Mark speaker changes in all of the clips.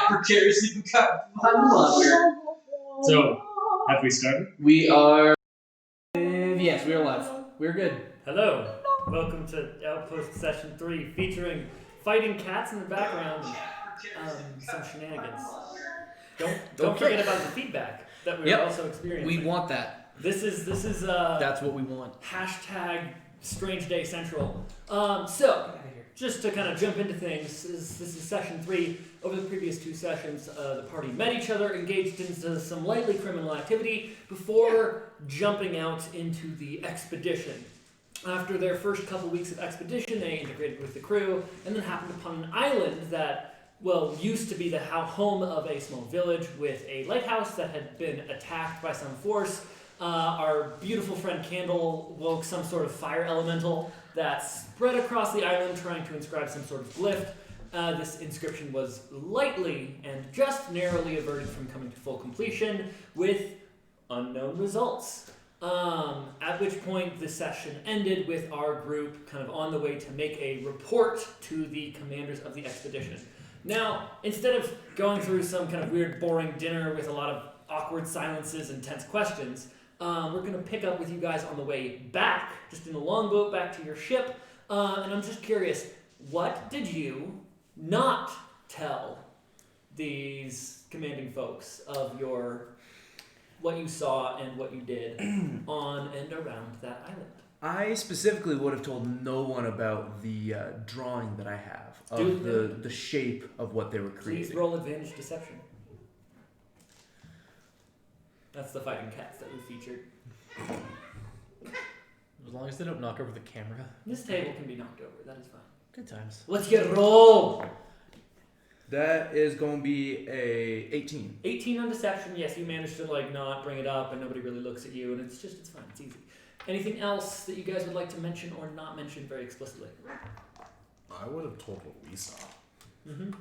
Speaker 1: precariously behind the ladder.
Speaker 2: So, have we started?
Speaker 1: We are.
Speaker 3: Yes, we're live. We're good.
Speaker 2: Hello. Welcome to Outpost Session 3, featuring fighting cats in the background and some shenanigans. Don't forget about the feedback that we're also experiencing.
Speaker 3: We want that.
Speaker 2: This is
Speaker 3: That's what we want.
Speaker 2: Hashtag Strange Day Central. So, just to kind of jump into things, this is Session 3. Over the previous two sessions, the party met each other, engaged into some lightly criminal activity before jumping out into the expedition. After their first couple weeks of expedition, they integrated with the crew and then happened upon an island that, well, used to be the home of a small village with a lighthouse that had been attacked by some force. Our beautiful friend Candle woke some sort of fire elemental that spread across the island trying to inscribe some sort of glyph. This inscription was lightly and just narrowly averted from coming to full completion with unknown results. At which point the session ended with our group kind of on the way to make a report to the commanders of the expedition. Now, instead of going through some kind of weird boring dinner with a lot of awkward silences and tense questions, we're going to pick up with you guys on the way back, just in a longboat back to your ship. And I'm just curious, what did you not tell these commanding folks of what you saw and what you did on and around that island?
Speaker 4: I specifically would have told no one about the drawing that I have of the shape of what they were creating.
Speaker 2: Please roll advantage deception. That's the fighting cats that we featured.
Speaker 3: As long as they don't knock over the camera.
Speaker 2: This table can be knocked over. That is fine.
Speaker 3: Good times.
Speaker 2: Let's get roll.
Speaker 4: That is going to be a 18.
Speaker 2: 18 on deception. Yes, you managed to not bring it up, and nobody really looks at you, and it's fine. It's easy. Anything else that you guys would like to mention or not mention very explicitly?
Speaker 5: I would have told what we saw.
Speaker 2: Mm-hmm.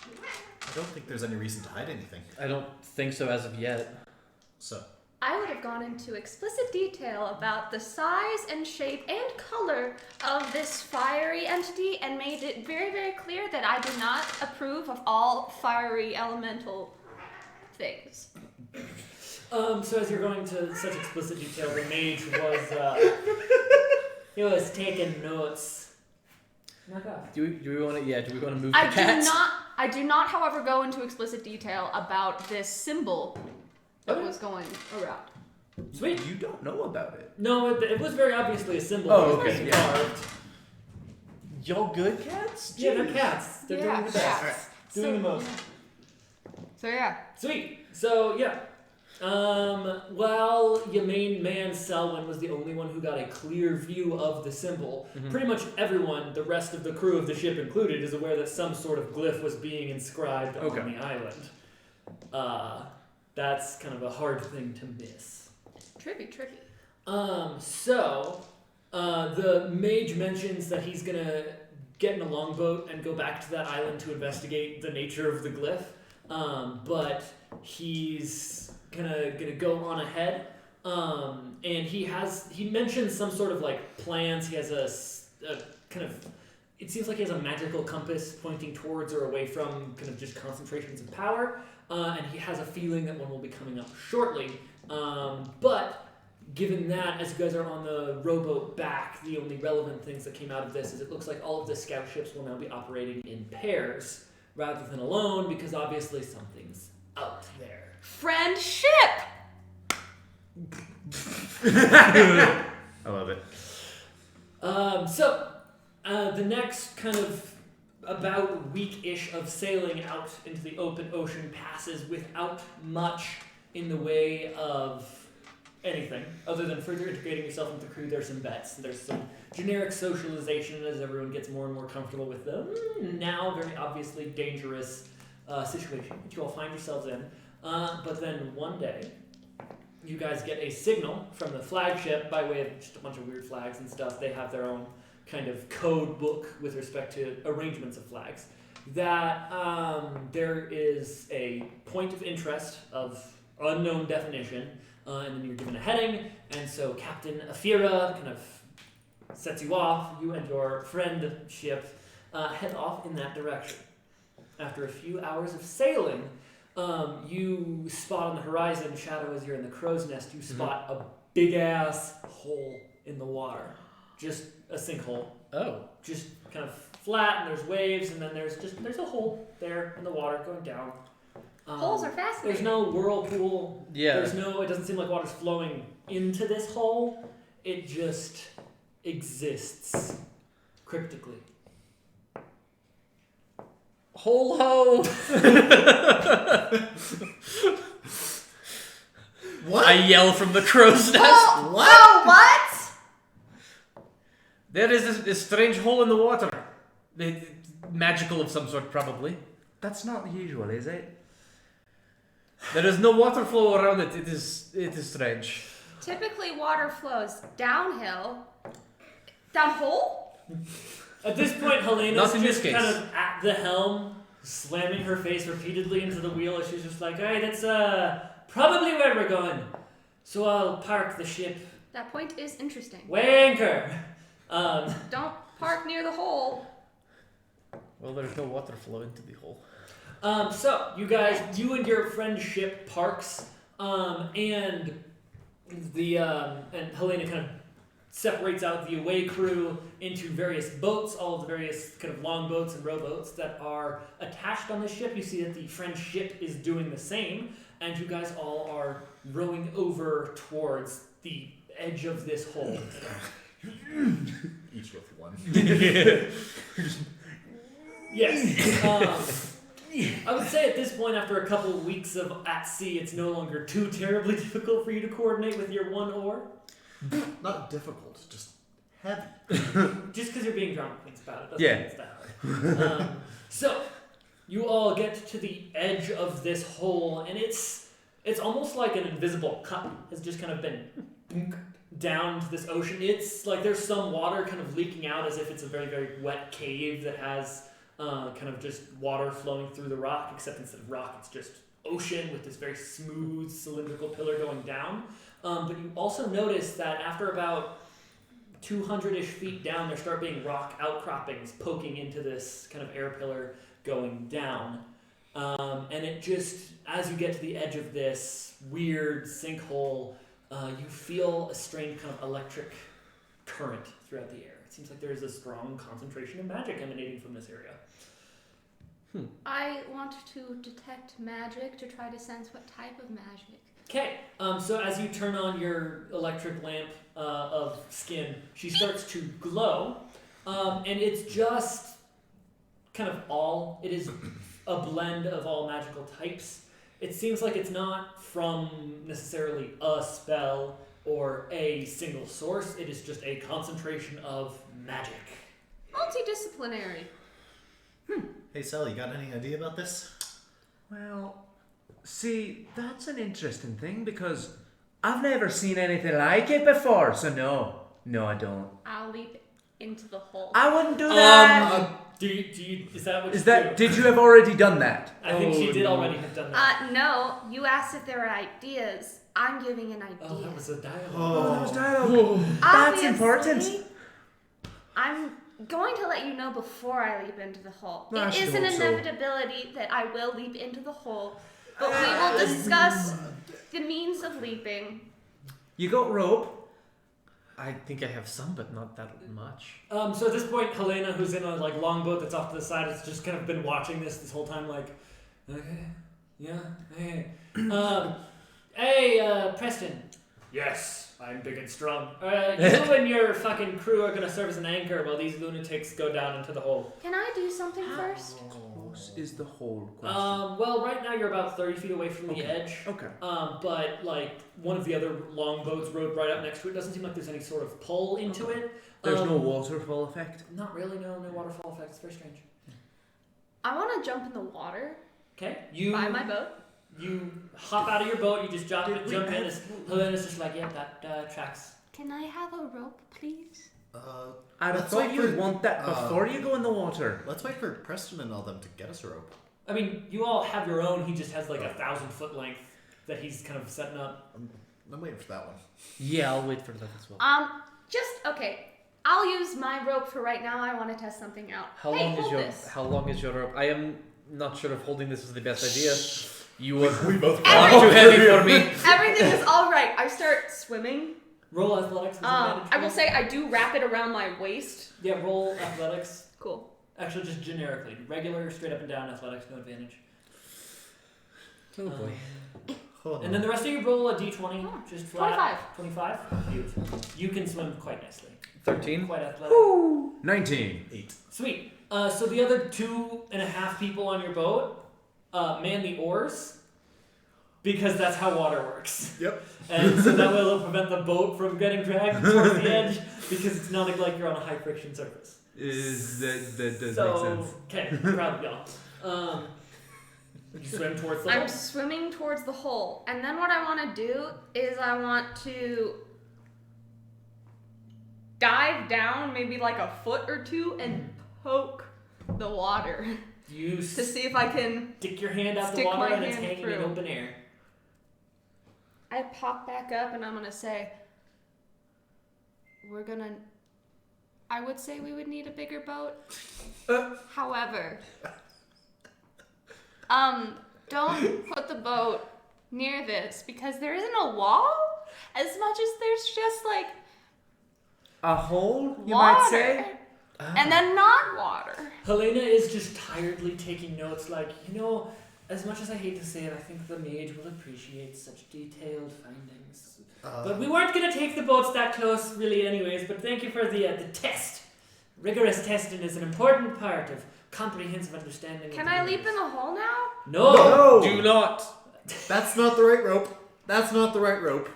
Speaker 5: I don't think there's any reason to hide anything.
Speaker 3: I don't think so as of yet.
Speaker 5: So,
Speaker 6: I would have gone into explicit detail about the size and shape and color of this fiery entity and made it very, very clear that I do not approve of all fiery elemental things.
Speaker 2: So as you're going to such explicit detail, the mage was taking notes. Knock off.
Speaker 3: Do we want to? Yeah. Do we want to move the cats?
Speaker 6: I do not, however, go into explicit detail about this symbol that was going around.
Speaker 2: Sweet.
Speaker 4: You don't know about it.
Speaker 2: No, it was very obviously a symbol.
Speaker 4: Oh,
Speaker 2: that was
Speaker 4: okay,
Speaker 2: carved.
Speaker 3: Y'all good cats?
Speaker 2: Yeah, they're cats. They're doing the best.
Speaker 6: Cats.
Speaker 2: Doing the most.
Speaker 6: So yeah.
Speaker 2: Sweet. So yeah. While your main man Selwyn was the only one who got a clear view of the symbol, pretty much everyone, the rest of the crew of the ship included, is aware that some sort of glyph was being inscribed on the island. That's kind of a hard thing to miss.
Speaker 6: Tricky.
Speaker 2: So the mage mentions that he's gonna get in a longboat and go back to that island to investigate the nature of the glyph. But he's gonna go on ahead. And he mentions some sort of plans. He has a kind of, it seems like he has a magical compass pointing towards or away from kind of just concentrations of power. And he has a feeling that one will be coming up shortly. But given that, as you guys are on the rowboat back, the only relevant things that came out of this is it looks like all of the scout ships will now be operating in pairs rather than alone, because obviously something's out there.
Speaker 6: Friendship!
Speaker 4: I love it.
Speaker 2: So the next kind of about week-ish of sailing out into the open ocean passes without much in the way of anything other than further integrating yourself into the crew. There's some bets. There's some generic socialization as everyone gets more and more comfortable with the now very obviously dangerous situation that you all find yourselves in. But then one day, you guys get a signal from the flagship by way of just a bunch of weird flags and stuff. They have their own kind of code book with respect to arrangements of flags, that there is a point of interest of unknown definition, and then you're given a heading, and so Captain Afira kind of sets you off. You and your friend ship head off in that direction. after a few hours of sailing, you spot on the horizon, Shadow, as you're in the crow's nest, you spot a big-ass hole in the water. Just a sinkhole.
Speaker 3: Oh.
Speaker 2: Just kind of flat, and there's waves, and then there's a hole there in the water going down.
Speaker 6: Holes are fascinating.
Speaker 2: There's no whirlpool.
Speaker 3: Yeah.
Speaker 2: It doesn't seem like water's flowing into this hole. It just exists cryptically.
Speaker 3: Hole ho!
Speaker 5: What?
Speaker 3: I yell from the crow's nest.
Speaker 5: What?
Speaker 6: Oh, what?
Speaker 3: There is a strange hole in the water. Magical of some sort, probably.
Speaker 4: That's not usual, is it?
Speaker 3: There is no water flow around it. It is strange.
Speaker 6: Typically, water flows downhill. Downhole?
Speaker 2: At this point, Helena's
Speaker 3: Not in this
Speaker 2: just
Speaker 3: case.
Speaker 2: kind of at the helm, slamming her face repeatedly into the wheel as she's just like, alright, that's probably where we're going. So I'll park the ship.
Speaker 6: That point is interesting.
Speaker 2: Weigh anchor.
Speaker 6: Don't park near the hole.
Speaker 3: Well, there's no water flow into the hole.
Speaker 2: So you guys, you and your friend's ship parks, and Helena kind of separates out the away crew into various boats, all of the various kind of longboats and rowboats that are attached on the ship. You see that the French ship is doing the same, and you guys all are rowing over towards the edge of this hole.
Speaker 5: Each with one.
Speaker 2: Yes. I would say at this point, after a couple of weeks of at sea, it's no longer too terribly difficult for you to coordinate with your one oar.
Speaker 5: Not difficult, just heavy.
Speaker 2: Just because you're being drama queens about it doesn't
Speaker 4: Yeah.
Speaker 2: mean it's that hard. So, you all get to the edge of this hole, and it's almost like an invisible cup has just kind of been down to this ocean. It's like there's some water kind of leaking out as if it's a very, very wet cave that has kind of just water flowing through the rock, except instead of rock, it's just ocean with this very smooth cylindrical pillar going down. But you also notice that after about 200-ish feet down, there start being rock outcroppings poking into this kind of air pillar going down. And it just, as you get to the edge of this weird sinkhole, you feel a strange kind of electric current throughout the air. It seems like there is a strong concentration of magic emanating from this area.
Speaker 6: I want to detect magic to try to sense what type of magic.
Speaker 2: Okay, so as you turn on your electric lamp of skin, she starts to glow, and it's just kind of it is a blend of all magical types. It seems like it's not from necessarily a spell or a single source, it is just a concentration of magic.
Speaker 6: Multidisciplinary.
Speaker 5: Hey, Sally, you got any idea about this?
Speaker 4: Well, see, that's an interesting thing because I've never seen anything like it before, so no, I don't.
Speaker 6: I'll leap into the hole.
Speaker 4: I wouldn't do that.
Speaker 2: Do you, is that what
Speaker 4: Is
Speaker 2: you
Speaker 4: that?
Speaker 2: do?
Speaker 4: Did you have already done that?
Speaker 2: I think she did already have done that.
Speaker 6: No. You asked if there were ideas. I'm giving an idea.
Speaker 2: Oh, that was a dialogue.
Speaker 4: Oh, that was dialogue. That's
Speaker 6: Obviously,
Speaker 4: important.
Speaker 6: I'm going to let you know before I leap into the hole.
Speaker 4: I
Speaker 6: It
Speaker 4: should
Speaker 6: is an
Speaker 4: hope so.
Speaker 6: inevitability that I will leap into the hole, but we will discuss the means of leaping.
Speaker 4: You got rope.
Speaker 3: I think I have some, but not that much.
Speaker 2: So at this point, Helena, who's in a longboat that's off to the side, has just kind of been watching this whole time, like, okay, yeah, hey, hey, Preston. Yes, I'm big and strong. You and your fucking crew are gonna serve as an anchor while these lunatics go down into the hole.
Speaker 6: Can I do something first?
Speaker 4: Close is the whole question.
Speaker 2: Well, right now you're about 30 feet away from the edge.
Speaker 4: Okay.
Speaker 2: But one of the other longboats rode right up next to it. Doesn't seem like there's any sort of pull into it.
Speaker 4: There's no waterfall effect.
Speaker 2: Not really. No waterfall effect. It's very strange.
Speaker 6: I want to jump in the water
Speaker 2: Okay,
Speaker 6: by my boat.
Speaker 2: You hop out of your boat. You just jump in. Helena's just like, yeah, that tracks.
Speaker 6: Can I have a rope, please?
Speaker 4: I
Speaker 5: Let's
Speaker 4: thought
Speaker 5: wait
Speaker 4: you'd
Speaker 5: for-
Speaker 4: want that before you go in the water.
Speaker 5: Let's wait for Preston and all them to get us a rope.
Speaker 2: I mean, you all have your own. He just has like 1,000-foot length that he's kind of setting up.
Speaker 5: I'm waiting for that one.
Speaker 3: Yeah, I'll wait for that as well.
Speaker 6: Okay. I'll use my rope for right now. I want to test something out.
Speaker 3: How
Speaker 6: hey,
Speaker 3: long is
Speaker 6: hold
Speaker 3: your
Speaker 6: this.
Speaker 3: How long is your rope? I am not sure if holding this is the best idea. You were
Speaker 5: We both
Speaker 3: far too heavy for me.
Speaker 6: Everything is all right. I start swimming.
Speaker 2: Roll athletics. With advantage,
Speaker 6: I will
Speaker 2: please.
Speaker 6: say I do wrap it around my waist.
Speaker 2: Yeah, roll athletics.
Speaker 6: Cool.
Speaker 2: Actually, just generically. Regular, straight up and down athletics, no advantage.
Speaker 3: Oh boy.
Speaker 5: Hold
Speaker 2: And then the rest of you roll a d20,
Speaker 6: Oh,
Speaker 2: just flat.
Speaker 6: 25.
Speaker 2: 25? Beautiful. You can swim quite nicely.
Speaker 3: 13.
Speaker 2: Quite athletic.
Speaker 4: 19.
Speaker 5: 8.
Speaker 2: Sweet. So the other 2.5 people on your boat man the oars because that's how water works.
Speaker 5: Yep.
Speaker 2: And so that way it'll prevent the boat from getting dragged towards the edge because it's not like you're on a high friction surface.
Speaker 4: That does
Speaker 2: So,
Speaker 4: make sense.
Speaker 2: okay, proud of y'all. You swim towards the
Speaker 6: I'm
Speaker 2: hole.
Speaker 6: swimming towards the hole, and then what I want to do is I want to dive down maybe like a foot or two and poke the water
Speaker 2: You
Speaker 6: to see if I can.
Speaker 2: stick your hand out the
Speaker 6: Stick
Speaker 2: water
Speaker 6: my
Speaker 2: and it's
Speaker 6: hand
Speaker 2: hanging
Speaker 6: through.
Speaker 2: in open air.
Speaker 6: I pop back up and I'm gonna say, I would say we would need a bigger boat. However, don't put the boat near this because there isn't a wall as much as there's just like
Speaker 4: A hole, you
Speaker 6: water.
Speaker 4: might say?
Speaker 6: And then not water.
Speaker 2: Helena is just tiredly taking notes like, as much as I hate to say it, I think the mage will appreciate such detailed findings. But we weren't going to take the boats that close, really, anyways, but thank you for the test. Rigorous testing is an important part of comprehensive understanding.
Speaker 6: Can
Speaker 2: of the
Speaker 6: I leap
Speaker 2: universe.
Speaker 6: in the hole now?
Speaker 2: No!
Speaker 3: Do not.
Speaker 5: That's not the right rope. That's not the right rope.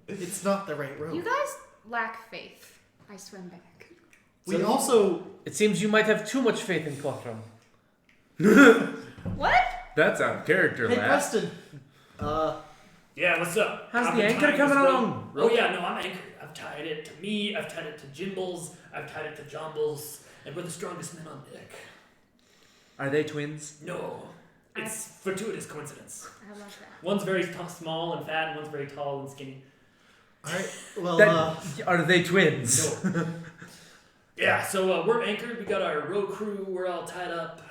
Speaker 5: It's not the right rope.
Speaker 6: You guys lack faith. I swim back.
Speaker 5: We also.
Speaker 3: It seems you might have too much faith in Quattro.
Speaker 6: What?
Speaker 4: That's out of character,
Speaker 5: Hey,
Speaker 4: lad.
Speaker 5: Preston.
Speaker 2: Yeah, what's up?
Speaker 4: How's
Speaker 2: I've
Speaker 4: the
Speaker 2: been
Speaker 4: anchor
Speaker 2: tying
Speaker 4: coming
Speaker 2: this rope.
Speaker 4: along?
Speaker 2: Oh yeah, no, I'm anchored. I've tied it to me, I've tied it to Jimbles, I've tied it to Jombles, and we're the strongest men on deck.
Speaker 4: Are they twins?
Speaker 2: No, it's fortuitous coincidence.
Speaker 6: I love that.
Speaker 2: One's very small and fat, and one's very tall and skinny.
Speaker 5: Alright, well,
Speaker 4: Are they twins?
Speaker 2: No. Yeah, so we're anchored, we got our row crew, we're all tied up.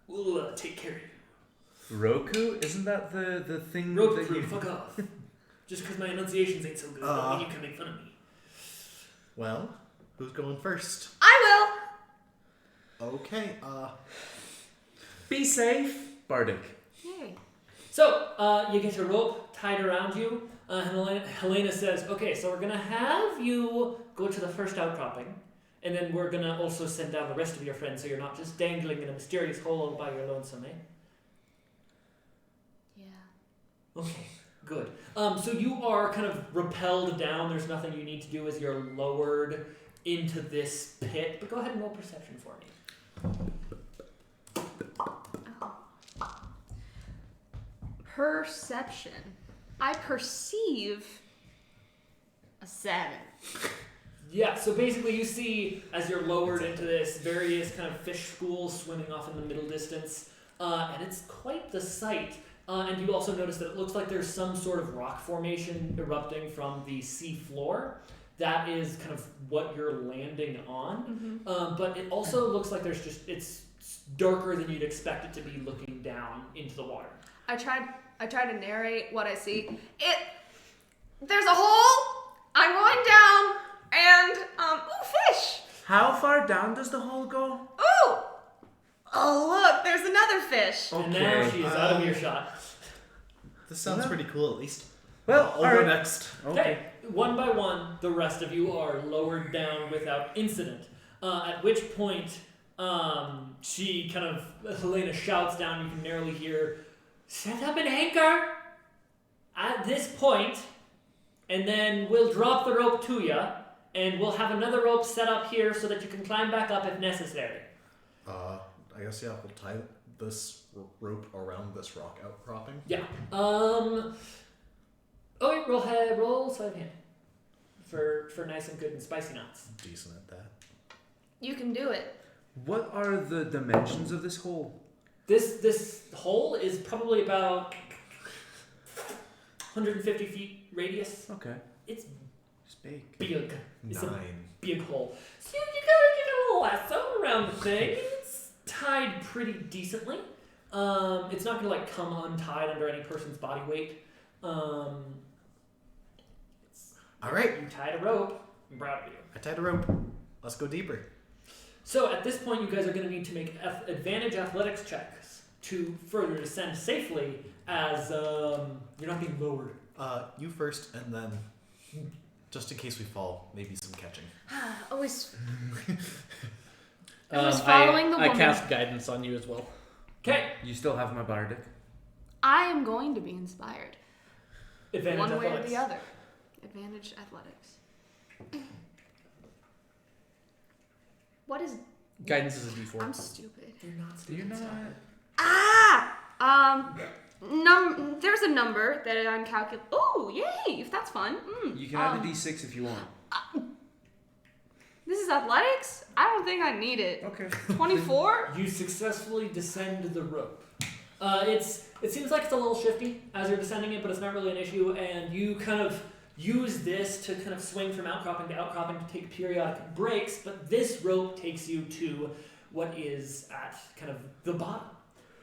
Speaker 2: We'll take care of you.
Speaker 4: Roku? Isn't that the thing
Speaker 2: Road
Speaker 4: that
Speaker 2: crew,
Speaker 4: you...
Speaker 2: fuck off. Just because my enunciations ain't so good, don't mean you can make fun of me.
Speaker 5: well, who's going first?
Speaker 6: I
Speaker 5: Okay,
Speaker 4: Be safe, Bardic.
Speaker 6: will. Yay.
Speaker 2: So, you get your rope tied around you. Helena says, okay, so we're going to have you go to the first outcropping, and then we're going to also send down the rest of your friends so you're not just dangling in a mysterious hole all by your lonesome, eh?
Speaker 6: Yeah.
Speaker 2: Okay, good. So you are kind of rappelled down. There's nothing you need to do as you're lowered into this pit. But go ahead and roll perception for me.
Speaker 6: Perception. I perceive a 7.
Speaker 2: Yeah, so basically you see, as you're lowered into this, various kind of fish schools swimming off in the middle distance, and it's quite the sight. And you also notice that it looks like there's some sort of rock formation erupting from the sea floor. That is kind of what you're landing on. But it also looks like it's darker than you'd expect it to be looking down into the water.
Speaker 6: I try to narrate what I see. There's a hole. I'm going down, and ooh, fish.
Speaker 4: How far down does the hole go?
Speaker 6: Ooh. Oh look, there's another fish.
Speaker 2: And now she is out of earshot.
Speaker 5: this sounds pretty cool at least.
Speaker 4: Well,
Speaker 5: I'll go
Speaker 4: alright.
Speaker 5: next.
Speaker 2: Okay, one by one, the rest of you are lowered down without incident. At which point, she kind of, Helena shouts down, you can narrowly hear, set up an anchor at this point, and then we'll drop the rope to you, and we'll have another rope set up here so that you can climb back up if necessary.
Speaker 5: I guess, yeah, we'll tie this rope around this rock outcropping.
Speaker 2: Yeah. Okay, roll sleight of hand. For nice and good and spicy knots.
Speaker 5: Decent at that.
Speaker 6: You can do it.
Speaker 4: What are the dimensions of this hole?
Speaker 2: This hole is probably about 150 feet radius.
Speaker 4: Okay.
Speaker 2: It's
Speaker 4: It's big.
Speaker 2: big. It's a
Speaker 5: 9.
Speaker 2: big hole. So you gotta get a little lasso around the thing. tied pretty decently. It's not going to come untied under any person's body weight.
Speaker 5: All right.
Speaker 2: You tied a rope. I'm proud of you.
Speaker 5: I tied a rope. Let's go deeper.
Speaker 2: So at this point, you guys are going to need to make advantage athletics checks to further descend safely, as you're not being lowered.
Speaker 5: You first, and then, just in case we fall, maybe some catching.
Speaker 6: Always. I was following the
Speaker 3: I
Speaker 6: woman.
Speaker 3: cast guidance on you as well.
Speaker 2: Okay.
Speaker 4: You still have my bardic.
Speaker 6: I am going to be inspired.
Speaker 2: Advantage
Speaker 6: One
Speaker 2: athletics.
Speaker 6: way or the other. Advantage athletics. What is...
Speaker 3: Guidance is a D4.
Speaker 6: I'm stupid.
Speaker 2: You're not
Speaker 4: You're
Speaker 2: stupid.
Speaker 4: not.
Speaker 6: There's a number that I'm calculating. Oh, yay! If that's fun.
Speaker 4: You can add the D6 if you want.
Speaker 6: This is athletics? I don't think I need it.
Speaker 4: Okay.
Speaker 6: 24?
Speaker 2: You successfully descend the rope. It seems like it's a little shifty as you're descending it, but it's not really an issue, and you kind of use this to kind of swing from outcropping to outcropping to take periodic breaks, but this rope takes you to what is at kind of the bottom.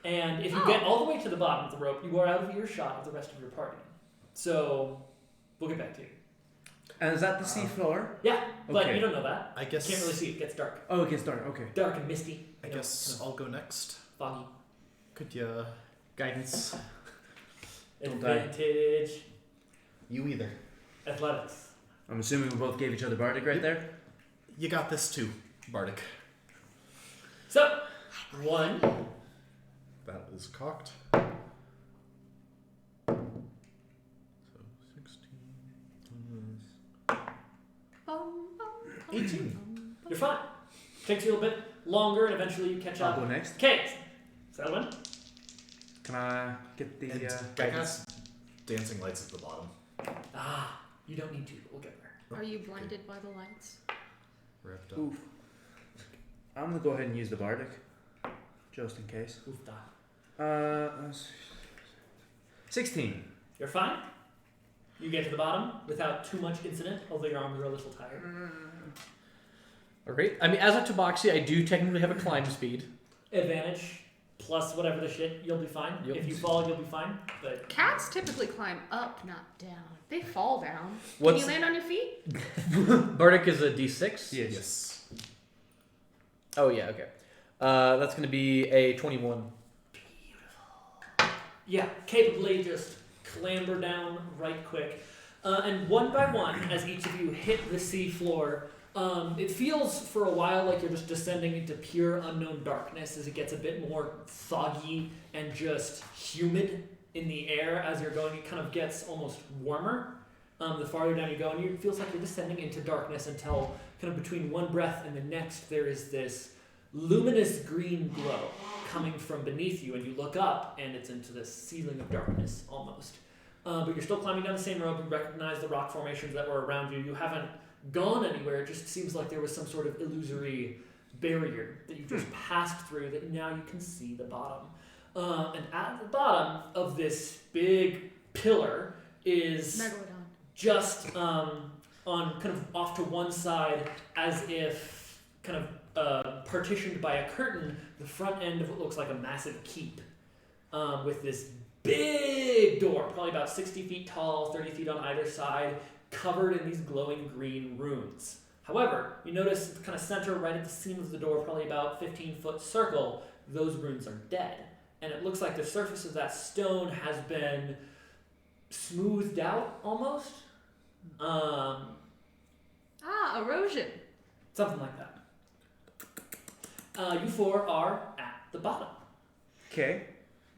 Speaker 2: And if you get all the way to the bottom of the rope, you are out of earshot of the rest of your party. So, we'll get back to you.
Speaker 4: And is that the sea floor?
Speaker 2: Yeah, but
Speaker 4: Okay.
Speaker 2: you don't know that.
Speaker 5: I guess.
Speaker 2: Can't really see. It gets dark.
Speaker 4: Oh, it gets dark. Okay.
Speaker 2: Dark and misty.
Speaker 5: I guess I'll go next.
Speaker 2: Foggy.
Speaker 5: Could you?
Speaker 3: Guidance.
Speaker 4: Don't die.
Speaker 2: Advantage.
Speaker 5: You either.
Speaker 2: Athletics.
Speaker 4: I'm assuming we both gave each other bardic right there.
Speaker 5: You got this too, Bardic.
Speaker 2: So, 1.
Speaker 5: That is cocked. So 16 18.
Speaker 2: You're fine. Takes you a little bit longer, and eventually you catch
Speaker 4: I'll
Speaker 2: up.
Speaker 4: go next.
Speaker 2: Okay. Settling.
Speaker 4: Can I get the
Speaker 5: And I
Speaker 3: guidance.
Speaker 5: guess dancing lights at the bottom.
Speaker 2: You don't need to. We'll get there.
Speaker 6: Are you blinded by the lights?
Speaker 5: Wrapped up.
Speaker 4: Oof. I'm gonna go ahead and use the bardic, just in case.
Speaker 2: Oof, da.
Speaker 4: 16.
Speaker 2: You're fine. You get to the bottom without too much incident, although your arms are a little tired.
Speaker 3: Alright. I mean, as a Tabaxi, I do technically have a climb speed.
Speaker 2: Advantage plus whatever the shit, you'll be fine.
Speaker 3: Yep.
Speaker 2: If you fall, you'll be fine. But
Speaker 6: Cats typically climb up, not down. They fall down.
Speaker 3: What's-
Speaker 6: Can you land on your feet?
Speaker 3: Bardic is a D6?
Speaker 5: Yes.
Speaker 3: Oh, yeah, okay. That's going to be a 21.
Speaker 2: yeah, capably just clamber down right quick. And one by one, as each of you hit the sea floor, it feels for a while like you're just descending into pure unknown darkness as it gets a bit more foggy and just humid in the air as you're going. It kind of gets almost warmer the farther down you go, and it feels like you're descending into darkness until kind of between one breath and the next there is this luminous green glow coming from beneath you, and you look up and it's into this ceiling of darkness almost. But you're still climbing down the same rope. You recognize the rock formations that were around you. You haven't gone anywhere. It just seems like there was some sort of illusory barrier that you just passed through that now you can see the bottom. And at the bottom of this big pillar is
Speaker 6: Megalodon.
Speaker 2: just on kind of off to one side, as if kind of partitioned by a curtain, the front end of what looks like a massive keep with this big door, probably about 60 feet tall, 30 feet on either side, covered in these glowing green runes. However, you notice at the kind of center, right at the seam of the door, probably about 15-foot circle, those runes are dead. And it looks like the surface of that stone has been smoothed out almost.
Speaker 6: Erosion.
Speaker 2: Something like that. You four are at the bottom.
Speaker 4: Okay.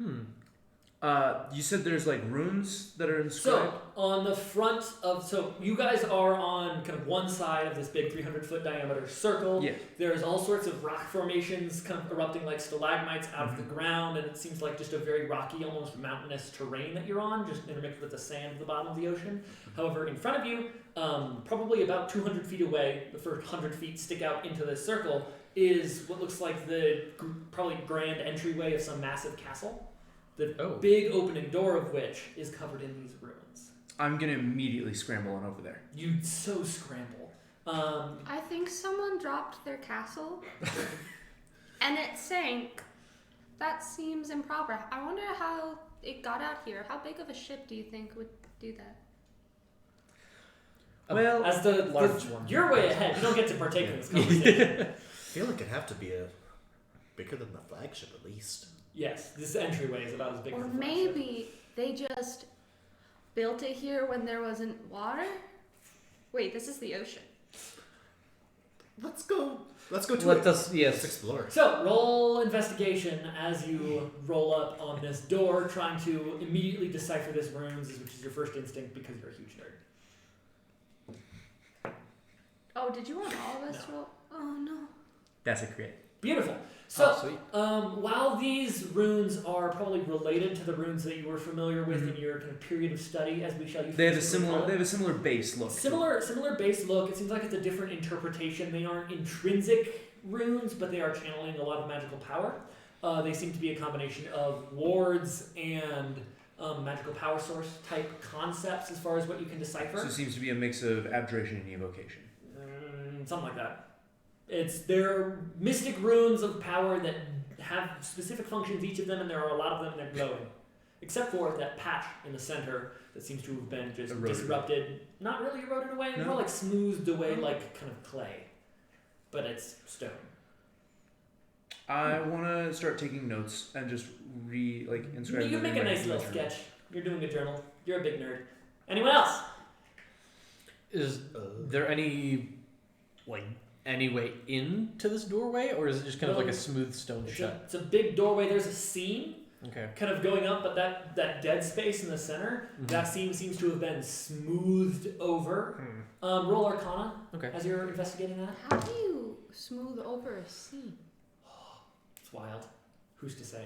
Speaker 4: You said there's like runes that are inscribed?
Speaker 2: So, on the front of... So, you guys are on kind of one side of this big 300-foot diameter circle.
Speaker 4: Yeah.
Speaker 2: There's all sorts of rock formations kind of erupting like stalagmites out of the ground, and it seems like just a very rocky, almost mountainous terrain that you're on, just intermixed with the sand at the bottom of the ocean. However, in front of you, probably about 200 feet away, the first 100 feet stick out into this circle, is what looks like the probably grand entryway of some massive castle. The big opening door of which is covered in these ruins.
Speaker 4: I'm gonna immediately scramble on over there.
Speaker 2: You'd so scramble.
Speaker 6: I think someone dropped their castle. and it sank. That seems improper. I wonder how it got out here. How big of a ship do you think would do that?
Speaker 4: Well,
Speaker 2: As the
Speaker 3: large one.
Speaker 2: You're way ahead. You don't get to partake in this conversation.
Speaker 5: I feel like it'd have to be bigger than the flagship at least.
Speaker 2: Yes, this entryway is about as big
Speaker 6: Or
Speaker 2: as the flagship.
Speaker 6: maybe they just built it here when there wasn't water? Wait, this is the ocean.
Speaker 5: Let's go to
Speaker 3: Let
Speaker 5: it.
Speaker 3: us,
Speaker 5: Let's
Speaker 3: yes.
Speaker 5: explore.
Speaker 2: So, roll investigation as you roll up on this door, trying to immediately decipher this runes, which is your first instinct because you're a huge nerd.
Speaker 6: Oh, did you want all of us
Speaker 2: No.
Speaker 6: to roll? Oh, no.
Speaker 4: That's a crit.
Speaker 2: Beautiful. So,
Speaker 3: sweet.
Speaker 2: while these runes are probably related to the runes that you were familiar with in your kind of period of study, as we shall use,
Speaker 4: They have a
Speaker 2: physically call it,
Speaker 4: similar base look. to
Speaker 2: similar base look. It seems like it's a different interpretation. They aren't intrinsic runes, but they are channeling a lot of magical power. They seem to be a combination of wards and magical power source type concepts as far as what you can decipher.
Speaker 4: So it seems to be a mix of abjuration and evocation.
Speaker 2: Something like that. They're mystic runes of power that have specific functions, each of them, and there are a lot of them, and they're glowing. Except for that patch in the center that seems to have been just
Speaker 4: Eroded.
Speaker 2: disrupted. Not really eroded away,
Speaker 4: No.
Speaker 2: more like smoothed away like kind of clay. But it's stone.
Speaker 4: I want to start taking notes and just inscribe.
Speaker 2: You
Speaker 4: them
Speaker 2: make
Speaker 4: in
Speaker 2: a
Speaker 4: my
Speaker 2: nice little
Speaker 4: journal.
Speaker 2: sketch. You're doing a journal. You're a big nerd. Anyone else?
Speaker 3: Is there any way into this doorway, or is it just kind of like a smooth stone shut?
Speaker 2: It's a big doorway. There's a seam
Speaker 3: Okay.
Speaker 2: kind of going up, but that dead space in the center, that seam seems to have been smoothed over. Roll Arcana
Speaker 3: Okay.
Speaker 2: as you're investigating that.
Speaker 6: How do you smooth over a seam?
Speaker 2: It's wild. Who's to say?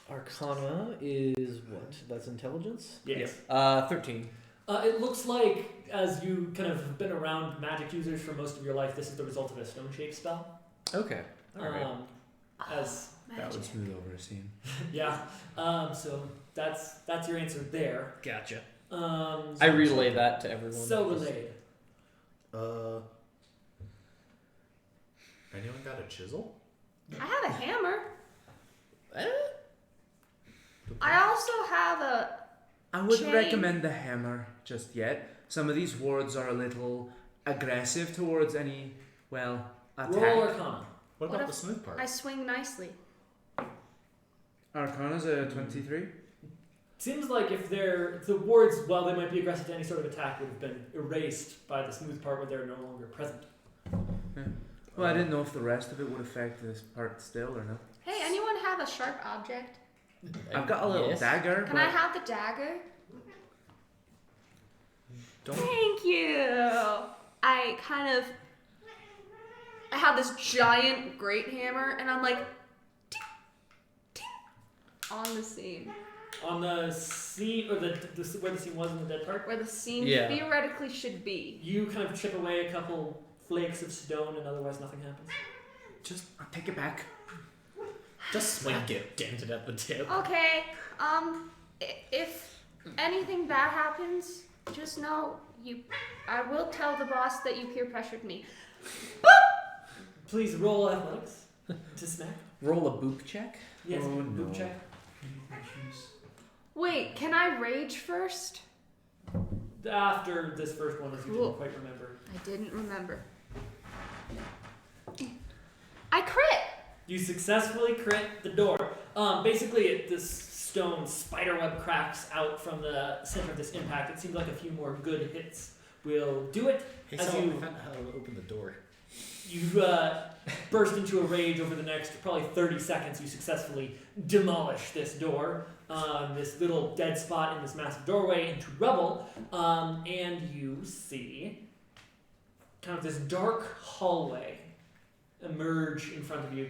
Speaker 3: Arcana is what? That's intelligence?
Speaker 2: Yes.
Speaker 3: 13.
Speaker 2: It looks like, as you kind of been around magic users for most of your life, this is the result of a stone shape spell.
Speaker 3: Okay. Alright.
Speaker 2: As
Speaker 4: That would smooth over a seam.
Speaker 2: yeah. So that's your answer there.
Speaker 3: Gotcha.
Speaker 2: So
Speaker 3: I relay that to everyone.
Speaker 2: So relayed.
Speaker 5: Anyone got a chisel?
Speaker 6: I have a hammer.
Speaker 3: Eh?
Speaker 6: I also have a...
Speaker 4: I wouldn't
Speaker 6: Chain.
Speaker 4: recommend the hammer just yet. Some of these wards are a little aggressive towards any, attack.
Speaker 2: Roll Arcana.
Speaker 5: What
Speaker 6: What
Speaker 5: about
Speaker 6: if
Speaker 5: the smooth part?
Speaker 6: I swing nicely.
Speaker 4: Arcana's a 23.
Speaker 2: Seems like if the wards, while they might be aggressive to any sort of attack, would have been erased by the smooth part where they're no longer present.
Speaker 4: Well, I didn't know if the rest of it would affect this part still or not.
Speaker 6: Hey, anyone have a sharp object?
Speaker 4: I've got a little
Speaker 3: Yes.
Speaker 4: dagger,
Speaker 6: Can
Speaker 4: but
Speaker 6: I have the dagger?
Speaker 4: don't.
Speaker 6: Thank you. I have this giant great hammer, and I'm like, ting, ting, on the seam.
Speaker 2: On the seam, or the where the seam was in the dead part,
Speaker 6: Where the seam
Speaker 3: Yeah.
Speaker 6: theoretically should be.
Speaker 2: you kind of chip away a couple flakes of stone, and otherwise nothing happens.
Speaker 4: I'll take it back.
Speaker 5: Just smack it.
Speaker 3: Dented at the tip.
Speaker 6: Okay, if anything bad happens, just know I will tell the boss that you peer pressured me.
Speaker 2: Please roll athletics to smack.
Speaker 3: Roll a boop check.
Speaker 2: Yes,
Speaker 4: Oh,
Speaker 2: boop
Speaker 4: no.
Speaker 2: check.
Speaker 6: Wait, can I rage first?
Speaker 2: After this first one, if you
Speaker 6: Cool.
Speaker 2: didn't quite remember.
Speaker 6: I didn't remember. I crit!
Speaker 2: You successfully crit the door. Basically, this stone spiderweb cracks out from the center of this impact. It seems like a few more good hits will do it.
Speaker 5: Hey,
Speaker 2: As
Speaker 5: so
Speaker 2: you-
Speaker 5: I found out how to open the door.
Speaker 2: You burst into a rage over the next probably 30 seconds. You successfully demolish this door, this little dead spot in this massive doorway into rubble, and you see kind of this dark hallway emerge in front of you.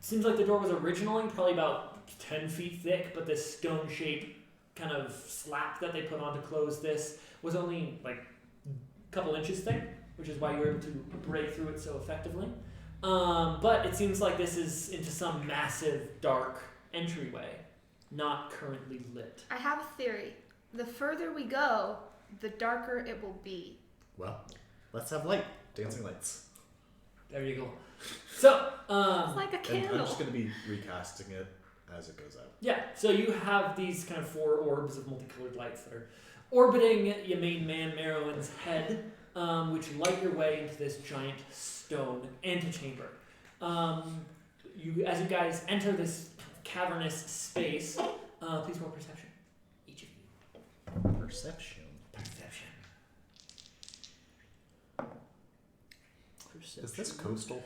Speaker 2: Seems like the door was originally probably about 10 feet thick, but this stone shape kind of slap that they put on to close this was only like a couple inches thick, which is why you were able to break through it so effectively. But it seems like this is into some massive dark entryway, not currently lit.
Speaker 6: I have a theory. The further we go, the darker it will be.
Speaker 5: Well, let's have light. Dancing lights.
Speaker 2: There you go. So,
Speaker 6: It's like a
Speaker 7: And
Speaker 6: candle.
Speaker 7: I'm just going to be recasting it as it goes out.
Speaker 2: yeah, so you have these kind of 4 orbs of multicolored lights that are orbiting your main man, Merowyn's head, which light your way into this giant stone antechamber. As you guys enter this cavernous space, please roll perception. Each of you.
Speaker 7: Perception.
Speaker 2: Perception.
Speaker 7: Is this coastal?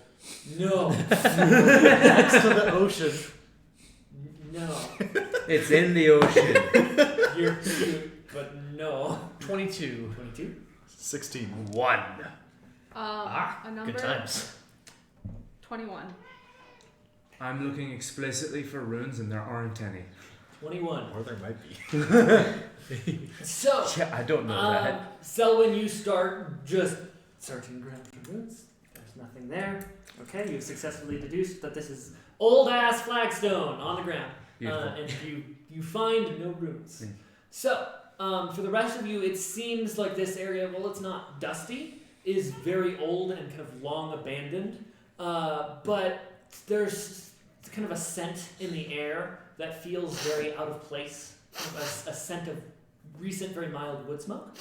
Speaker 2: No.
Speaker 5: Next to the ocean.
Speaker 2: No.
Speaker 4: It's in the ocean.
Speaker 2: You're cute, but no.
Speaker 3: 22.
Speaker 2: 22?
Speaker 7: 16.
Speaker 4: 1.
Speaker 6: A number.
Speaker 3: Good times.
Speaker 6: 21.
Speaker 4: I'm looking explicitly for runes, and there aren't any.
Speaker 2: 21.
Speaker 7: Or there might be.
Speaker 2: So,
Speaker 4: Yeah, I don't know that.
Speaker 2: Selwyn, you start just searching ground for runes. There's nothing there. Okay, you've successfully deduced that this is old-ass flagstone on the ground.
Speaker 4: Beautiful.
Speaker 2: And you find no runes.
Speaker 4: Mm.
Speaker 2: So, for the rest of you, it seems like this area, while it's not dusty, is very old and kind of long abandoned. But there's kind of a scent in the air that feels very out of place. Kind of a scent of recent, very mild wood smoke.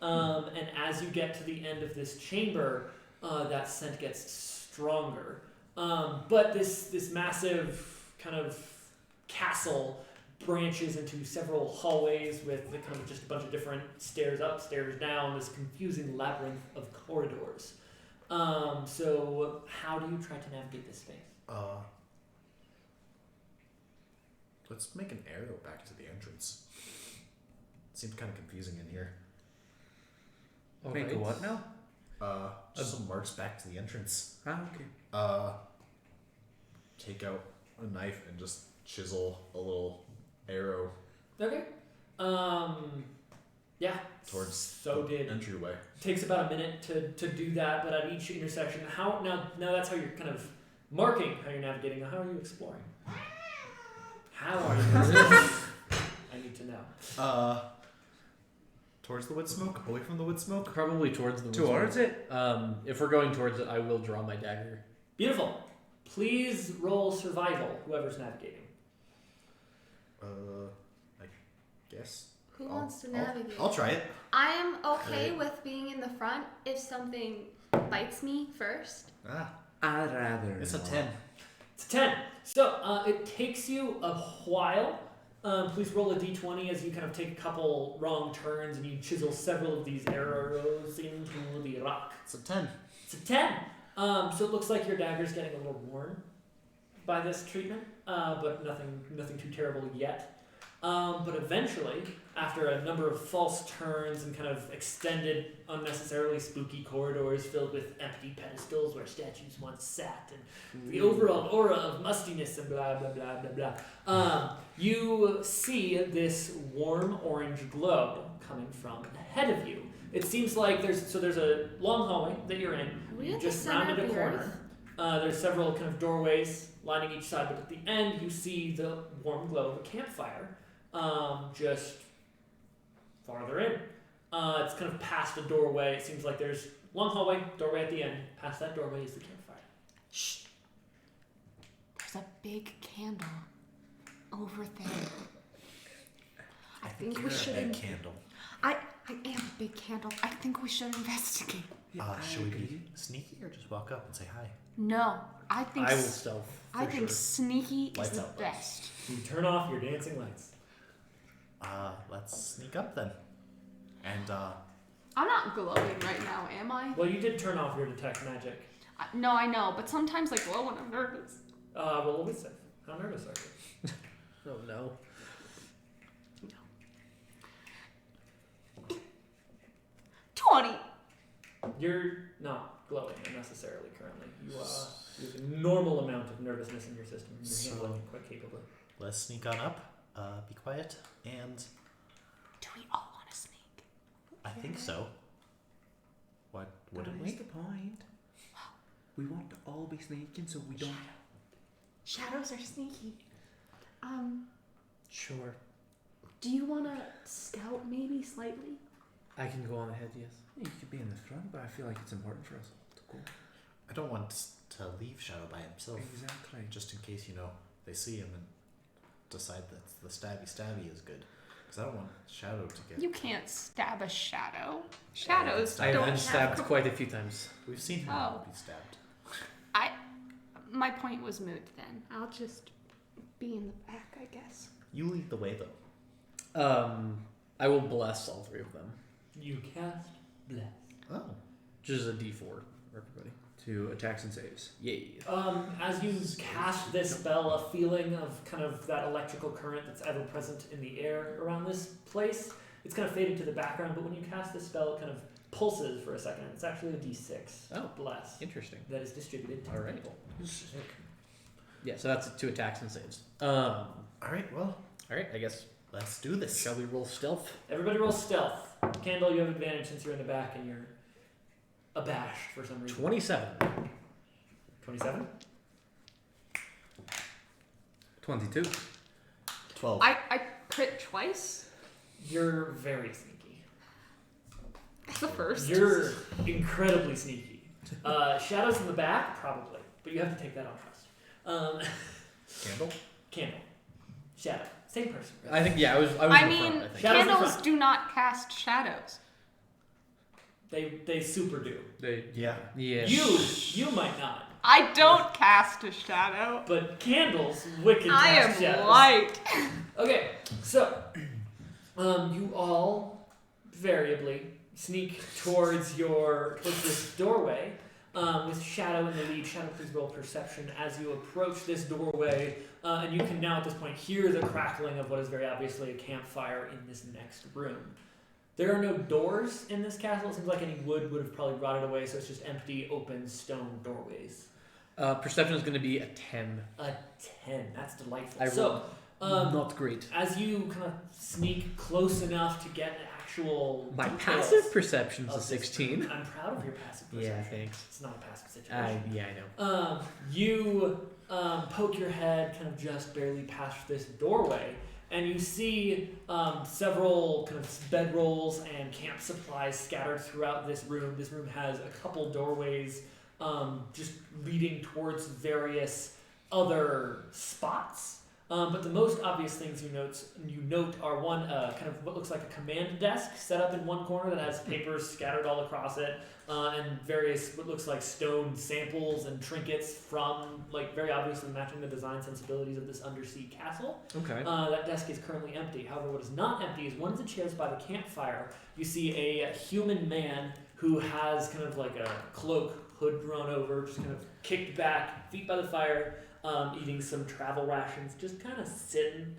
Speaker 2: And as you get to the end of this chamber, that scent gets stronger. But this massive kind of castle branches into several hallways with the kind of just a bunch of different stairs up, stairs down, this confusing labyrinth of corridors. So how do you try to navigate this space?
Speaker 7: Let's make an arrow back to the entrance. Seems kind of confusing in here.
Speaker 4: Make a what now?
Speaker 7: Just some marks back to the entrance.
Speaker 4: Ah, okay.
Speaker 7: Take out a knife and just chisel a little arrow
Speaker 2: Okay. Yeah.
Speaker 7: towards
Speaker 2: So
Speaker 7: the
Speaker 2: did.
Speaker 7: entryway.
Speaker 2: Takes about a minute to do that, but at each intersection, now that's how you're kind of marking how you're navigating. How are you exploring? How are you exploring? I need to know.
Speaker 7: Towards the wood smoke? Away from the wood smoke?
Speaker 3: Probably towards the
Speaker 4: Towards it?
Speaker 3: If we're going towards it, I will draw my dagger.
Speaker 2: Beautiful. Please roll survival, whoever's navigating.
Speaker 7: I guess.
Speaker 6: Who wants to navigate?
Speaker 7: I'll try it.
Speaker 6: I am okay with being in the front if something bites me first.
Speaker 4: I'd rather.
Speaker 7: It's a
Speaker 4: not.
Speaker 7: 10.
Speaker 2: It's 10. So it takes you a while. Please roll a d20 as you kind of take a couple wrong turns and you chisel several of these arrows into the rock.
Speaker 7: It's a 10.
Speaker 2: It's a 10. So it looks like your dagger's getting a little worn by this treatment, but nothing too terrible yet. But eventually, after a number of false turns and kind of extended, unnecessarily spooky corridors filled with empty pedestals where statues once sat, and the overall aura of mustiness and blah, blah, blah, blah, blah, you see this warm orange glow coming from ahead of you. It seems like there's a long hallway that you're in.
Speaker 6: Are we
Speaker 2: You
Speaker 6: at the
Speaker 2: just
Speaker 6: center
Speaker 2: rounded
Speaker 6: of
Speaker 2: a
Speaker 6: the
Speaker 2: corner. There's several kind of doorways lining each side, but at the end you see the warm glow of a campfire. Just farther in. It's kind of past a doorway. It seems like there's long hallway, doorway at the end. Past that doorway is the campfire.
Speaker 8: Shh. There's a big candle over there. I think we should.
Speaker 7: A candle.
Speaker 8: I am a big candle. I think we should investigate.
Speaker 7: Should we be sneaky or just walk up and say hi?
Speaker 8: No, I think.
Speaker 3: I will stealth.
Speaker 8: I think sneaky is
Speaker 7: Lights
Speaker 8: the
Speaker 7: out,
Speaker 8: best.
Speaker 2: You turn off your dancing lights.
Speaker 7: Let's sneak up then. And,
Speaker 6: I'm not glowing right now, am I?
Speaker 2: Well, you did turn off your detect magic.
Speaker 6: No, I know, but sometimes I glow when I'm nervous.
Speaker 2: Roll a wisdom. How nervous are you?
Speaker 3: Oh no.
Speaker 6: 20.
Speaker 2: You're not glowing unnecessarily currently. You have a normal amount of nervousness in your system. You're handling it quite capably.
Speaker 7: let's sneak on up, be quiet, and
Speaker 8: Do we all want to sneak?
Speaker 7: I think so. What wouldn't
Speaker 4: That is
Speaker 7: we?
Speaker 4: the point. We want to all be sneaking so we don't.
Speaker 6: Shadows are sneaky.
Speaker 3: Sure.
Speaker 6: Do you want to scout maybe slightly?
Speaker 3: I can go on ahead, yes.
Speaker 4: You could be in the front, but I feel like it's important for us all to go.
Speaker 7: I don't want to leave Shadow by himself.
Speaker 4: Exactly.
Speaker 7: Just in case, they see him and decide that the stabby is good. Because I don't want Shadow to get...
Speaker 8: You can't stab a shadow. Shadows
Speaker 3: I have
Speaker 8: don't
Speaker 3: been stabbed
Speaker 8: have...
Speaker 3: quite a few times.
Speaker 7: We've seen him
Speaker 8: Oh.
Speaker 7: be stabbed.
Speaker 8: My point was moot then. I'll just be in the back, I guess.
Speaker 7: You lead the way, though.
Speaker 3: I will bless all three of them.
Speaker 2: You cast bless.
Speaker 7: Oh.
Speaker 3: Just a D4 for everybody.
Speaker 4: 2 attacks and saves.
Speaker 3: Yay.
Speaker 2: As you cast this spell, a feeling of kind of that electrical current that's ever present in the air around this place, it's kind of faded to the background, but when you cast this spell, it kind of pulses for a second. It's actually a D6 bless
Speaker 3: Interesting.
Speaker 2: that is distributed to
Speaker 3: Alright.
Speaker 2: people.
Speaker 3: Yeah, so that's 2 attacks and saves.
Speaker 7: Alright, well,
Speaker 3: Alright, I guess.
Speaker 7: let's do this.
Speaker 3: Shall we roll stealth?
Speaker 2: Everybody roll stealth. Candle, you have advantage since you're in the back and you're abashed for some reason.
Speaker 3: 27.
Speaker 2: 27?
Speaker 4: 22.
Speaker 7: 12.
Speaker 8: I crit twice?
Speaker 2: You're very sneaky.
Speaker 8: That's the first.
Speaker 2: You're incredibly sneaky. Shadows in the back, probably, but you have to take that on trust.
Speaker 7: Candle?
Speaker 2: Candle, shadow, same person.
Speaker 3: I think, yeah, I was
Speaker 8: I
Speaker 3: in the
Speaker 8: mean,
Speaker 3: front, I think.
Speaker 2: Shadows in
Speaker 8: candles
Speaker 2: front.
Speaker 8: do not cast shadows.
Speaker 2: They super do.
Speaker 7: Yeah.
Speaker 3: Yeah.
Speaker 2: You might not,
Speaker 8: I don't cast a shadow.
Speaker 2: but candles wicked
Speaker 8: I
Speaker 2: cast
Speaker 8: am
Speaker 2: shadows.
Speaker 8: light.
Speaker 2: Okay, so you all variably sneak towards this doorway. With Shadow in the lead. Shadow, please roll perception as you approach this doorway, and you can now at this point hear the crackling of what is very obviously a campfire in this next room. There are no doors in this castle. It seems like any wood would have probably rotted away, so it's just empty, open stone doorways.
Speaker 3: Perception is going to be a 10.
Speaker 2: A 10. That's delightful.
Speaker 3: I
Speaker 2: So,
Speaker 3: not great.
Speaker 2: as you kind of sneak close enough to get actual
Speaker 3: My
Speaker 2: details
Speaker 3: passive perception's a
Speaker 2: of this
Speaker 3: 16.
Speaker 2: room, I'm proud of your passive perception.
Speaker 3: Yeah, thanks.
Speaker 2: It's not a passive situation.
Speaker 3: Yeah, I know.
Speaker 2: You poke your head kind of just barely past this doorway, and you see several kind of bedrolls and camp supplies scattered throughout this room. This room has a couple doorways just leading towards various other spots. But the most obvious things you note are one kind of what looks like a command desk set up in one corner that has papers scattered all across it, and various what looks like stone samples and trinkets from, like, very obviously matching the design sensibilities of this undersea castle.
Speaker 3: Okay.
Speaker 2: That desk is currently empty. However, what is not empty is one of the chairs by the campfire. You see a human man who has kind of like a cloak, hood drawn over, just kind of kicked back, feet by the fire, eating some travel rations, just kind of sitting.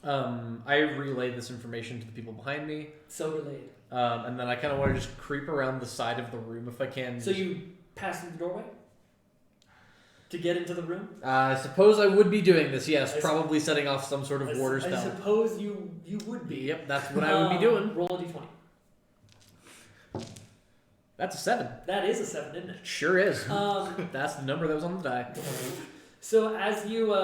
Speaker 3: I relayed this information to the people behind me,
Speaker 2: So related.
Speaker 3: and then I kind of want to just creep around the side of the room if I can.
Speaker 2: So you pass through the doorway to get into the room?
Speaker 3: I suppose I would be doing this, yes.
Speaker 2: I
Speaker 3: Probably setting off some sort of water
Speaker 2: I
Speaker 3: spell.
Speaker 2: suppose you would be.
Speaker 3: Yep, that's what I would be doing.
Speaker 2: Roll a d20.
Speaker 3: That's a 7.
Speaker 2: That is a 7, isn't it?
Speaker 3: Sure is.
Speaker 2: Um,
Speaker 3: That's the number that was on the die.
Speaker 2: So as you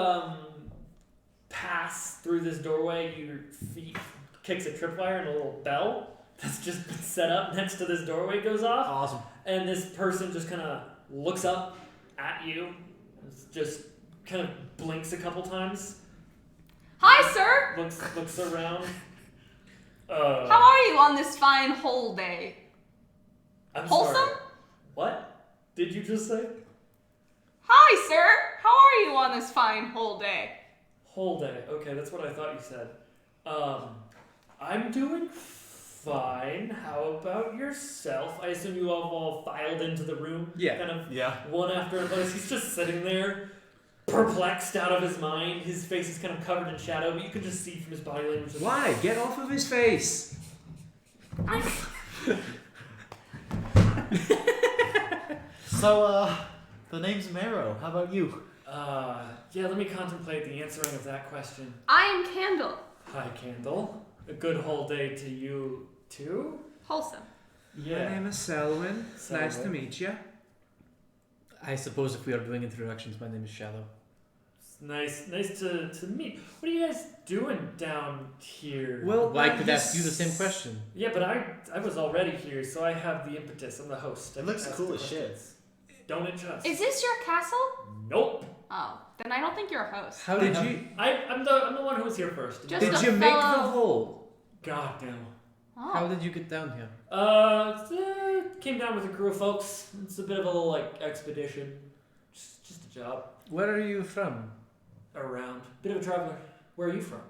Speaker 2: pass through this doorway, your feet kicks a tripwire and a little bell that's just been set up next to this doorway goes off.
Speaker 3: Awesome.
Speaker 2: And this person just kind of looks up at you, just kind of blinks a couple times,
Speaker 8: Hi, sir.
Speaker 2: looks around.
Speaker 8: How are you on this fine whole day?
Speaker 2: I'm
Speaker 8: Wholesome?
Speaker 2: sorry. What did you just say?
Speaker 8: Hi, sir. How are you on this fine whole day?
Speaker 2: Whole day. Okay, that's what I thought you said. I'm doing fine. How about yourself? I assume you all filed into the room.
Speaker 4: Yeah.
Speaker 2: Kind of
Speaker 7: Yeah.
Speaker 2: one after another. He's just sitting there, perplexed out of his mind. His face is kind of covered in shadow, but you can just see from his body language.
Speaker 4: Why? Get off of his face.
Speaker 7: So, the name's Marrow. How about you?
Speaker 2: Yeah, let me contemplate the answering of that question.
Speaker 6: I am Candle.
Speaker 2: Hi, Candle. A good whole day to you, too?
Speaker 6: Wholesome.
Speaker 4: My name is Selwyn. It's nice to
Speaker 2: Selwyn.
Speaker 4: meet you.
Speaker 3: I suppose if we are doing introductions, my name is Shadow.
Speaker 2: Nice to meet. What are you guys doing down here?
Speaker 4: Well,
Speaker 3: I could ask you the same question.
Speaker 2: Yeah, but I was already here, so I have the impetus. I'm the host.
Speaker 7: It looks
Speaker 2: Ask
Speaker 7: cool
Speaker 2: the
Speaker 7: as shit.
Speaker 2: questions. Don't adjust.
Speaker 6: Is this your castle?
Speaker 2: Nope.
Speaker 6: Oh, then I don't think you're a host.
Speaker 4: How did you?
Speaker 2: I'm the one who was here first.
Speaker 6: Just
Speaker 4: Did
Speaker 6: a
Speaker 4: you make the
Speaker 6: fellow-
Speaker 4: hole?
Speaker 2: God no.
Speaker 6: Oh.
Speaker 3: How did you get down here?
Speaker 2: Came down with a crew of folks. It's a bit of a little expedition. Just a job.
Speaker 3: Where are you from?
Speaker 2: Around. Bit of a traveler. Where are you from?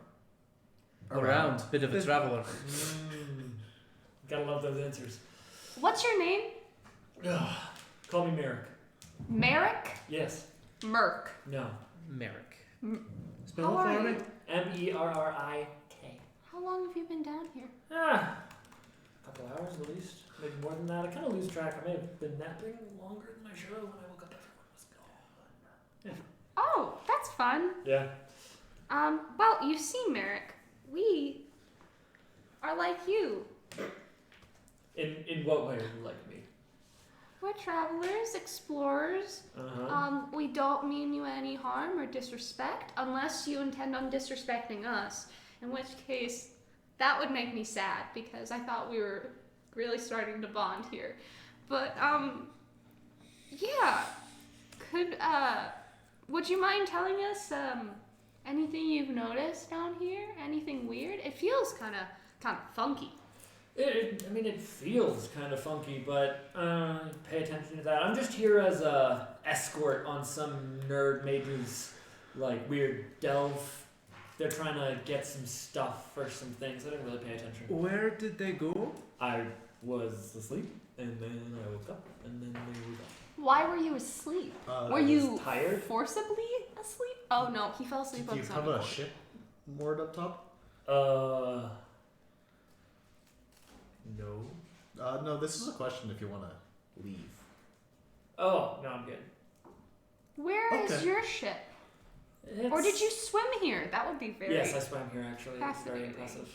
Speaker 3: Around. Bit of a traveler.
Speaker 2: Gotta love those answers.
Speaker 6: What's your name?
Speaker 2: Call me Merrick.
Speaker 6: Merrick?
Speaker 2: Yes.
Speaker 6: Merc.
Speaker 2: No.
Speaker 3: Merrick.
Speaker 4: Spell
Speaker 6: How
Speaker 4: it
Speaker 6: are
Speaker 4: for me.
Speaker 6: you?
Speaker 2: Merrik.
Speaker 6: How long have you been down here?
Speaker 2: A couple hours at least. Maybe more than that. I kind of lose track. I may have been napping longer than I should have. When I woke up, everyone was gone.
Speaker 6: Oh, that's fun.
Speaker 2: Yeah.
Speaker 6: Well, you see, Merrick, we are like you.
Speaker 2: In what way are you like me?
Speaker 6: We're travelers, explorers.
Speaker 2: Uh-huh.
Speaker 6: We don't mean you any harm or disrespect unless you intend on disrespecting us. In which case, that would make me sad because I thought we were really starting to bond here. But, yeah. Would you mind telling us, anything you've noticed down here? Anything weird? It feels kind of funky.
Speaker 2: It feels kind of funky, but pay attention to that. I'm just here as a escort on some nerd mage's weird delve. They're trying to get some stuff for some things. I didn't really pay attention.
Speaker 4: Where did they go?
Speaker 2: I was asleep, and then I woke up, and then they were gone.
Speaker 6: Why were you asleep?
Speaker 7: I
Speaker 6: Were you
Speaker 2: tired?
Speaker 6: forcibly asleep? Oh no, he fell asleep
Speaker 7: Do
Speaker 6: on
Speaker 7: you
Speaker 6: the
Speaker 7: have
Speaker 6: sounding
Speaker 7: a
Speaker 6: board.
Speaker 7: ship moored up top?
Speaker 2: No.
Speaker 7: No, this is a question if you want to leave.
Speaker 2: Oh, no, I'm good.
Speaker 6: Where is
Speaker 7: Okay.
Speaker 6: your ship? Or did you swim here? That would be very.
Speaker 2: Yes, I swam here actually. It's very
Speaker 6: fascinating.
Speaker 2: impressive.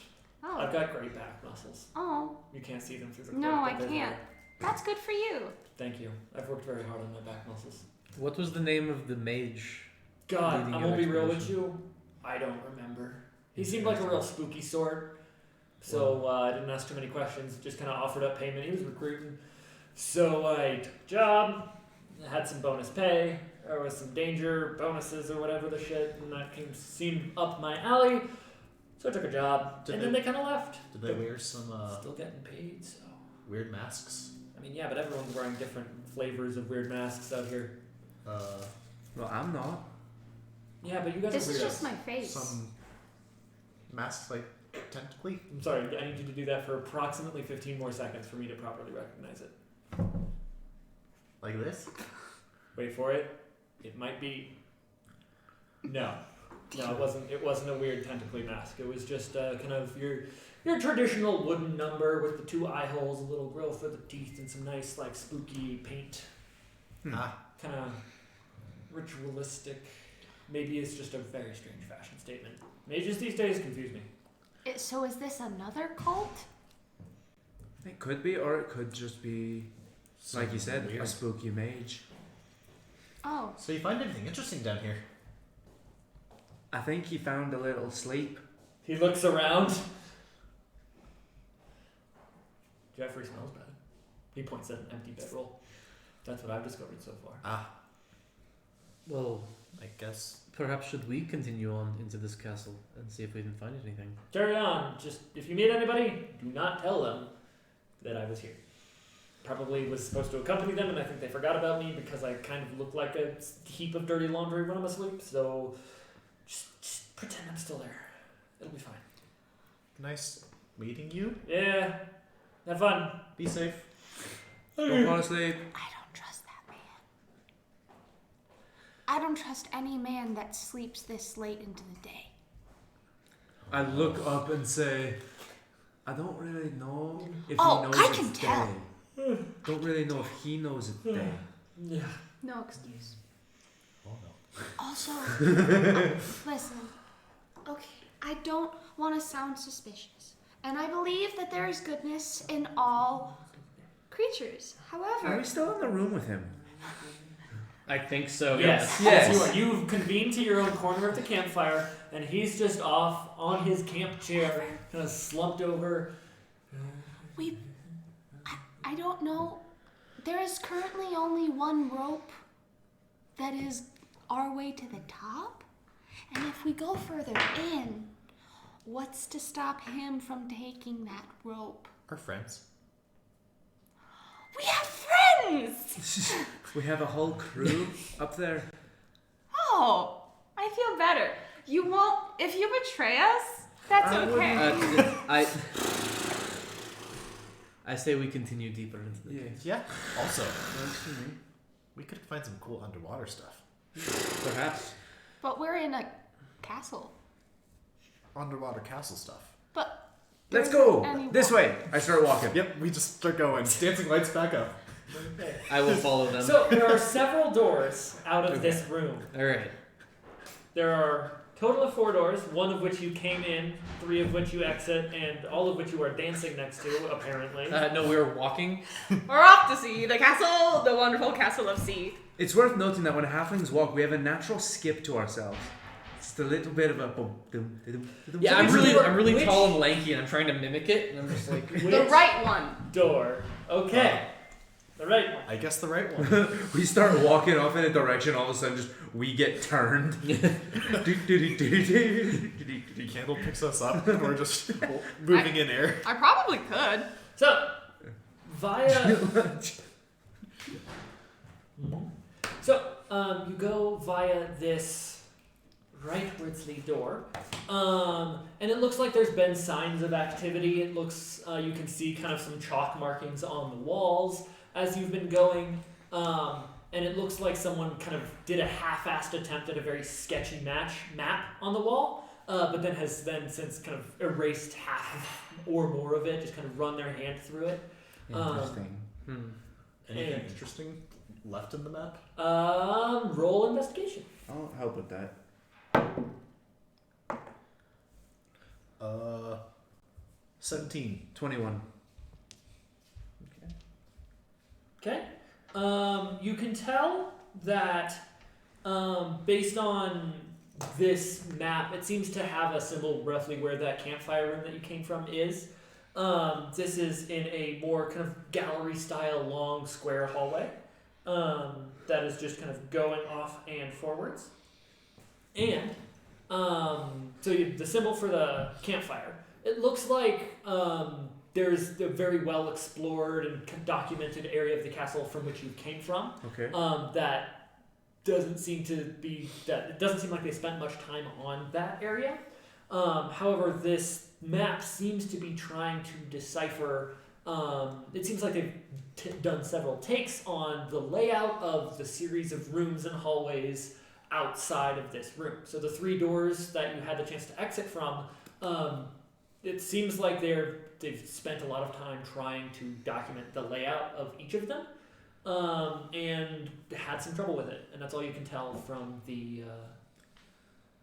Speaker 6: Oh.
Speaker 2: I've got great back muscles.
Speaker 6: Oh,
Speaker 2: You can't see them through the
Speaker 6: No,
Speaker 2: cloak,
Speaker 6: I
Speaker 2: but they're
Speaker 6: can't.
Speaker 2: there.
Speaker 6: that's good for you.
Speaker 2: Thank you. I've worked very hard on my back muscles.
Speaker 3: What was the name of the mage?
Speaker 2: God,
Speaker 3: leading
Speaker 2: I'm
Speaker 3: your
Speaker 2: gonna be real with
Speaker 3: expedition?
Speaker 2: you. I don't remember. He seemed like a real spooky sort, so I didn't ask too many questions. Just kind of offered up payment. He was recruiting, so I took a job. Had some bonus pay. There was some danger bonuses or whatever the shit, and that seemed up my alley. So I took a job,
Speaker 7: Did
Speaker 2: and
Speaker 7: they-
Speaker 2: then they kind of left.
Speaker 7: Did they wear some
Speaker 2: Still getting paid, so.
Speaker 7: weird masks?
Speaker 2: I mean, yeah, but everyone's wearing different flavors of weird masks out here.
Speaker 4: Well, I'm not.
Speaker 2: Yeah, but you guys
Speaker 6: This
Speaker 2: are
Speaker 6: is
Speaker 2: weirdos.
Speaker 6: just my face.
Speaker 7: Some masks like tentacly?
Speaker 2: I'm sorry, I need you to do that for approximately 15 more seconds for me to properly recognize it.
Speaker 7: Like this?
Speaker 2: Wait for it. It might be. No, it wasn't. It wasn't a weird tentacly mask. It was just kind of your traditional wooden number with the two eye holes, a little grill for the teeth, and some nice spooky paint.
Speaker 7: Ah,
Speaker 2: Kind of ritualistic. Maybe it's just a very strange fashion statement. Mages these days confuse me.
Speaker 6: So is this another cult?
Speaker 4: It could be, or it could just be, like you said,
Speaker 7: weird.
Speaker 4: a spooky mage.
Speaker 6: Oh,
Speaker 7: So you find anything interesting down here?
Speaker 4: I think he found a little sleep.
Speaker 2: He looks around. Jeffrey smells bad. He points at an empty bedroll. That's what I've discovered so far.
Speaker 7: Ah,
Speaker 3: Well,
Speaker 7: I guess.
Speaker 3: perhaps should we continue on into this castle and see if we can find anything?
Speaker 2: Carry on. Just if you meet anybody, do not tell them that I was here. Probably was supposed to accompany them, and I think they forgot about me because I kind of look like a heap of dirty laundry when I'm asleep. So just pretend I'm still there. It'll be fine.
Speaker 7: Nice meeting you.
Speaker 2: Yeah. Have fun.
Speaker 7: Be safe.
Speaker 4: Don't fall asleep.
Speaker 6: I don't trust that man. I don't trust any man that sleeps this late into the day.
Speaker 4: I look up and say, I don't really know if
Speaker 6: Oh,
Speaker 4: he knows
Speaker 6: I
Speaker 4: it's
Speaker 6: can tell.
Speaker 4: day. Don't really know if he knows it's day.
Speaker 2: Yeah.
Speaker 6: No excuse.
Speaker 7: Oh no.
Speaker 6: Also, listen. Okay, I don't want to sound suspicious, and I believe that there is goodness in all creatures.
Speaker 4: Are
Speaker 6: However,
Speaker 4: we still in the room with him?
Speaker 3: I think so.
Speaker 2: Yes.
Speaker 4: Yes.
Speaker 2: You've convened to your own corner of the campfire, and he's just off on his camp chair, kind of slumped over.
Speaker 8: I don't know. There is currently only one rope that is our way to the top. And if we go further in, what's to stop him from taking that rope?
Speaker 7: Our friends.
Speaker 8: We have friends!
Speaker 4: We have a whole crew up there.
Speaker 6: Oh, I feel better. You won't, if you betray us, that's okay.
Speaker 3: I say we continue deeper into the cave.
Speaker 7: Yeah. Also, we could find some cool underwater stuff.
Speaker 3: Perhaps.
Speaker 8: But we're in a castle.
Speaker 7: Underwater castle stuff.
Speaker 8: But
Speaker 4: Let's go!
Speaker 8: any
Speaker 4: This way! I start walking.
Speaker 7: Yep, we just start going. Dancing lights back up.
Speaker 2: Okay.
Speaker 3: I will follow them.
Speaker 2: So there are several doors out of this room.
Speaker 3: All right.
Speaker 2: There are a total of 4 doors, one of which you came in, 3 of which you exit, and all of which you are dancing next to, apparently.
Speaker 3: No, we were walking.
Speaker 6: We're off to see the castle, the wonderful castle of sea.
Speaker 4: It's worth noting that when halflings walk, we have a natural skip to ourselves. It's a little bit of a boom, boom, boom, boom.
Speaker 3: Yeah,
Speaker 2: So
Speaker 3: I'm really
Speaker 2: which-
Speaker 3: tall and lanky, and I'm trying to mimic it, and I'm just like.
Speaker 2: Which
Speaker 6: The right one.
Speaker 2: door? Okay. The right one.
Speaker 7: I guess the right one.
Speaker 4: We start walking off in a direction, all of a sudden just we get turned.
Speaker 7: Candle picks us up, and we're just moving in air.
Speaker 6: I probably could.
Speaker 2: So, via. You go via this rightwardly door, and it looks like there's been signs of activity. It looks you can see kind of some chalk markings on the walls as you've been going, and it looks like someone kind of did a half-assed attempt at a very sketchy map on the wall, but then has since kind of erased half or more of it, just kind of run their hand through it.
Speaker 4: Interesting.
Speaker 7: Anything
Speaker 2: And-
Speaker 7: interesting left in the map?
Speaker 2: Roll investigation.
Speaker 4: I'll help with that.
Speaker 7: 17.
Speaker 4: 21.
Speaker 2: Okay. You can tell that based on this map, it seems to have a symbol roughly where that campfire room that you came from is. This is in a more kind of gallery style long square hallway that is just kind of going off and forwards. And the symbol for the campfire, it looks like there's a very well explored and documented area of the castle from which you came from.
Speaker 4: Okay.
Speaker 2: That doesn't seem to be that it doesn't seem like they spent much time on that area. However, this map seems to be trying to decipher. It seems like they've done several takes on the layout of the series of rooms and hallways outside of this room. So the 3 doors that you had the chance to exit from, it seems like they've spent a lot of time trying to document the layout of each of them, and had some trouble with it. And that's all you can tell from the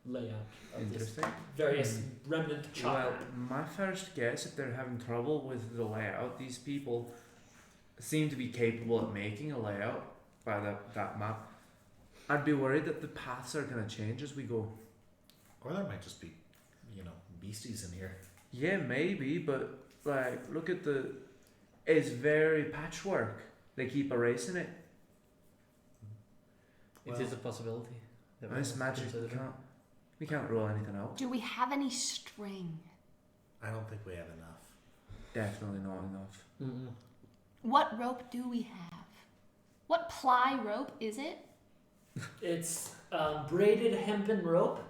Speaker 2: layout of this
Speaker 4: Interesting.
Speaker 2: various remnant chalk
Speaker 4: Well,
Speaker 2: map.
Speaker 4: my first guess, if they're having trouble with the layout, these people seem to be capable of making a layout by that map. I'd be worried that the paths are going to change as we go.
Speaker 7: Or there might just be, beasties in here.
Speaker 4: Yeah, maybe, but like, look at it's very patchwork. They keep erasing it.
Speaker 3: It is a possibility. that
Speaker 4: It's
Speaker 3: we'll
Speaker 4: magic.
Speaker 3: consider.
Speaker 4: We can't rule anything out.
Speaker 8: Do we have any string?
Speaker 7: I don't think we have enough.
Speaker 4: Definitely not enough.
Speaker 3: Mm-mm.
Speaker 8: What rope do we have? What ply rope is it?
Speaker 2: It's braided hempen rope.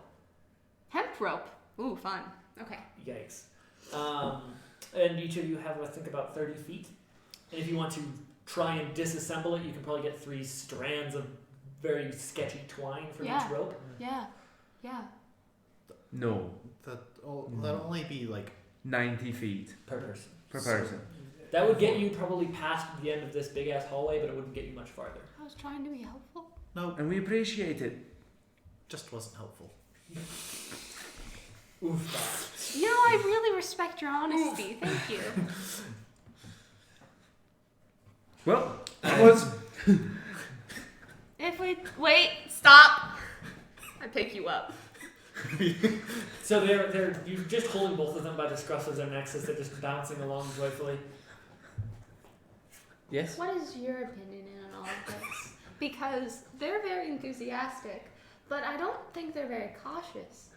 Speaker 6: Hemp rope. Ooh, fun. Okay.
Speaker 2: Yikes. And each of you have, I think, about 30 feet. And if you want to try and disassemble it, you can probably get 3 strands of very sketchy twine from
Speaker 8: Yeah.
Speaker 2: each rope.
Speaker 8: Yeah. Yeah.
Speaker 4: No.
Speaker 7: That'll only be like
Speaker 4: 90 feet
Speaker 2: Per person.
Speaker 4: per person.
Speaker 2: That would get you probably past the end of this big ass hallway, but it wouldn't get you much farther.
Speaker 8: I was trying to be helpful.
Speaker 7: no,
Speaker 4: And we appreciate it.
Speaker 7: just wasn't helpful.
Speaker 2: Oof.
Speaker 8: You know, I really respect your honesty. Thank you.
Speaker 4: Well, that was.
Speaker 8: If we
Speaker 6: Wait, stop. I pick you up.
Speaker 2: So they're you just holding both of them by the scruffs of their necks as they're just bouncing along joyfully.
Speaker 3: Yes?
Speaker 6: What is your opinion on all of this? Because they're very enthusiastic, but I don't think they're very cautious.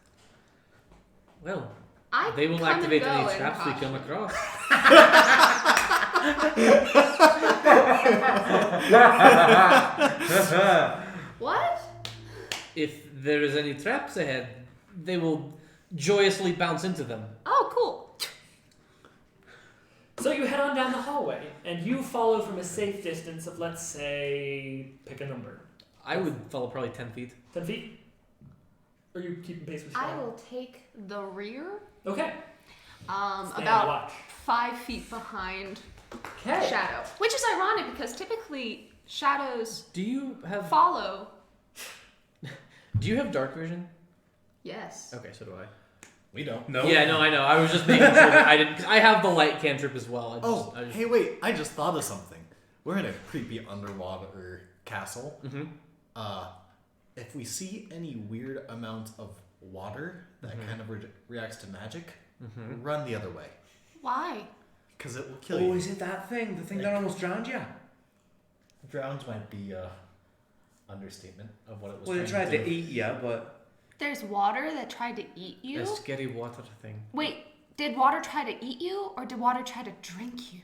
Speaker 3: Well,
Speaker 6: I
Speaker 3: they will
Speaker 6: come
Speaker 3: activate
Speaker 6: and go
Speaker 3: any
Speaker 6: in
Speaker 3: traps we come
Speaker 6: caution.
Speaker 3: across.
Speaker 6: What?
Speaker 3: If there is any traps ahead, they will joyously bounce into them.
Speaker 6: Oh, cool.
Speaker 2: So you head on down the hallway, and you follow from a safe distance of, let's say, pick a number.
Speaker 3: I would follow probably 10 feet.
Speaker 2: 10 feet? Or you keeping pace with
Speaker 6: I
Speaker 2: Shadow?
Speaker 6: will take the rear,
Speaker 2: Okay. Stand
Speaker 6: about
Speaker 2: watch.
Speaker 6: 5 feet behind
Speaker 2: Okay.
Speaker 6: Shadow. Which is ironic because typically shadows
Speaker 3: Do you have
Speaker 6: follow.
Speaker 3: dark vision?
Speaker 6: Yes.
Speaker 3: Okay, so do I.
Speaker 7: We don't.
Speaker 4: No.
Speaker 3: Yeah, no, I know. I was just making sure that I didn't. Cause I have the light cantrip as well. I just,
Speaker 7: Hey, wait! I just thought of something. We're in a creepy underwater castle.
Speaker 3: Mhm.
Speaker 7: If we see any weird amount of water that kind of reacts to magic, run the other way,
Speaker 6: Why?
Speaker 7: because it will kill
Speaker 4: Oh,
Speaker 7: you.
Speaker 4: is it that thing? The thing that almost drowned you?
Speaker 7: Drowned might be understatement of what it was.
Speaker 4: Well, it
Speaker 7: trying
Speaker 4: tried
Speaker 7: to
Speaker 4: to
Speaker 7: do.
Speaker 4: eat you, but
Speaker 6: There's water that tried to eat you?
Speaker 3: a scary water thing.
Speaker 6: Wait, did water try to eat you or did water try to drink you?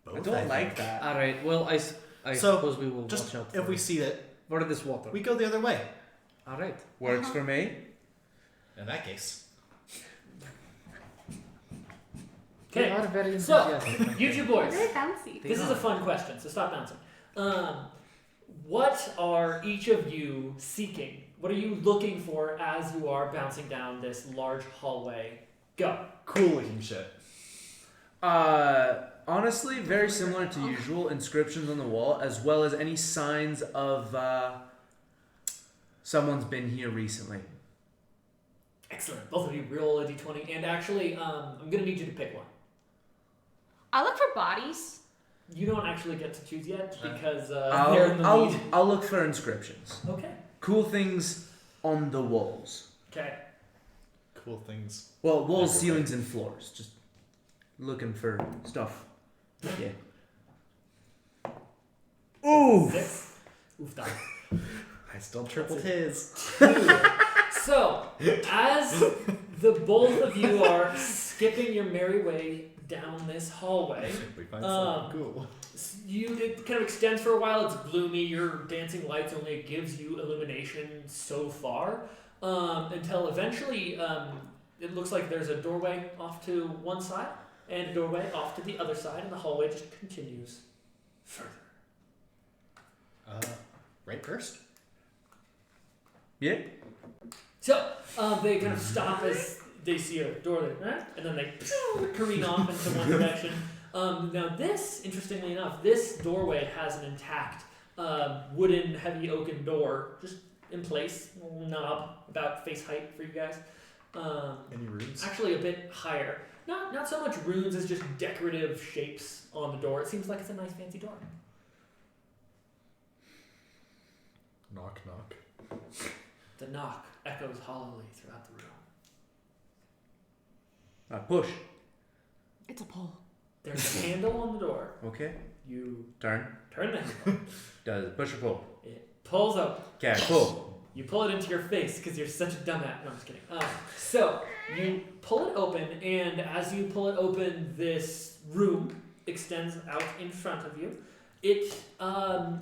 Speaker 7: Both,
Speaker 4: I don't like
Speaker 7: think.
Speaker 4: that.
Speaker 3: All right. Well, I
Speaker 7: So,
Speaker 3: suppose we will
Speaker 7: Just
Speaker 3: watch out.
Speaker 7: if
Speaker 3: for
Speaker 7: we see it,
Speaker 3: what is this water?
Speaker 7: we go the other way.
Speaker 3: All right.
Speaker 4: Works for me.
Speaker 7: In that case,
Speaker 3: They
Speaker 2: Okay.
Speaker 3: are very
Speaker 2: So,
Speaker 3: enthusiastic.
Speaker 2: you two boys.
Speaker 6: Very bouncy.
Speaker 2: This is a fun question, so stop bouncing. What are each of you seeking? What are you looking for as you are bouncing down this large hallway? Go.
Speaker 7: cool looking shit.
Speaker 4: Honestly, very similar to usual. Inscriptions on the wall, as well as any signs of someone's been here recently.
Speaker 2: Excellent. Both of you roll a d20, and actually, I'm gonna need you to pick one.
Speaker 6: I look for bodies.
Speaker 2: You don't actually get to choose yet because they're in the
Speaker 4: I'll
Speaker 2: lead.
Speaker 4: I'll look for inscriptions.
Speaker 2: Okay.
Speaker 4: Cool things on the walls.
Speaker 2: Okay.
Speaker 7: Cool things.
Speaker 4: Well, walls,
Speaker 7: Everywhere.
Speaker 4: ceilings, and floors. Just looking for stuff. Yeah. Ooh.
Speaker 2: 6. Oof, die.
Speaker 7: I still tripled his.
Speaker 2: 2. So, as the both of you are skipping your merry way down this hallway,
Speaker 7: We find
Speaker 2: Um,
Speaker 7: something cool.
Speaker 2: it kind of extends for a while. It's gloomy. Your dancing lights only gives you illumination so far, until eventually it looks like there's a doorway off to one side and a doorway off to the other side, and the hallway just continues further.
Speaker 7: Right first.
Speaker 4: Yeah.
Speaker 2: So they kind of stop as they see a door there, and then they careen off into one direction. Now this, interestingly enough, this doorway has an intact wooden, heavy oaken door just in place, little knob about face height for you guys.
Speaker 7: Any runes?
Speaker 2: Actually, a bit higher. Not so much runes as just decorative shapes on the door. It seems like it's a nice, fancy door.
Speaker 7: Knock knock.
Speaker 2: The knock echoes hollowly throughout the room.
Speaker 4: I push.
Speaker 6: It's a pole.
Speaker 2: There's a handle on the door.
Speaker 4: Okay.
Speaker 2: You
Speaker 4: Turn.
Speaker 2: turn the handle.
Speaker 4: Does it push or pull?
Speaker 2: It pulls up.
Speaker 4: Okay, pull.
Speaker 2: You pull it into your face because you're such a dumbass. No, I'm just kidding. So you pull it open, and as you pull it open, this room extends out in front of you. It's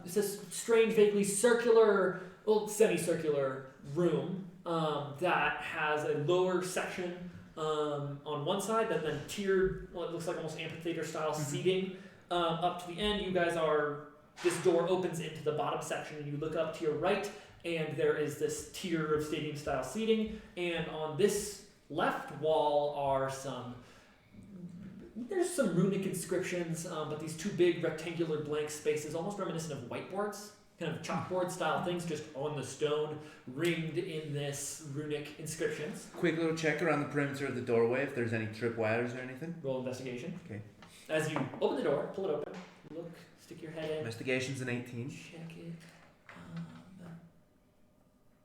Speaker 2: this strange, vaguely circular, well, semicircular room that has a lower section on one side, that then tiered, well, it looks like almost amphitheater style seating up to the end. You guys are. This door opens into the bottom section, and you look up to your right, and there is this tier of stadium-style seating. And on this left wall are there's some runic inscriptions, but these two big rectangular blank spaces, almost reminiscent of whiteboards, kind of chalkboard-style things, just on the stone, ringed in this runic inscriptions.
Speaker 4: Quick little check around the perimeter of the doorway if there's any tripwires or anything.
Speaker 2: Roll investigation.
Speaker 4: Okay.
Speaker 2: As you open the door, pull it open, look, stick your head in,
Speaker 4: Investigation's an 18.
Speaker 2: check it.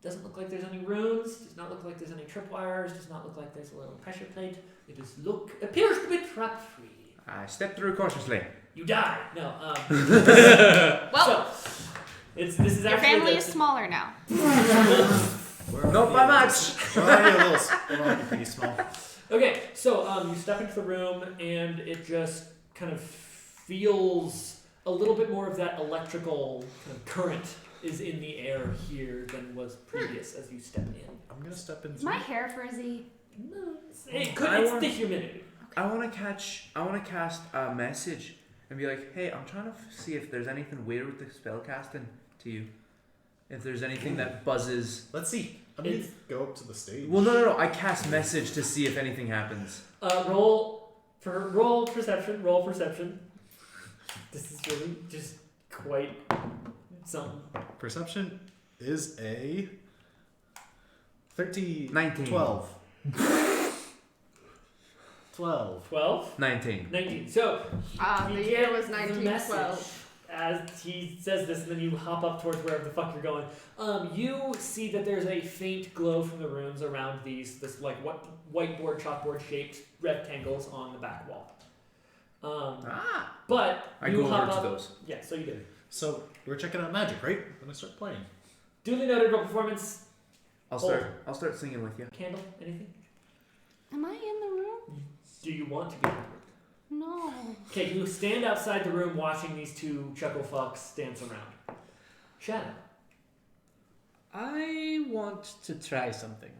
Speaker 2: Doesn't look like there's any runes. Does not look like there's any tripwires. Does not look like there's a little pressure plate. It appears to be trap free.
Speaker 4: I step through cautiously.
Speaker 2: You die. No.
Speaker 6: Well,
Speaker 2: So this is
Speaker 6: your
Speaker 2: actually
Speaker 6: family is smaller now.
Speaker 4: Not by much.
Speaker 7: We're already pretty small.
Speaker 2: Okay, so you step into the room and it just kind of feels a little bit more of that electrical kind of current is in the air here than was previous as you step in.
Speaker 7: I'm gonna step in.
Speaker 6: Is my hair frizzy?
Speaker 2: No, it's the humidity.
Speaker 4: I want to cast a message and be like, hey, I'm trying to see if there's anything weird with the spell casting to you. If there's anything that buzzes.
Speaker 7: Let's see. I'm gonna go up to the stage.
Speaker 4: Well, no. I cast message to see if anything happens.
Speaker 2: Roll perception. Roll perception. This is really just quite something.
Speaker 7: Perception is a
Speaker 4: 19.
Speaker 7: 12. 12.
Speaker 2: 12?
Speaker 4: 19.
Speaker 2: 19. So,
Speaker 6: The
Speaker 2: you
Speaker 6: year
Speaker 2: get
Speaker 6: was
Speaker 2: the
Speaker 6: 1912.
Speaker 2: message as he says this, and then you hop up towards wherever the fuck you're going. You see that there's a faint glow from the runes around this like whiteboard, chalkboard shaped rectangles on the back wall. But
Speaker 4: I
Speaker 2: you
Speaker 4: go
Speaker 2: hop
Speaker 4: over to
Speaker 2: up.
Speaker 4: those.
Speaker 2: Yeah, so you did.
Speaker 7: So we're checking out magic, right? I'm gonna start playing.
Speaker 2: Duly noted. Roll performance.
Speaker 4: I'll start singing with you.
Speaker 2: Candle. Anything?
Speaker 8: Am I in the room?
Speaker 2: Do you want to be in the room?
Speaker 8: No.
Speaker 2: Okay, you stand outside the room watching these two chuckle fucks dance around. Shadow.
Speaker 3: I want to try something.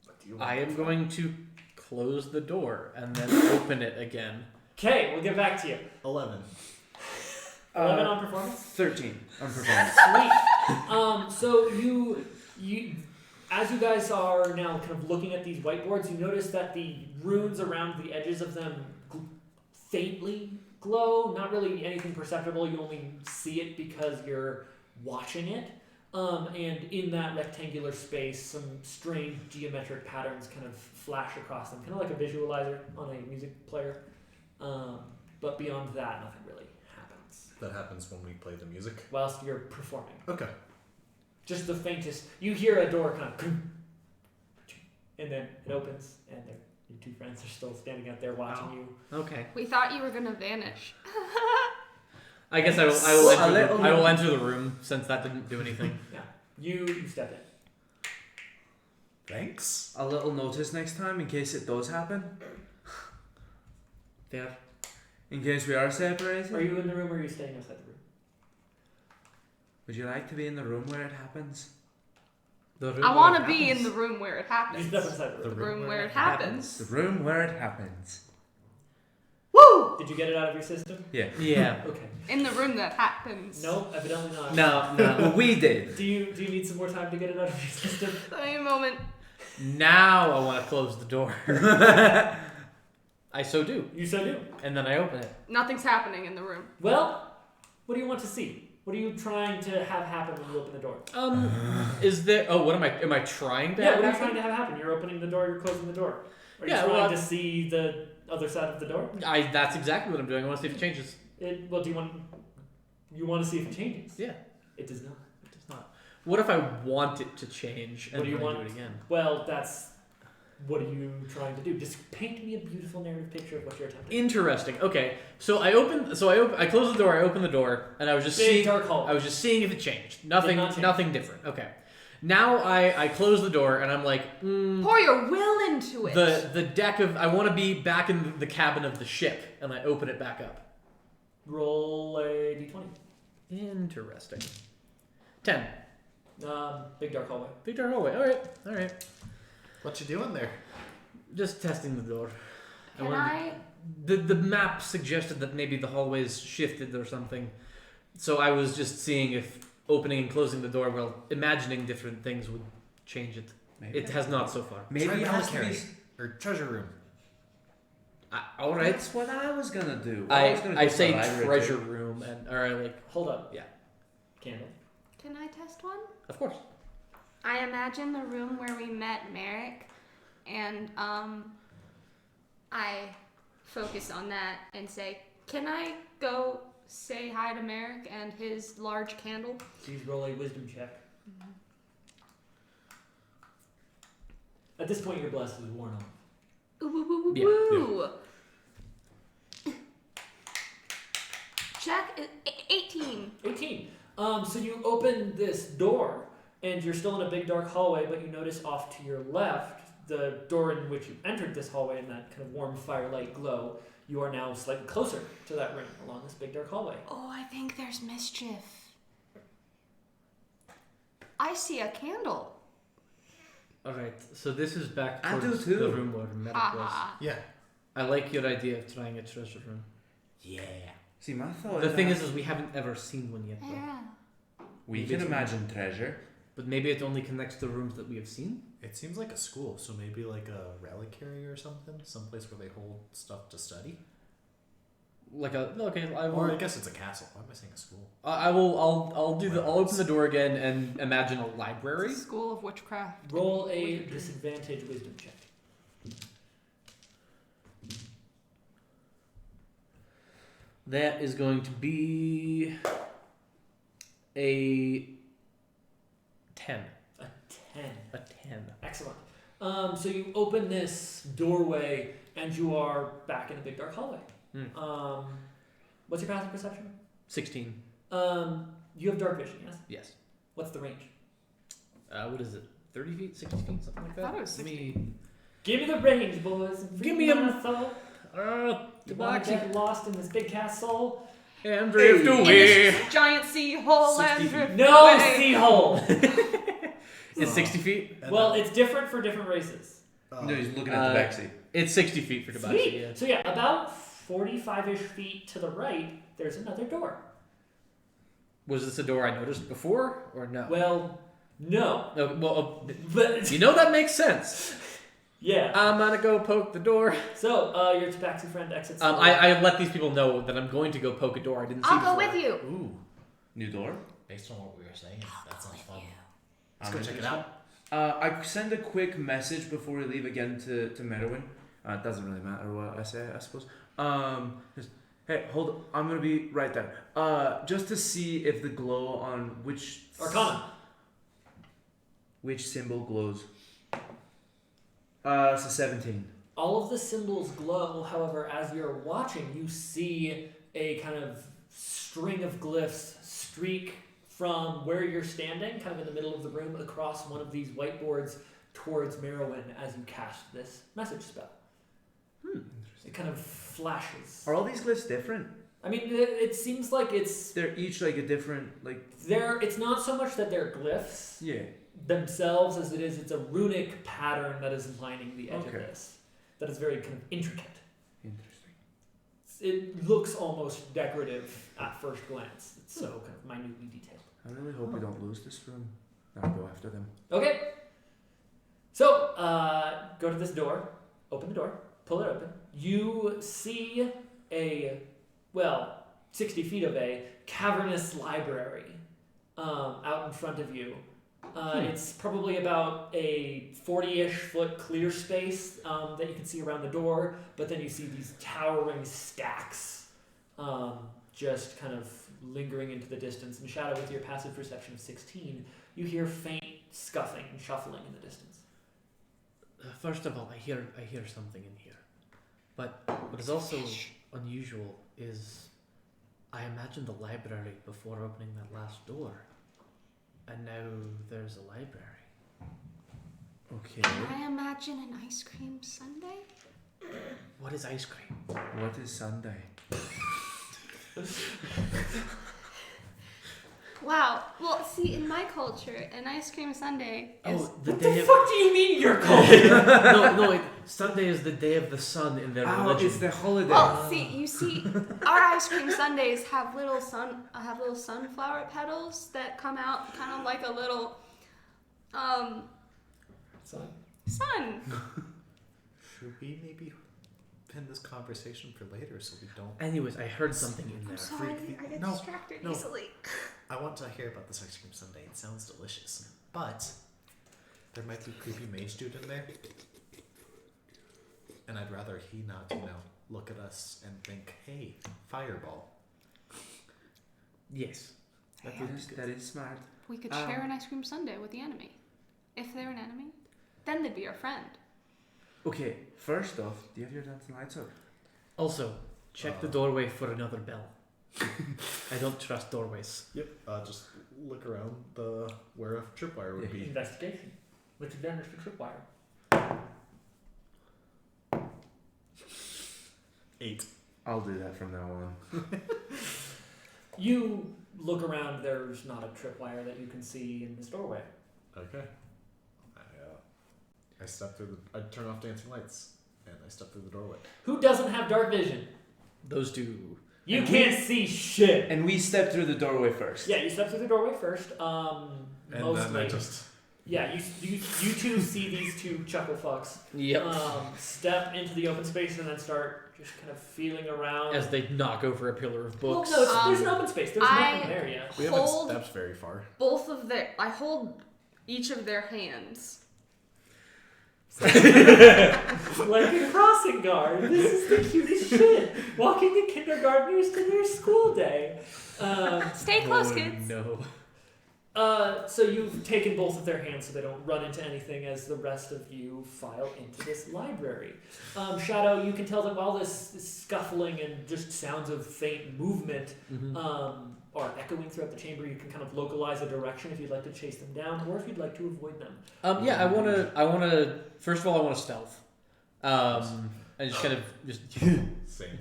Speaker 7: What do you
Speaker 3: I am going to close the door and then open it again.
Speaker 2: Okay, we'll get back to you.
Speaker 7: 11.
Speaker 2: 11 on performance?
Speaker 4: 13 on performance.
Speaker 2: Sweet. So you, as you guys are now kind of looking at these whiteboards, you notice that the runes around the edges of them faintly glow. Not really anything perceptible. You only see it because you're watching it. And in that rectangular space, some strange geometric patterns kind of flash across them, kind of like a visualizer on a music player. But beyond that, nothing really happens
Speaker 7: That happens when we play the music.
Speaker 2: whilst you're performing.
Speaker 7: Okay.
Speaker 2: Just the faintest. You hear a door kind of, and then it opens, and your two friends are still standing out there watching you.
Speaker 3: Okay.
Speaker 6: We thought you were gonna vanish.
Speaker 3: I guess I will enter the room since that didn't do anything.
Speaker 2: Yeah, you step in.
Speaker 7: Thanks.
Speaker 4: A little notice next time in case it does happen.
Speaker 3: Fair.
Speaker 4: In case we are separated.
Speaker 2: Are you in the room or are you staying outside the room?
Speaker 4: Would you like to be in the room where it happens?
Speaker 3: The room
Speaker 6: I
Speaker 3: where
Speaker 6: want
Speaker 3: it
Speaker 6: to be in
Speaker 3: happens.
Speaker 6: the room where it
Speaker 2: You
Speaker 6: happens.
Speaker 2: step inside the
Speaker 6: The
Speaker 2: room.
Speaker 6: room where it happens.
Speaker 4: The room where it happens.
Speaker 6: Woo!
Speaker 2: Did you get it out of your system?
Speaker 4: Yeah.
Speaker 3: Yeah.
Speaker 2: Okay.
Speaker 6: In the room that happens.
Speaker 2: No, evidently not.
Speaker 3: No.
Speaker 4: Well, we did.
Speaker 2: Do you need some more time to get it out of your system?
Speaker 6: Wait a moment.
Speaker 3: Now I want to close the door. I so do.
Speaker 2: You so do.
Speaker 3: And then I open it.
Speaker 6: Nothing's happening in the room.
Speaker 2: Well, what do you want to see? What are you trying to have happen when you open the door?
Speaker 3: Is there? Oh, what am I trying to?
Speaker 2: Yeah,
Speaker 3: have
Speaker 2: what are you
Speaker 3: happen?
Speaker 2: trying to have happen? You're opening the door, you're closing the door. Are you
Speaker 3: Yeah,
Speaker 2: trying
Speaker 3: well,
Speaker 2: to see the other side of the door?
Speaker 3: That's exactly what I'm doing. I want to see if it changes.
Speaker 2: Do you want to see if it changes?
Speaker 3: Yeah.
Speaker 2: It does not.
Speaker 3: It does not. What if I want it to change and
Speaker 2: What do you
Speaker 3: then I
Speaker 2: want?
Speaker 3: do it again?
Speaker 2: Well, what are you trying to do? Just paint me a beautiful narrative picture of what you're attempting.
Speaker 3: Interesting. Okay. So I close the door. I open the door, and I was just
Speaker 2: Big
Speaker 3: seeing.
Speaker 2: dark hall.
Speaker 3: I was just seeing if it changed. Nothing.
Speaker 2: not change.
Speaker 3: Nothing different. Okay. Now I close the door, and I'm like,
Speaker 6: Pour your will into it.
Speaker 3: the deck of. I want to be back in the cabin of the ship, and I open it back up.
Speaker 2: Roll a d20.
Speaker 3: Interesting. 10.
Speaker 2: Big dark hallway.
Speaker 3: Big dark hallway. All right.
Speaker 7: What you doing there?
Speaker 3: Just testing the door.
Speaker 6: Can
Speaker 3: wanted the map suggested that maybe the hallways shifted or something. So I was just seeing if opening and closing the door, well, imagining different things would change it.
Speaker 4: Maybe.
Speaker 3: It has not so far.
Speaker 4: Maybe
Speaker 7: Try
Speaker 4: it has to
Speaker 7: Valkyrie.
Speaker 4: be.
Speaker 7: Or treasure room.
Speaker 3: All right.
Speaker 4: That's what I was gonna do.
Speaker 3: I say treasure room and
Speaker 2: Hold up.
Speaker 3: Yeah.
Speaker 2: Candle.
Speaker 6: Can I test one?
Speaker 3: of course.
Speaker 6: I imagine the room where we met Merrick, and I focus on that and say, "Can I go say hi to Merrick and his large candle?"
Speaker 2: Please roll a wisdom check. At this point, your bless is worn off.
Speaker 6: Ooh, woo, woo, woo,
Speaker 3: Yeah,
Speaker 6: woo. Check 18.
Speaker 2: 18. So you open this door, and you're still in a big dark hallway, but you notice off to your left, the door in which you entered this hallway in that kind of warm firelight glow, you are now slightly closer to that room along this big dark hallway.
Speaker 8: Oh, I think there's mischief. I see a candle.
Speaker 3: Alright, so this is back
Speaker 4: I do
Speaker 3: towards
Speaker 4: too.
Speaker 3: the room where Medic was.
Speaker 8: Haha.
Speaker 7: Yeah.
Speaker 3: I like your idea of trying a treasure room.
Speaker 7: Yeah.
Speaker 4: See, my thought
Speaker 3: The thing
Speaker 4: that
Speaker 3: is we haven't ever seen one yet, though.
Speaker 8: Yeah.
Speaker 4: we
Speaker 3: maybe
Speaker 4: can
Speaker 3: it's
Speaker 4: imagine treasure.
Speaker 3: But maybe it only connects to rooms that we have seen.
Speaker 7: It seems like a school, so maybe like a reliquary or something, someplace where they hold stuff to study.
Speaker 3: Like a okay, I will.
Speaker 7: Or I guess it's a castle. Why am I saying a school?
Speaker 3: I'll open the door again and imagine a library.
Speaker 6: School of Witchcraft.
Speaker 2: Roll a disadvantage wisdom check.
Speaker 3: That is going to be a 10.
Speaker 2: A 10.
Speaker 3: A 10.
Speaker 2: Excellent. So you open this doorway, and you are back in the big dark hallway. What's your passive perception?
Speaker 3: 16.
Speaker 2: You have dark vision, yes?
Speaker 3: Yes.
Speaker 2: What's the range?
Speaker 3: What is it? 30 feet? 60 feet? Something like that?
Speaker 6: I thought it was
Speaker 3: Give me...
Speaker 2: Give me the range, boys.
Speaker 3: Give me a-
Speaker 2: soul. You want to get lost in this big castle?
Speaker 3: And drift
Speaker 6: In
Speaker 3: away!
Speaker 6: this giant sea hole
Speaker 7: 60
Speaker 6: and
Speaker 7: feet.
Speaker 6: drift
Speaker 2: No
Speaker 6: away.
Speaker 2: sea hole.
Speaker 3: It's 60 feet?
Speaker 2: Well, it's different for different races.
Speaker 4: No, he's looking at the back seat.
Speaker 3: It's 60 feet for Tabaxi,
Speaker 2: Sweet.
Speaker 3: yeah.
Speaker 2: So yeah, about 45-ish feet to the right, there's another door.
Speaker 3: Was this a door I noticed before, or no?
Speaker 2: Well, no.
Speaker 3: No, well,
Speaker 2: But
Speaker 3: you know that makes sense.
Speaker 2: yeah.
Speaker 3: I'm gonna go poke the door.
Speaker 2: So your tabaxi friend exits.
Speaker 3: I let these people know that I'm going to go poke a door I didn't see
Speaker 8: I'll go
Speaker 3: before.
Speaker 8: with you.
Speaker 7: Ooh.
Speaker 4: New door.
Speaker 7: Based on what we were saying, that sounds fun.
Speaker 4: I'm
Speaker 7: Let's go check it
Speaker 4: interested.
Speaker 7: out.
Speaker 4: I send a quick message before we leave again to Merwin. It doesn't really matter what I say, I suppose. Just, hey, hold on. I'm gonna be right there. Just to see if the glow on
Speaker 2: Arcana.
Speaker 4: which symbol glows. So 17.
Speaker 2: All of the symbols glow. However, as you're watching, you see a kind of string of glyphs streak from where you're standing, kind of in the middle of the room, across one of these whiteboards towards Merowyn as you cast this message spell. It kind of flashes.
Speaker 4: Are all these glyphs different?
Speaker 2: I mean, it seems like
Speaker 4: They're each like a different
Speaker 2: it's not so much that they're glyphs
Speaker 4: yeah.
Speaker 2: themselves as it is it's a runic pattern that is lining the edge of
Speaker 4: Okay.
Speaker 2: this. That is very kind of intricate.
Speaker 4: Interesting.
Speaker 2: It looks almost decorative at first glance. It's so kind of minutely detailed.
Speaker 4: I really hope we don't lose this room. I'll go after them.
Speaker 2: Okay. So, go to this door, open the door, pull it open. You see 60 feet of a cavernous library out in front of you. It's probably about a 40-ish foot clear space that you can see around the door, but then you see these towering stacks just kind of lingering into the distance. And Shadow, with your passive perception of 16, you hear faint scuffing and shuffling in the distance.
Speaker 3: First of all, I hear something in here. But what is also unusual is I imagined the library before opening that last door. And now there's a library.
Speaker 4: Okay.
Speaker 8: Can I imagine an ice cream sundae?
Speaker 3: What is ice cream?
Speaker 4: What is Sunday?
Speaker 6: Wow. Well, see, in my culture, an ice cream sundae is.
Speaker 3: Oh, the
Speaker 2: What
Speaker 3: day
Speaker 2: the
Speaker 3: of...
Speaker 2: fuck do you mean your culture?
Speaker 3: no, Sunday is the day of the sun in their religion.
Speaker 4: It's the holiday.
Speaker 6: Well, see, you see, our ice cream sundaes have little sunflower petals that come out, kind of like a little,
Speaker 2: Son.
Speaker 6: sun.
Speaker 7: Should we maybe pin this conversation for later so we don't...
Speaker 3: Anyways, I heard something in there.
Speaker 6: Sorry, I get
Speaker 7: No,
Speaker 6: distracted
Speaker 7: no.
Speaker 6: easily.
Speaker 7: I want to hear about this ice cream sundae. It sounds delicious. But there might be creepy mage dude in there. And I'd rather he not, look at us and think, hey, fireball.
Speaker 3: Yes.
Speaker 4: That is smart.
Speaker 6: We could share an ice cream sundae with the enemy, if they're an enemy. then they'd be our friend.
Speaker 4: Okay, first off, do you have your dancing lights up?
Speaker 3: Also, check the doorway for another bell. I don't trust doorways.
Speaker 7: Yep. Just look around where a tripwire would be.
Speaker 2: Investigation. Which advantage for tripwire?
Speaker 7: 8.
Speaker 4: I'll do that from now on.
Speaker 2: You look around. There's not a tripwire that you can see in this doorway.
Speaker 7: Okay. I step through I turn off dancing lights and I step through the doorway.
Speaker 2: Who doesn't have dark vision?
Speaker 3: Those two.
Speaker 2: You
Speaker 4: And
Speaker 2: can't see shit.
Speaker 4: And we step through the doorway first.
Speaker 2: Yeah, you step through the doorway first.
Speaker 7: And
Speaker 2: Mostly.
Speaker 7: then I just
Speaker 2: Yeah, you two see these two chuckle fucks.
Speaker 3: Yep.
Speaker 2: Step into the open space and then start just kind of feeling around.
Speaker 3: As they knock over a pillar of books.
Speaker 2: Well, no, there's an open space. There's nothing there yet.
Speaker 7: we haven't
Speaker 6: Hold
Speaker 7: stepped very far.
Speaker 6: I hold each of their hands.
Speaker 2: Like a crossing guard. This is the cutest shit. Walking the kindergartners to their school day.
Speaker 6: Stay close, kids.
Speaker 3: No.
Speaker 2: So you've taken both of their hands so they don't run into anything as the rest of you file into this library. Shadow, you can tell that while this scuffling and just sounds of faint movement are echoing throughout the chamber, you can kind of localize a direction if you'd like to chase them down or if you'd like to avoid them.
Speaker 3: Yeah, I wanna first of all I wanna stealth. I just kind of
Speaker 7: Same.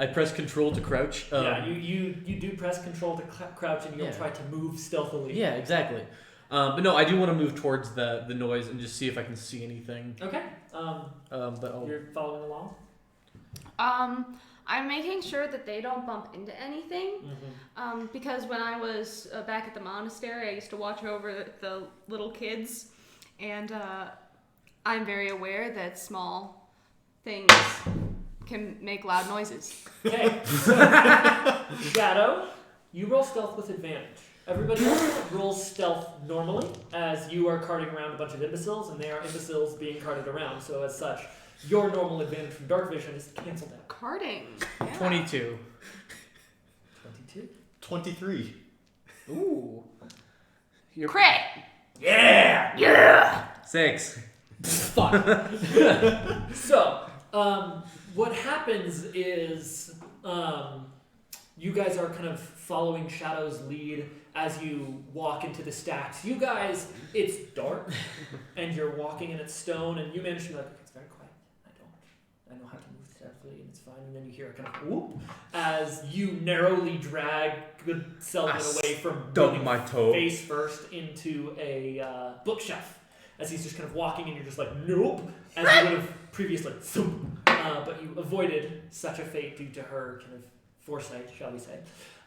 Speaker 3: I press control to crouch.
Speaker 2: Yeah, you do press control to crouch and you'll
Speaker 3: Yeah.
Speaker 2: try to move stealthily.
Speaker 3: Yeah, exactly. But no, I do want to move towards the noise and just see if I can see anything.
Speaker 2: Okay.
Speaker 3: But
Speaker 2: You're following along?
Speaker 6: I'm making sure that they don't bump into anything. Because when I was back at the monastery, I used to watch over the little kids, and I'm very aware that small things can make loud noises.
Speaker 2: Okay. So, Shadow, you roll stealth with advantage. Everybody else rolls stealth normally, as you are carting around a bunch of imbeciles, and they are imbeciles being carted around. So as such, your normal advantage from dark vision is cancelled out.
Speaker 6: Carting. Yeah.
Speaker 3: 22.
Speaker 2: 22.
Speaker 7: 23.
Speaker 3: Ooh.
Speaker 6: Crit.
Speaker 2: Yeah!
Speaker 4: 6.
Speaker 2: Fuck. So, what happens is you guys are kind of following Shadow's lead as you walk into the stacks. You guys, it's dark, and you're walking and it's stone, and you manage to be like, okay, it's very quiet. I know how to move stealthily, and it's fine. And then you hear a kind of whoop as you narrowly drag good Selwyn away from
Speaker 4: Dug my toe.
Speaker 2: face first into a bookshelf. As he's just kind of walking, and you're just like, nope, as you would have previously. But you avoided such a fate due to her kind of foresight, shall we say.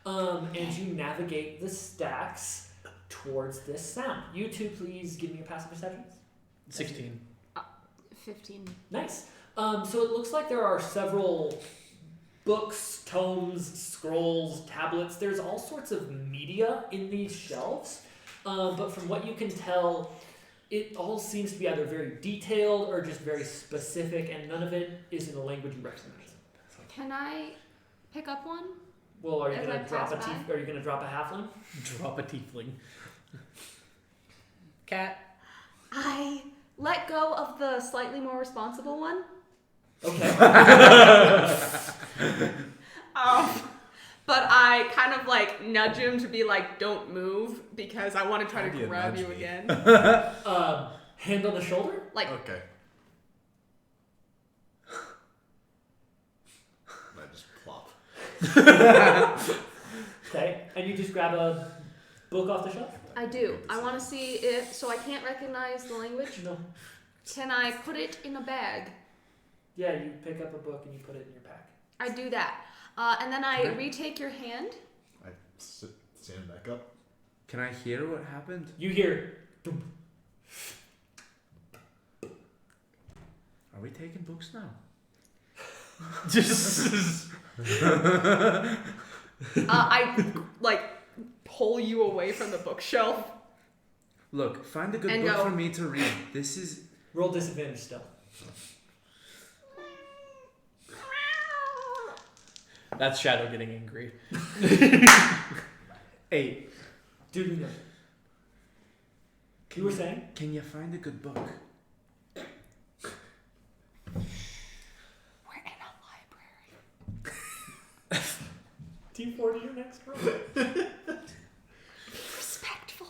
Speaker 2: And you navigate the stacks towards this sound. You two, please give me your passive perceptions.
Speaker 3: 16.
Speaker 6: 15.
Speaker 2: Nice. So it looks like there are several books, tomes, scrolls, tablets. There's all sorts of media in these shelves. But from what you can tell, it all seems to be either very detailed or just very specific, and none of it is in a language you recognize.
Speaker 6: Can I pick up one?
Speaker 2: Well, are you
Speaker 6: As
Speaker 2: gonna
Speaker 6: I
Speaker 2: drop a
Speaker 6: pass by?
Speaker 2: are you gonna drop a halfling?
Speaker 3: Drop a tiefling. Cat.
Speaker 6: I let go of the slightly more responsible one.
Speaker 2: Okay.
Speaker 6: But I kind of like nudge him to be like, don't move, because I want to try
Speaker 7: How do
Speaker 6: to
Speaker 7: you
Speaker 6: grab
Speaker 7: nudge
Speaker 6: you
Speaker 7: me?
Speaker 6: again.
Speaker 2: Hand on the shoulder.
Speaker 6: Like,
Speaker 7: Okay. I just plop.
Speaker 2: Okay. And you just grab a book off the shelf.
Speaker 6: I do. I want to see if, so I can't recognize the language.
Speaker 2: No.
Speaker 6: Can I put it in a bag?
Speaker 2: Yeah, you pick up a book and you put it in your pack.
Speaker 6: I do that. And then I retake your hand.
Speaker 7: I stand back up.
Speaker 4: Can I hear what happened?
Speaker 2: You hear. Dum.
Speaker 4: Are we taking books now?
Speaker 3: Just.
Speaker 6: I like pull you away from the bookshelf.
Speaker 4: Look, find a good
Speaker 6: And
Speaker 4: book
Speaker 6: go.
Speaker 4: for me to read. This is...
Speaker 2: Roll disadvantage still.
Speaker 3: That's Shadow getting angry.
Speaker 4: 8.
Speaker 2: Dude, no. You were saying?
Speaker 4: Can you find a good book?
Speaker 2: D4 to your next roll.
Speaker 8: Respectful.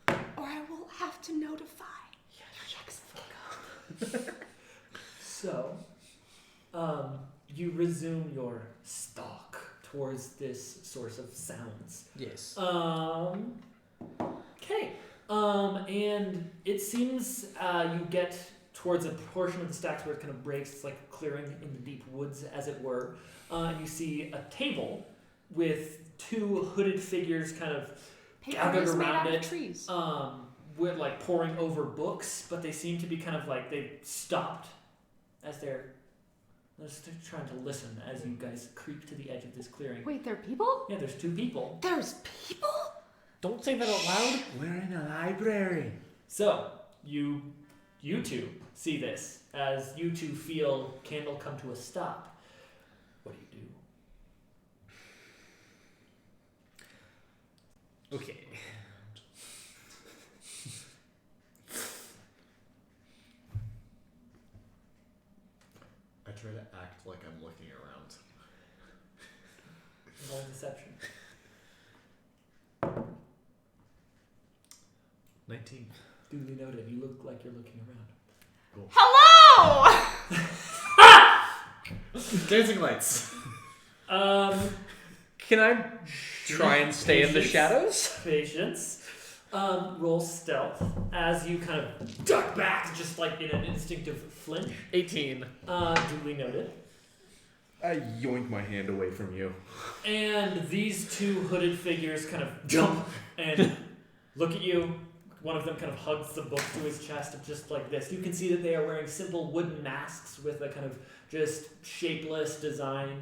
Speaker 8: Or I will have to notify.
Speaker 2: So, you resume your stalk towards this source of sounds.
Speaker 3: Yes.
Speaker 2: Okay. And it seems you get towards a portion of the stacks where it kind of breaks. It's like a clearing in the deep woods, as it were. And you see a table with two hooded figures kind of
Speaker 8: Paper
Speaker 2: gathered
Speaker 8: is made
Speaker 2: around
Speaker 8: out
Speaker 2: it.
Speaker 8: of trees.
Speaker 2: With like poring over books, but they seem to be kind of like they've stopped as they're just trying to listen as you guys creep to the edge of this clearing.
Speaker 6: Wait, there are people?
Speaker 2: Yeah, there's two people.
Speaker 8: There's people?
Speaker 3: Don't say that out loud.
Speaker 4: We're in a library.
Speaker 2: So you two see this as you two feel Candle come to a stop. What do you do?
Speaker 3: Okay.
Speaker 7: I try to act like I'm looking around.
Speaker 2: Roll deception.
Speaker 3: 19.
Speaker 2: Duly noted. You look like you're looking around.
Speaker 6: Hello!
Speaker 7: Dancing lights.
Speaker 3: Can I try and stay in the shadows?
Speaker 2: Patience. Roll stealth as you kind of duck back, just like in an instinctive flinch.
Speaker 3: 18.
Speaker 2: Duly noted.
Speaker 4: I yoink my hand away from you.
Speaker 2: And these two hooded figures kind of jump and look at you. One of them kind of hugs the book to his chest, just like this. You can see that they are wearing simple wooden masks with a kind of just shapeless design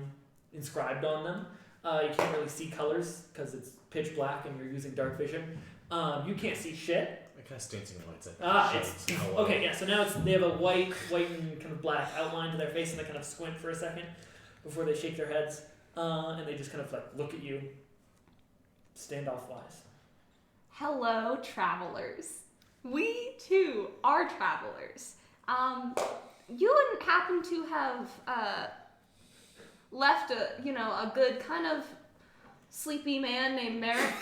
Speaker 2: inscribed on them. You can't really see colors because it's pitch black and you're using dark vision. You can't see shit.
Speaker 7: I cast dancing lights at
Speaker 2: It's okay. Yeah. So now they have a white and kind of black outline to their face, and they kind of squint for a second before they shake their heads, and they just kind of like look at you, standoff-wise.
Speaker 6: Hello, travelers. We too are travelers. You wouldn't happen to have left a good kind of sleepy man named Merrick?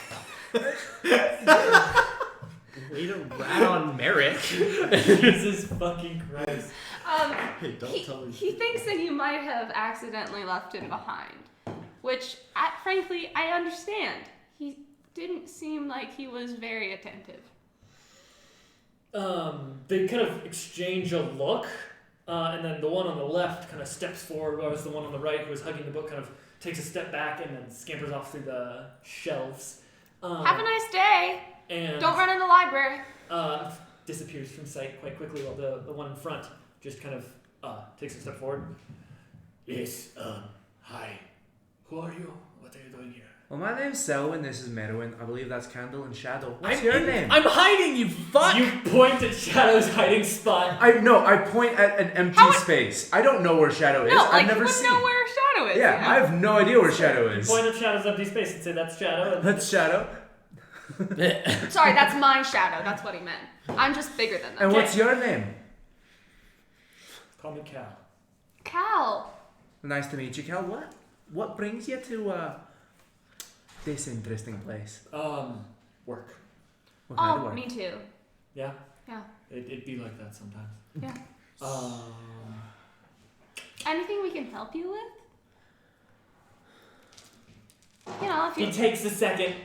Speaker 3: Way to rat on Merrick.
Speaker 2: Jesus fucking Christ.
Speaker 7: Hey, don't tell me.
Speaker 6: He thinks that you might have accidentally left him behind, which, frankly, I understand. He didn't seem like he was very attentive.
Speaker 2: They kind of exchange a look, and then the one on the left kind of steps forward, whereas the one on the right, who was hugging the book, kind of takes a step back and then scampers off through the shelves.
Speaker 6: Have a nice day.
Speaker 2: And
Speaker 6: Don't run in the library.
Speaker 2: disappears from sight quite quickly, while the one in front just kind of takes a step forward. Yes, hi. Who are you? What are you doing here?
Speaker 4: Well, my name's Selwyn. This is Merwin. I believe that's Candle and Shadow. What's your name?
Speaker 3: I'm hiding, you fuck!
Speaker 2: You point at Shadow's hiding spot.
Speaker 4: I point at an empty space. I don't know where Shadow is.
Speaker 6: No,
Speaker 4: I've
Speaker 6: like
Speaker 4: never
Speaker 6: you wouldn't
Speaker 4: seen.
Speaker 6: know where Shadow is.
Speaker 4: Yeah,
Speaker 6: you know?
Speaker 4: I have no idea where Shadow is.
Speaker 2: Point at Shadow's empty space and say that's Shadow. And
Speaker 4: That's Shadow.
Speaker 6: Sorry, that's my shadow. That's what he meant. I'm just bigger than that.
Speaker 4: And what's your name?
Speaker 2: call me Cal.
Speaker 6: Cal.
Speaker 4: Nice to meet you, Cal. What brings you to this interesting place?
Speaker 2: Work.
Speaker 4: What kind of
Speaker 6: Oh,
Speaker 4: work?
Speaker 6: me too.
Speaker 2: Yeah?
Speaker 6: Yeah.
Speaker 2: It'd be like that sometimes.
Speaker 6: Yeah.
Speaker 2: Anything
Speaker 6: we can help you with? You know, if you...
Speaker 2: He takes a second.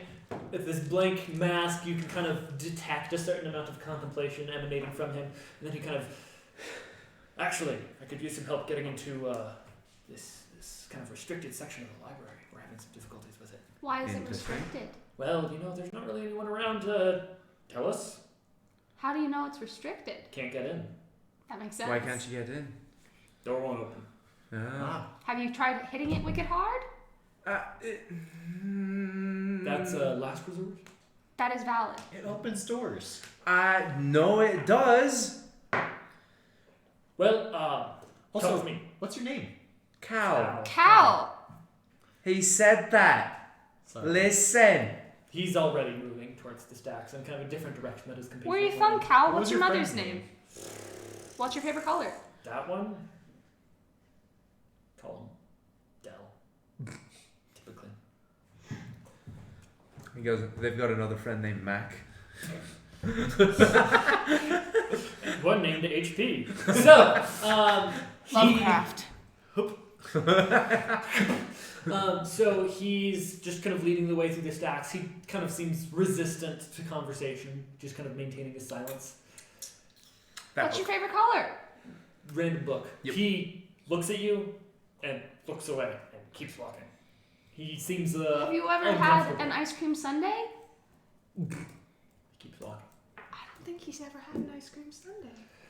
Speaker 2: With this blank mask, you can kind of detect a certain amount of contemplation emanating from him, and then he kind of... Actually, I could use some help getting into this kind of restricted section of the library. We're having some difficulties with it.
Speaker 6: Why is it
Speaker 4: Interesting.
Speaker 6: restricted?
Speaker 2: Well, there's not really anyone around to tell us.
Speaker 6: How do you know it's restricted?
Speaker 2: Can't get in.
Speaker 6: That makes sense.
Speaker 4: Why can't you get in?
Speaker 2: Door won't open.
Speaker 6: Have you tried hitting it wicked hard?
Speaker 2: That's last resort?
Speaker 6: That is valid.
Speaker 7: It opens doors.
Speaker 4: No, it does.
Speaker 2: Well,
Speaker 7: Also,
Speaker 2: come with me.
Speaker 7: what's your name?
Speaker 4: Cal.
Speaker 6: Cal!
Speaker 4: He said that.
Speaker 7: Sorry.
Speaker 4: Listen.
Speaker 2: He's already moving towards the stacks in kind of a different direction that his compatriots.
Speaker 6: Where are you from, Cal?
Speaker 7: What
Speaker 6: What's
Speaker 7: was
Speaker 6: your
Speaker 7: your
Speaker 6: mother's
Speaker 7: friend's
Speaker 6: name? What's your favorite color?
Speaker 2: That one? Call him Dell. Typically.
Speaker 4: He goes, they've got another friend named Mac.
Speaker 2: One named HP. So,
Speaker 8: Lovecraft.
Speaker 2: So he's just kind of leading the way through the stacks. He kind of seems resistant to conversation, just kind of maintaining his silence.
Speaker 6: What's your favorite color?
Speaker 2: Random book.
Speaker 4: Yep.
Speaker 2: He looks at you and looks away and keeps walking. He seems
Speaker 6: Have you ever had
Speaker 2: uncomfortable.
Speaker 6: an ice cream sundae?
Speaker 2: He keeps walking.
Speaker 6: I don't think he's ever had an ice cream sundae.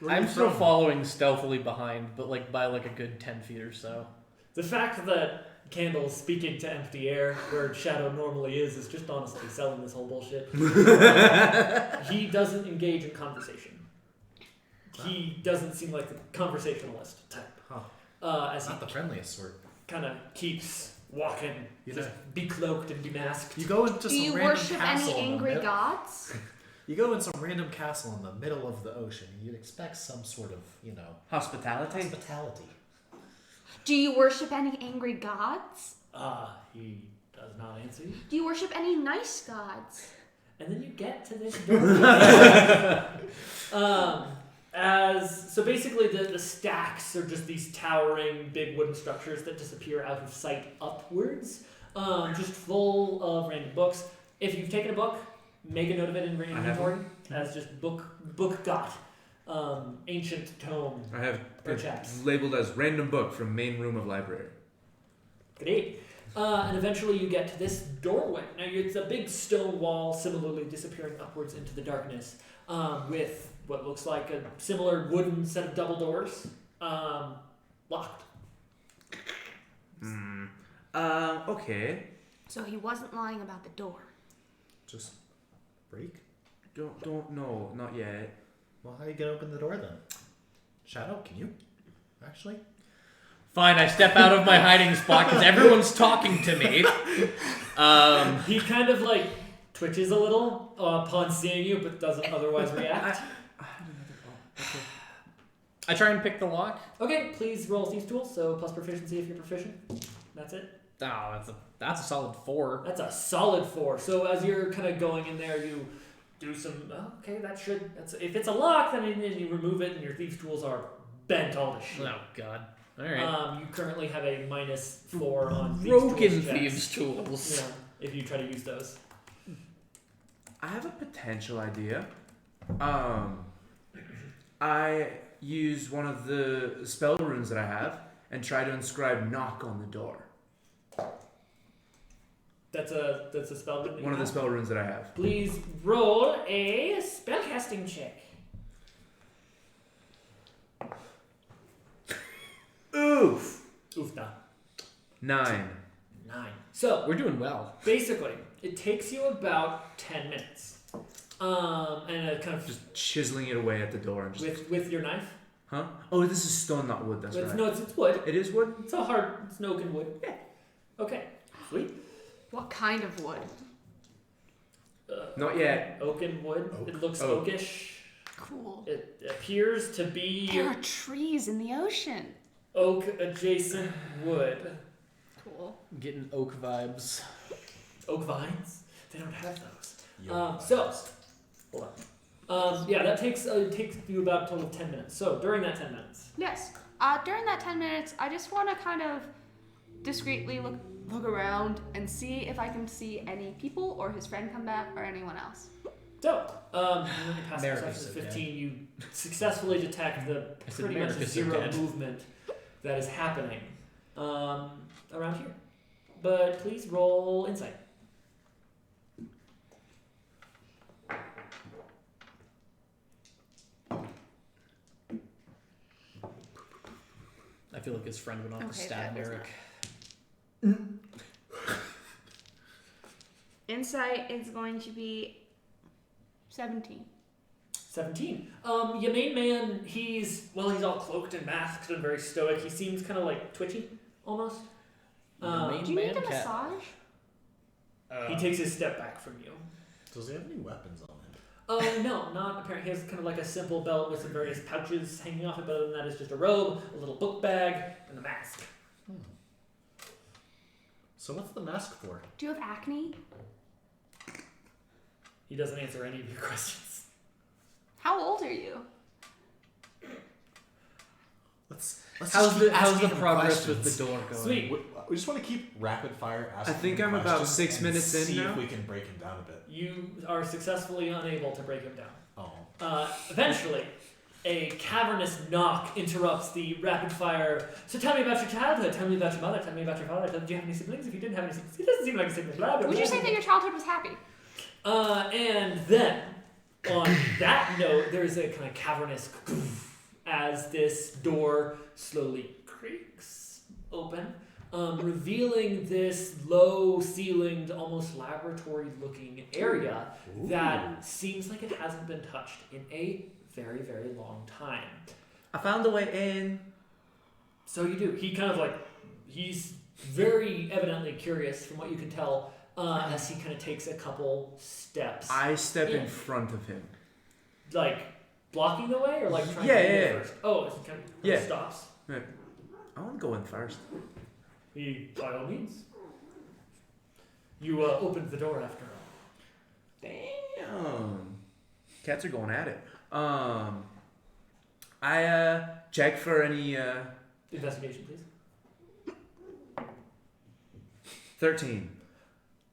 Speaker 3: I'm still following stealthily behind, but like by like a good 10 feet or so.
Speaker 2: The fact that Candle's speaking to empty air where Shadow normally is just honestly selling this whole bullshit. He doesn't engage in conversation. He doesn't seem like the conversationalist type. As
Speaker 7: Not the friendliest sort.
Speaker 2: kind of keeps walking,
Speaker 7: You
Speaker 2: just
Speaker 7: know.
Speaker 2: be cloaked and be masked.
Speaker 7: You go into
Speaker 6: Do you
Speaker 7: some random
Speaker 6: worship
Speaker 7: castle
Speaker 6: any
Speaker 7: in the
Speaker 6: angry
Speaker 7: mid-
Speaker 6: gods?
Speaker 7: You go in some random castle in the middle of the ocean. You'd expect some sort of,
Speaker 4: Hospitality?
Speaker 7: hospitality.
Speaker 6: Do you worship any angry gods?
Speaker 2: He does not answer you.
Speaker 6: Do you worship any nice gods?
Speaker 2: And then you get to this door. So basically the stacks are just these towering big wooden structures that disappear out of sight upwards, just full of random books. If you've taken a book, make a note of it in your inventory as just book got, ancient tome.
Speaker 4: I have
Speaker 2: Perhaps.
Speaker 4: labeled as random book from main room of library.
Speaker 2: Great. And eventually you get to this doorway. Now it's a big stone wall, similarly disappearing upwards into the darkness, with what looks like a similar wooden set of double doors, locked.
Speaker 4: Okay.
Speaker 8: So he wasn't lying about the door.
Speaker 7: Just break.
Speaker 4: Don't know, not yet.
Speaker 7: Well, how you gonna open the door then? Shadow, can you? Actually?
Speaker 3: Fine, I step out of my hiding spot because everyone's talking to me.
Speaker 2: He kind of like twitches a little upon seeing you, but doesn't otherwise react.
Speaker 3: I try and pick the lock.
Speaker 2: Okay, please roll thieves tool. So plus proficiency if you're proficient. That's it.
Speaker 3: Oh, that's a solid 4.
Speaker 2: That's a solid 4. So as you're kind of going in there, you do some. Okay, if it's a lock, then you remove it, and your thieves tools are bent all to shit.
Speaker 3: Oh god. All right.
Speaker 2: You currently have a -4 on
Speaker 3: Broken
Speaker 2: thieves tools checks.
Speaker 3: thieves tools.
Speaker 2: Yeah, if you try to use those.
Speaker 4: I have a potential idea. I use one of the spell runes that I have and try to inscribe knock on the door.
Speaker 2: That's a spell. That
Speaker 4: One of the spell runes that I have.
Speaker 2: Please roll a spellcasting check.
Speaker 4: Oof!
Speaker 2: Oof, nah.
Speaker 4: 9.
Speaker 2: 9. So
Speaker 3: We're doing well.
Speaker 2: basically, it takes you about 10 minutes. And a kind of
Speaker 4: Just chiseling it away at the door and just...
Speaker 2: with your knife.
Speaker 4: Huh? Oh, this is stone, not wood. That's right.
Speaker 2: No, it's wood.
Speaker 4: It is wood?
Speaker 2: It's it's an oak and wood. Yeah. Okay. Sweet.
Speaker 8: What kind of wood?
Speaker 4: Not yet.
Speaker 2: Oak and wood.
Speaker 7: Oak.
Speaker 2: It looks
Speaker 4: Oak.
Speaker 2: oakish.
Speaker 8: Cool.
Speaker 2: It appears to be
Speaker 8: There are trees in the ocean.
Speaker 2: oak adjacent wood.
Speaker 8: Cool.
Speaker 3: Getting oak vibes.
Speaker 2: Oak vines? They don't have those.
Speaker 7: Yo.
Speaker 2: Hold on. Yeah, that takes you about a total of 10 minutes. So during that 10 minutes,
Speaker 6: Yes. During that 10 minutes, I just want to kind of discreetly look around and see if I can see any people or his friend come back or anyone else.
Speaker 2: so when you pass
Speaker 3: America's
Speaker 2: perception
Speaker 3: so
Speaker 2: 15, you successfully detect the
Speaker 3: I said
Speaker 2: pretty much
Speaker 3: America's so
Speaker 2: zero
Speaker 3: dead.
Speaker 2: movement that is happening around here. But please roll insight.
Speaker 3: I feel like his friend went off to
Speaker 6: Okay,
Speaker 3: stab
Speaker 6: that was
Speaker 3: Merrick.
Speaker 6: Insight is going to be 17.
Speaker 2: 17. Your main man, he's all cloaked and masked and very stoic. He seems kind of like twitchy, almost.
Speaker 3: Main
Speaker 6: Do you need
Speaker 3: man
Speaker 6: a
Speaker 3: cat.
Speaker 6: massage?
Speaker 2: He takes his step back from you.
Speaker 7: Does he have any weapons on him?
Speaker 2: No, not apparently. He has kind of like a simple belt with some various pouches hanging off it, but other than that, it's just a robe, a little book bag, and a mask.
Speaker 7: So what's the mask for?
Speaker 6: Do you have acne?
Speaker 2: He doesn't answer any of your questions.
Speaker 6: How old are you?
Speaker 7: Let's
Speaker 3: How's
Speaker 7: just
Speaker 3: the
Speaker 7: keep asking him
Speaker 3: progress
Speaker 7: questions.
Speaker 3: with the door going?
Speaker 2: Sweet.
Speaker 7: We just want to keep rapid fire asking.
Speaker 4: I think
Speaker 7: him
Speaker 4: I'm about
Speaker 7: questions
Speaker 4: 6
Speaker 7: and
Speaker 4: minutes in
Speaker 7: see
Speaker 4: now.
Speaker 7: if we can break him down a bit.
Speaker 2: You are successfully unable to break him down.
Speaker 7: Oh.
Speaker 2: Eventually, a cavernous knock interrupts the rapid fire. So tell me about your childhood. Tell me about your mother. Tell me about your father. Do you have any siblings? If you didn't have any siblings, he doesn't seem like a sibling. Blah, blah,
Speaker 6: Would you
Speaker 2: blah.
Speaker 6: say that your childhood was happy?
Speaker 2: And then, on that note, there's a kind of cavernous as this door slowly creaks open, revealing this low-ceilinged, almost laboratory-looking area that seems like it hasn't been touched in a very, very long time.
Speaker 4: I found a way in.
Speaker 2: So you do. He kind of like, he's very evidently curious from what you can tell as he kind of takes a couple steps.
Speaker 4: I step in
Speaker 2: Yeah.
Speaker 4: front of him.
Speaker 2: Like, blocking the way or like trying
Speaker 4: Yeah,
Speaker 2: to
Speaker 4: yeah,
Speaker 2: go
Speaker 4: yeah.
Speaker 2: first? Oh, he kind of
Speaker 4: Yeah.
Speaker 2: stops.
Speaker 4: I want to go in first.
Speaker 2: He, by all means. You opened the door after all.
Speaker 4: Damn. Cats are going at it. I check for any
Speaker 2: Investigation, please.
Speaker 4: 13.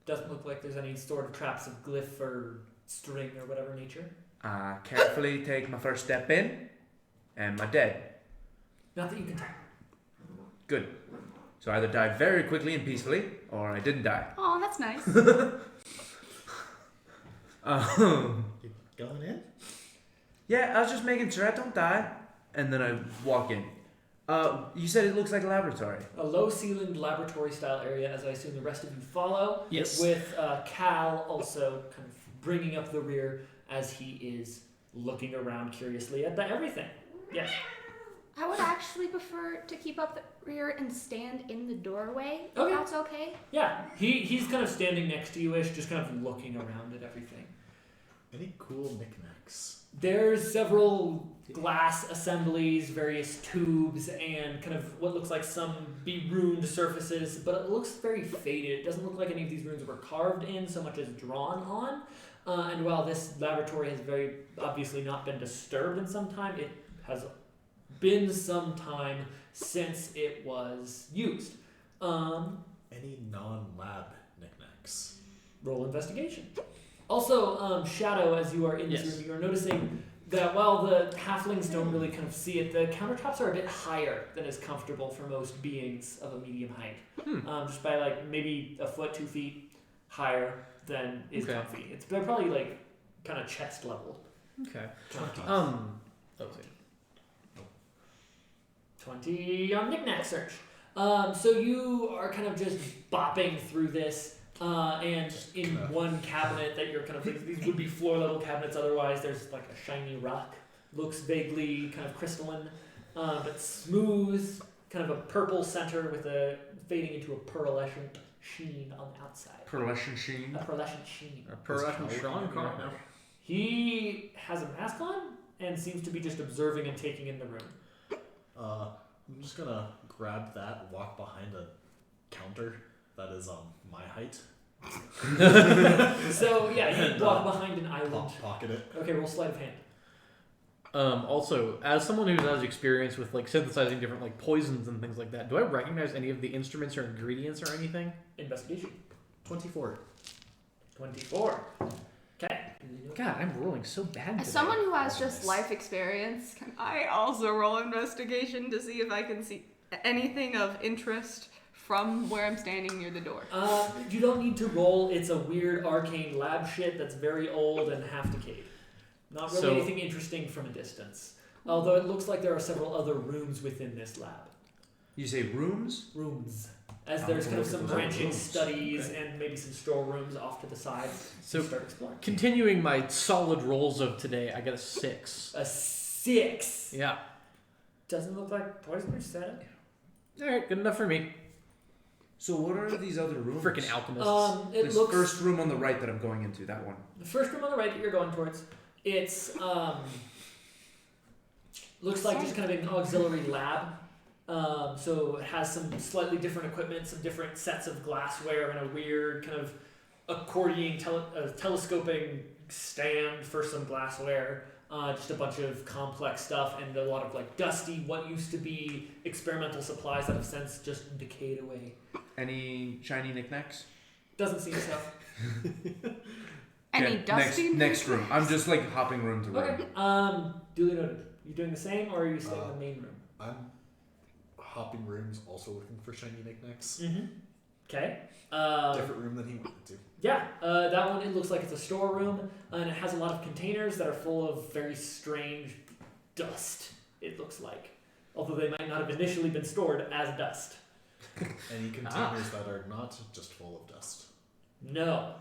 Speaker 2: Doesn't look like there's any sort of traps of glyph or string or whatever nature.
Speaker 4: Carefully take my first step in, and I'm dead.
Speaker 2: Not that you can tell.
Speaker 4: Good. So I either died very quickly and peacefully, or I didn't die.
Speaker 6: Oh, that's nice.
Speaker 7: You going in?
Speaker 4: Yeah, I was just making sure I don't die, and then I walk in. You said it looks like a laboratory.
Speaker 2: A low-ceilinged laboratory-style area, as I assume the rest of you follow.
Speaker 3: Yes.
Speaker 2: With Cal also kind of bringing up the rear as he is looking around curiously at everything. Yes.
Speaker 6: I would actually prefer to keep up the rear and stand in the doorway, if
Speaker 2: Okay.
Speaker 6: that's okay.
Speaker 2: Yeah, he's kind of standing next to you-ish, just kind of looking around at everything.
Speaker 7: Any cool knickknacks?
Speaker 2: There's several glass assemblies, various tubes, and kind of what looks like some be-ruined surfaces, but it looks very faded. It doesn't look like any of these runes were carved in so much as drawn on. And while this laboratory has very obviously not been disturbed in some time, it has been some time since it was used.
Speaker 7: Any non-lab knickknacks?
Speaker 2: Roll investigation. Also, Shadow, as you are in this
Speaker 3: Yes.
Speaker 2: room, you are noticing that while the halflings don't really kind of see it, the countertops are a bit higher than is comfortable for most beings of a medium height. Just by like maybe a foot, 2 feet higher than is
Speaker 3: Okay.
Speaker 2: comfy. They're probably like kind of chest level.
Speaker 3: Okay.
Speaker 2: 20.
Speaker 3: Oh, sorry.
Speaker 2: 20 on knickknack search. So you are kind of just bopping through this, and in one cabinet that you're kind of these would be floor level cabinets. Otherwise, there's like a shiny rock, looks vaguely kind of crystalline, but smooth, kind of a purple center with a fading into a pearlescent sheen on the outside.
Speaker 4: Pearlescent sheen.
Speaker 2: A pearlescent sheen.
Speaker 7: Now.
Speaker 2: He has a mask on and seems to be just observing and taking in the room.
Speaker 7: I'm just gonna grab that, walk behind a counter that is my height.
Speaker 2: So yeah,
Speaker 7: And,
Speaker 2: you walk behind an island.
Speaker 7: Pocket it.
Speaker 2: Okay, roll sleight of hand.
Speaker 3: Also, as someone who has experience with like synthesizing different like poisons and things like that, do I recognize any of the instruments or ingredients or anything?
Speaker 2: Investigation.
Speaker 7: 24.
Speaker 2: 24. Okay.
Speaker 3: God, I'm rolling so bad.
Speaker 6: As
Speaker 3: today.
Speaker 6: someone who has just life experience, can I also roll investigation to see if I can see anything of interest from where I'm standing near the door?
Speaker 2: You don't need to roll. It's a weird arcane lab shit that's very old and half decayed. Not really
Speaker 3: So-
Speaker 2: anything interesting from a distance. Although it looks like there are several other rooms within this lab.
Speaker 4: You say rooms?
Speaker 2: Rooms. As there's kind of some
Speaker 7: Rooms.
Speaker 2: branching
Speaker 7: Rooms.
Speaker 2: studies and maybe some storerooms off to the side.
Speaker 3: So-
Speaker 2: You start exploring.
Speaker 3: Continuing my solid rolls of today, I got a 6.
Speaker 2: A 6.
Speaker 3: Yeah.
Speaker 2: Doesn't look like poison or set.
Speaker 3: All right, good enough for me.
Speaker 4: So what are these other rooms?
Speaker 3: Freaking alchemists.
Speaker 2: It
Speaker 4: This
Speaker 2: looks
Speaker 4: first room on the right that I'm going into, that one.
Speaker 2: the first room on the right that you're going towards. It's looks like just kind of an auxiliary lab. So it has some slightly different equipment, some different sets of glassware, and a weird kind of accordion telescoping stand for some glassware. Just a bunch of complex stuff and a lot of like dusty, what used to be experimental supplies that have since just decayed away.
Speaker 4: Any shiny knickknacks?
Speaker 2: Doesn't seem so.
Speaker 8: Any
Speaker 4: Okay,
Speaker 8: dusty?
Speaker 4: next room. I'm just like hopping room to room.
Speaker 2: Okay. Duly noted. You doing the same, or are you staying in the main room?
Speaker 7: I'm hopping rooms, also looking for shiny knickknacks.
Speaker 2: Mm-hmm. Okay.
Speaker 7: Different room than he wanted to.
Speaker 2: Yeah, that one, it looks like it's a storeroom, and it has a lot of containers that are full of very strange dust, it looks like. Although they might not have initially been stored as dust.
Speaker 7: Any containers that are not just full of dust.
Speaker 2: No.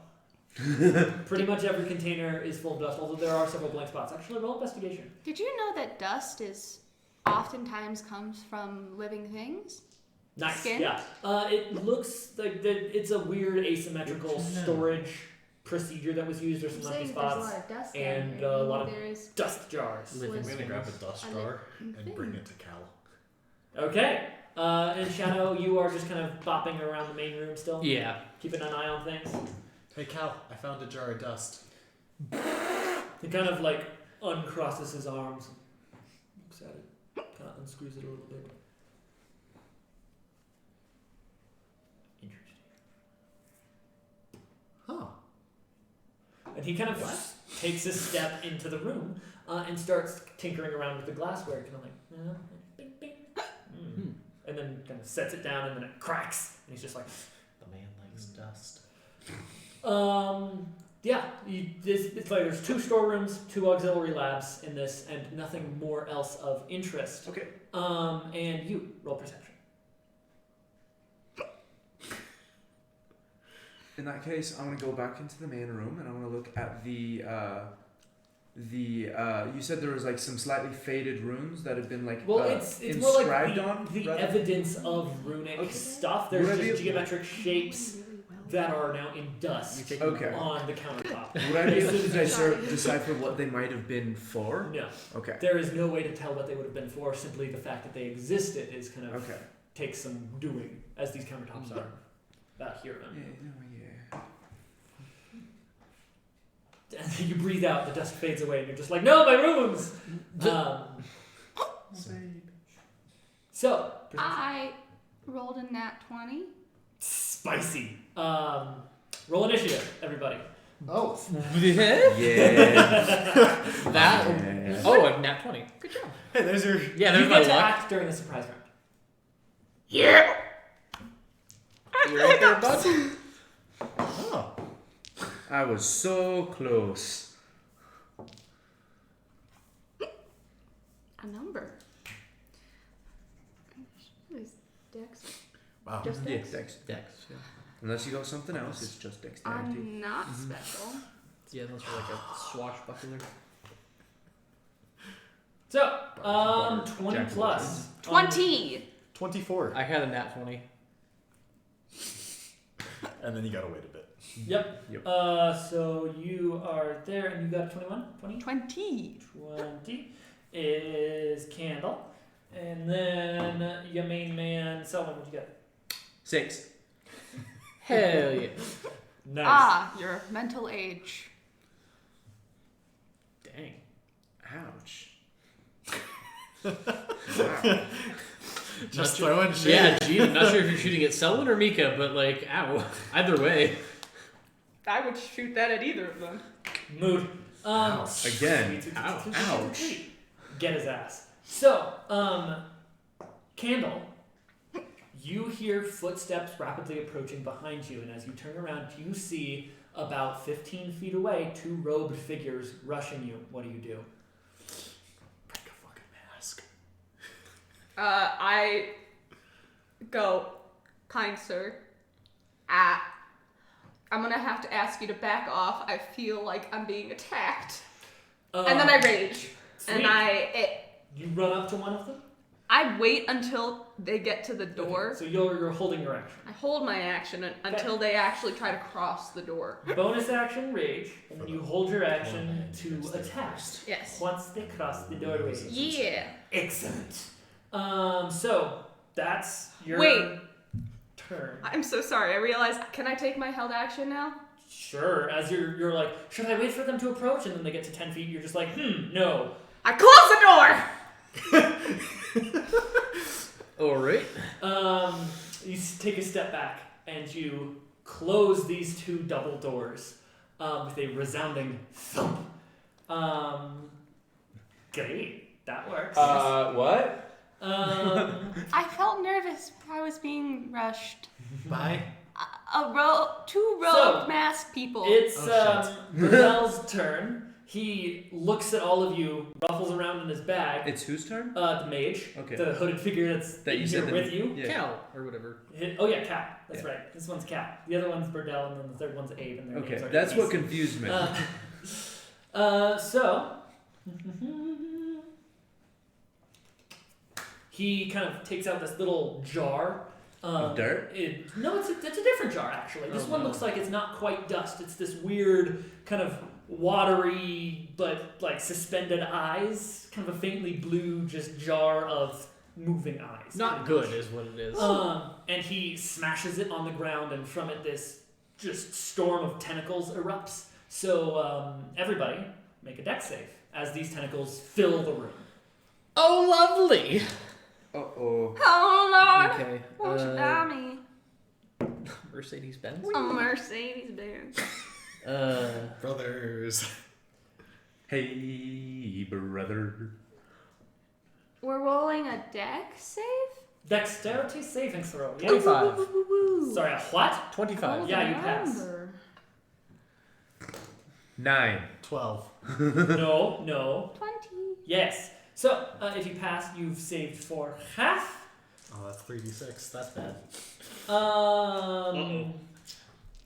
Speaker 2: Pretty much every container is full of dust, although there are several blank spots. Actually, roll investigation.
Speaker 8: Did you know that dust is oftentimes comes from living things?
Speaker 2: Nice.
Speaker 8: Skin?
Speaker 2: Yeah. It looks like it's a weird asymmetrical storage procedure that was used. There's some empty spots
Speaker 6: of dust
Speaker 2: and a lot of
Speaker 6: there's
Speaker 2: dust jars.
Speaker 3: Living
Speaker 7: I'm gonna grab a dust
Speaker 6: a
Speaker 7: jar
Speaker 6: living
Speaker 7: and
Speaker 6: thing.
Speaker 7: bring it to Cal.
Speaker 2: Okay. And Shadow, you are just kind of bopping around the main room still?
Speaker 3: Yeah.
Speaker 2: Keeping an eye on things?
Speaker 7: Hey Cal, I found a jar of dust.
Speaker 2: He kind of like uncrosses his arms, looks at it, kind of unscrews it a little bit. Interesting.
Speaker 7: Huh.
Speaker 2: And he kind of takes a step into the room and starts tinkering around with the glassware, kind of like, bing, bing. And then kind of sets it down, and then it cracks, and he's just like,
Speaker 3: The man likes dust.
Speaker 2: yeah, it's like there's 2 storerooms, 2 auxiliary labs in this, and nothing more else of interest.
Speaker 4: Okay.
Speaker 2: And you roll perception.
Speaker 4: In that case, I'm gonna go back into the main room and I'm gonna look at the you said there was like some slightly faded runes that had been like
Speaker 2: Well, it's more
Speaker 4: inscribed
Speaker 2: like
Speaker 4: on
Speaker 2: the
Speaker 4: rather-
Speaker 2: evidence of runic stuff. There's
Speaker 4: Would I
Speaker 2: just
Speaker 4: be-
Speaker 2: geometric shapes that are now in dust
Speaker 4: Okay.
Speaker 2: on the countertop.
Speaker 4: Would I be able to decipher what they might have been for?
Speaker 2: No,
Speaker 4: Okay.
Speaker 2: there is no way to tell what they would have been for. Simply the fact that they existed is kind of
Speaker 4: Okay.
Speaker 2: takes some doing, as these countertops are here.
Speaker 4: Yeah, no, yeah.
Speaker 2: And you breathe out, the dust fades away, and you're just like, no, my rooms! So,
Speaker 8: I rolled a nat 20.
Speaker 2: spicy. Roll initiative, everybody.
Speaker 7: Oh.
Speaker 3: Yeah.
Speaker 4: Yeah.
Speaker 3: That.
Speaker 4: Yeah.
Speaker 3: Oh, a nat 20.
Speaker 8: Good job.
Speaker 7: Hey, there's your.
Speaker 3: Yeah,
Speaker 2: You
Speaker 3: there's my
Speaker 2: get to
Speaker 3: luck.
Speaker 2: act during the surprise round.
Speaker 3: You right there, bud?
Speaker 7: Oh.
Speaker 4: I was so close.
Speaker 8: A number. Is Dex
Speaker 7: Wow.
Speaker 8: just
Speaker 4: Yeah,
Speaker 8: Dex?
Speaker 4: dex.
Speaker 3: Dex. Yeah.
Speaker 4: Unless you got something else, it's just dexterity.
Speaker 8: I'm not special.
Speaker 3: Yeah, those are like a swashbuckler.
Speaker 2: So,
Speaker 4: Bar-
Speaker 2: 20
Speaker 4: Jack of
Speaker 2: plus.
Speaker 8: 20!
Speaker 7: 24.
Speaker 3: I had a nat 20.
Speaker 7: And then you gotta wait a bit.
Speaker 2: Yep.
Speaker 4: Yep.
Speaker 2: So you are there, and you got a 21? 20?
Speaker 8: 20!
Speaker 2: 20 is Candle. And then your main man, Selwyn, what'd you get?
Speaker 4: 6.
Speaker 3: Hell yeah.
Speaker 2: Nice.
Speaker 8: Ah, your mental age.
Speaker 3: Dang.
Speaker 4: Ouch. Wow.
Speaker 7: Just throwing shit.
Speaker 3: Yeah, gee, I'm not sure if you're shooting at Selwyn or Mika, but like, ow. Either way.
Speaker 8: I would shoot that at either of them.
Speaker 2: Mood.
Speaker 4: Again.
Speaker 2: Sweet.
Speaker 4: Ouch.
Speaker 2: Get his ass. So, Candle, you hear footsteps rapidly approaching behind you, and as you turn around, you see about 15 feet away 2 robed figures rushing you. What do you do?
Speaker 7: Break a fucking mask.
Speaker 8: I go, kind sir, I'm gonna have to ask you to back off. I feel like I'm being attacked. And then I rage.
Speaker 2: Sweet.
Speaker 8: And
Speaker 2: You run up to one of them?
Speaker 8: I wait until they get to the door.
Speaker 2: Okay, so you're holding your action.
Speaker 8: I hold my action until they actually try to cross the door.
Speaker 2: Bonus action, rage, and then you hold your action to attack.
Speaker 8: Yes.
Speaker 2: Once they cross the doorway.
Speaker 8: Yeah.
Speaker 2: Excellent. So that's your
Speaker 8: Wait.
Speaker 2: turn.
Speaker 8: I'm so sorry. I realized. Can I take my held action now?
Speaker 2: Sure. As you're like, should I wait for them to approach? And then they get to 10 feet. You're just like, no.
Speaker 8: I close the door.
Speaker 3: All right.
Speaker 2: You take a step back and you close these two double doors with a resounding thump. Great. That works.
Speaker 4: What?
Speaker 8: I felt nervous. I was being rushed.
Speaker 7: Bye.
Speaker 8: Two rogue masked people.
Speaker 2: It's
Speaker 7: Oh,
Speaker 2: Brunel's turn. He looks at all of you, ruffles around in his bag.
Speaker 4: It's whose turn?
Speaker 2: The mage,
Speaker 4: Okay.
Speaker 2: the hooded figure that's
Speaker 4: That you
Speaker 2: in
Speaker 4: said
Speaker 2: here
Speaker 4: that-
Speaker 2: with you.
Speaker 4: Yeah.
Speaker 3: Cal or whatever.
Speaker 2: Oh yeah, Cap. That's
Speaker 4: Yeah.
Speaker 2: right. This one's Cap. The other one's Burdell, and then the third one's Abe. And their
Speaker 4: Okay,
Speaker 2: names are
Speaker 4: that's what
Speaker 2: Denise.
Speaker 4: confused me.
Speaker 2: So he kind of takes out this little jar.
Speaker 4: Of dirt?
Speaker 2: No, it's a different jar actually. This one looks like it's not quite dust. It's this weird kind of watery but like suspended eyes, kind of a faintly blue just jar of moving eyes.
Speaker 3: Not good is what it is.
Speaker 2: And he smashes it on the ground, and from it this just storm of tentacles erupts. So everybody make a dex save as these tentacles fill the room.
Speaker 3: Oh, lovely.
Speaker 4: Uh-oh.
Speaker 8: Oh Lord.
Speaker 3: Okay.
Speaker 8: Won't you die me?
Speaker 3: Mercedes Benz.
Speaker 8: A Mercedes Benz.
Speaker 7: Brothers.
Speaker 4: Hey, brother.
Speaker 8: We're rolling a dex save?
Speaker 2: Dexterity saving throw. Yeah.
Speaker 3: 25.
Speaker 2: Sorry, a what?
Speaker 3: 25.
Speaker 2: Yeah, you pass.
Speaker 8: Remember.
Speaker 4: 9.
Speaker 7: 12.
Speaker 2: No.
Speaker 8: 20.
Speaker 2: Yes. So, if you pass, you've saved for half.
Speaker 7: Oh, that's 3d6. That's bad.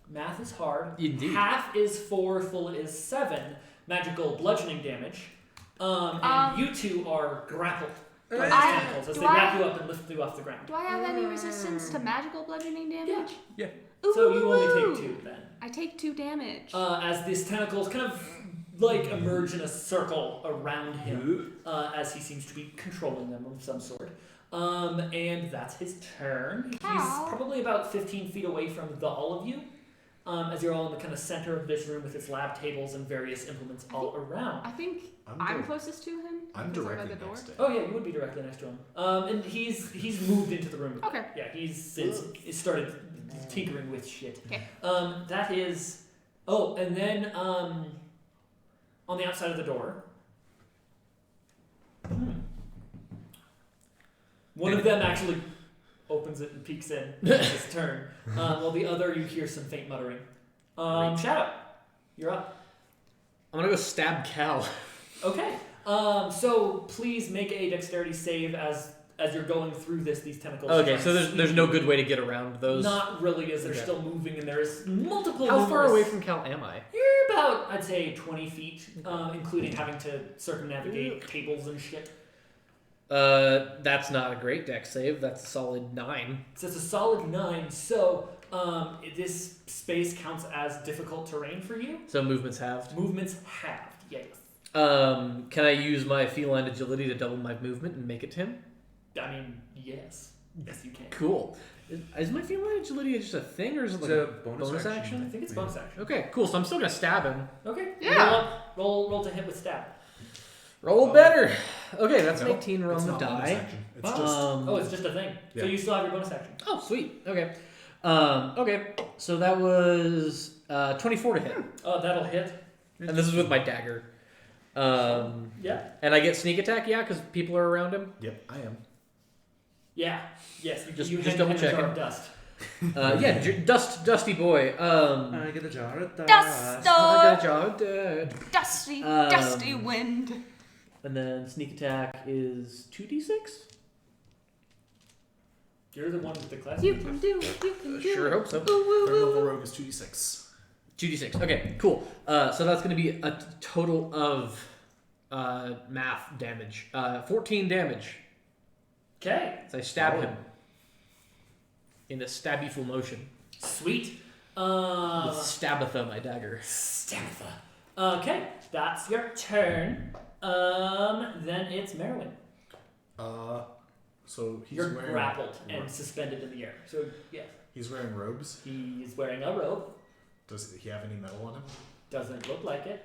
Speaker 2: Math is hard.
Speaker 3: Indeed.
Speaker 2: Half is 4, full is 7 magical bludgeoning damage. And you two are grappled by these
Speaker 8: I-
Speaker 2: tentacles as
Speaker 8: do
Speaker 2: they
Speaker 8: I-
Speaker 2: wrap you up and lift you off the ground.
Speaker 8: Do I have any resistance to magical bludgeoning damage?
Speaker 4: Yeah.
Speaker 2: So you only
Speaker 8: Ooh.
Speaker 2: take 2 then.
Speaker 8: I take 2 damage.
Speaker 2: As these tentacles kind of like emerge in a circle around him, as he seems to be controlling them of some sort. And that's his turn. He's
Speaker 8: Ow.
Speaker 2: probably about 15 feet away from all of you, as you're all in the kind of center of this room with its lab tables and various implements all around.
Speaker 8: I think
Speaker 7: I'm
Speaker 8: I'm
Speaker 7: good.
Speaker 8: closest to him.
Speaker 7: I'm
Speaker 8: because
Speaker 7: directly
Speaker 8: by the door.
Speaker 7: next to him.
Speaker 2: Oh yeah, you would be directly next to him. And he's moved into the room.
Speaker 8: Okay.
Speaker 2: Yeah, he's started tinkering with shit.
Speaker 8: Okay.
Speaker 2: That is. Oh, and then on the outside of the door. One of them actually opens it and peeks in. It's his turn. While the other, you hear some faint muttering. Shadow, you're up.
Speaker 3: I'm gonna go stab Cal.
Speaker 2: Okay. So please make a dexterity save as you're going through these tentacles.
Speaker 3: Okay,
Speaker 2: try
Speaker 3: so
Speaker 2: and
Speaker 3: there's no
Speaker 2: sweep
Speaker 3: good way to get around
Speaker 2: you.
Speaker 3: those.
Speaker 2: Not really, as they're
Speaker 3: Okay.
Speaker 2: still moving, and there's multiple.
Speaker 3: How far
Speaker 2: numerous-
Speaker 3: away from Cal am I?
Speaker 2: You're about, I'd say, 20 feet, including having to circumnavigate tables and shit.
Speaker 3: That's not a great dex save. That's a solid 9.
Speaker 2: So it's a solid 9. So this space counts as difficult terrain for you.
Speaker 3: So movement's halved.
Speaker 2: Movement's halved. Yes.
Speaker 3: Can I use my feline agility to double my movement and make it to him?
Speaker 2: I mean, yes. Yes, you can.
Speaker 3: Cool. Is my feline agility just a thing, or is it like
Speaker 4: It's
Speaker 3: a
Speaker 4: a bonus
Speaker 2: I
Speaker 3: action?
Speaker 2: think it's bonus action.
Speaker 3: Okay, cool. So I'm still gonna stab him.
Speaker 2: Okay.
Speaker 8: Yeah.
Speaker 2: Roll to hit with stab.
Speaker 3: Roll better. Okay, that's an
Speaker 7: Nope,
Speaker 3: 18
Speaker 7: it's
Speaker 3: on the
Speaker 7: not bonus
Speaker 3: die.
Speaker 7: action. It's just
Speaker 2: Oh, it's just a thing.
Speaker 7: Yeah.
Speaker 2: So you still have your bonus action.
Speaker 3: Oh, sweet. Okay. Okay. So that was 24 to hit,
Speaker 2: That'll hit.
Speaker 3: and this is with my dagger.
Speaker 2: Yeah.
Speaker 3: And I get sneak attack, yeah, because people are around him.
Speaker 7: Yep, I am.
Speaker 2: Yeah. Yes.
Speaker 3: Just
Speaker 2: hand
Speaker 3: double
Speaker 2: him a jar
Speaker 3: checking.
Speaker 2: of dust.
Speaker 3: Yeah, dusty boy.
Speaker 4: I get a jar of dust.
Speaker 8: Dust.
Speaker 3: I got a job.
Speaker 8: Dusty,
Speaker 3: Um,
Speaker 8: dusty wind.
Speaker 3: And then sneak attack is 2d6.
Speaker 2: You're the one with the class.
Speaker 8: You can do it. You can do
Speaker 3: Sure
Speaker 8: it.
Speaker 3: hope so.
Speaker 8: Ooh, woo,
Speaker 7: Third
Speaker 8: woo,
Speaker 7: level
Speaker 8: woo.
Speaker 7: rogue is 2d6.
Speaker 3: 2d6. Okay, cool. So that's going to be a total of math damage. 14 damage.
Speaker 2: Okay.
Speaker 3: So I stab him in a stabby-ful motion.
Speaker 2: Sweet.
Speaker 3: With Stabatha, my dagger.
Speaker 2: Stabatha. Okay, that's your turn. Then it's Merwin.
Speaker 7: So he's
Speaker 2: You're
Speaker 7: wearing
Speaker 2: grappled and suspended in the air. So, yeah.
Speaker 7: He's wearing robes.
Speaker 2: He's wearing a robe.
Speaker 7: Does he have any metal on him?
Speaker 2: Doesn't look like it.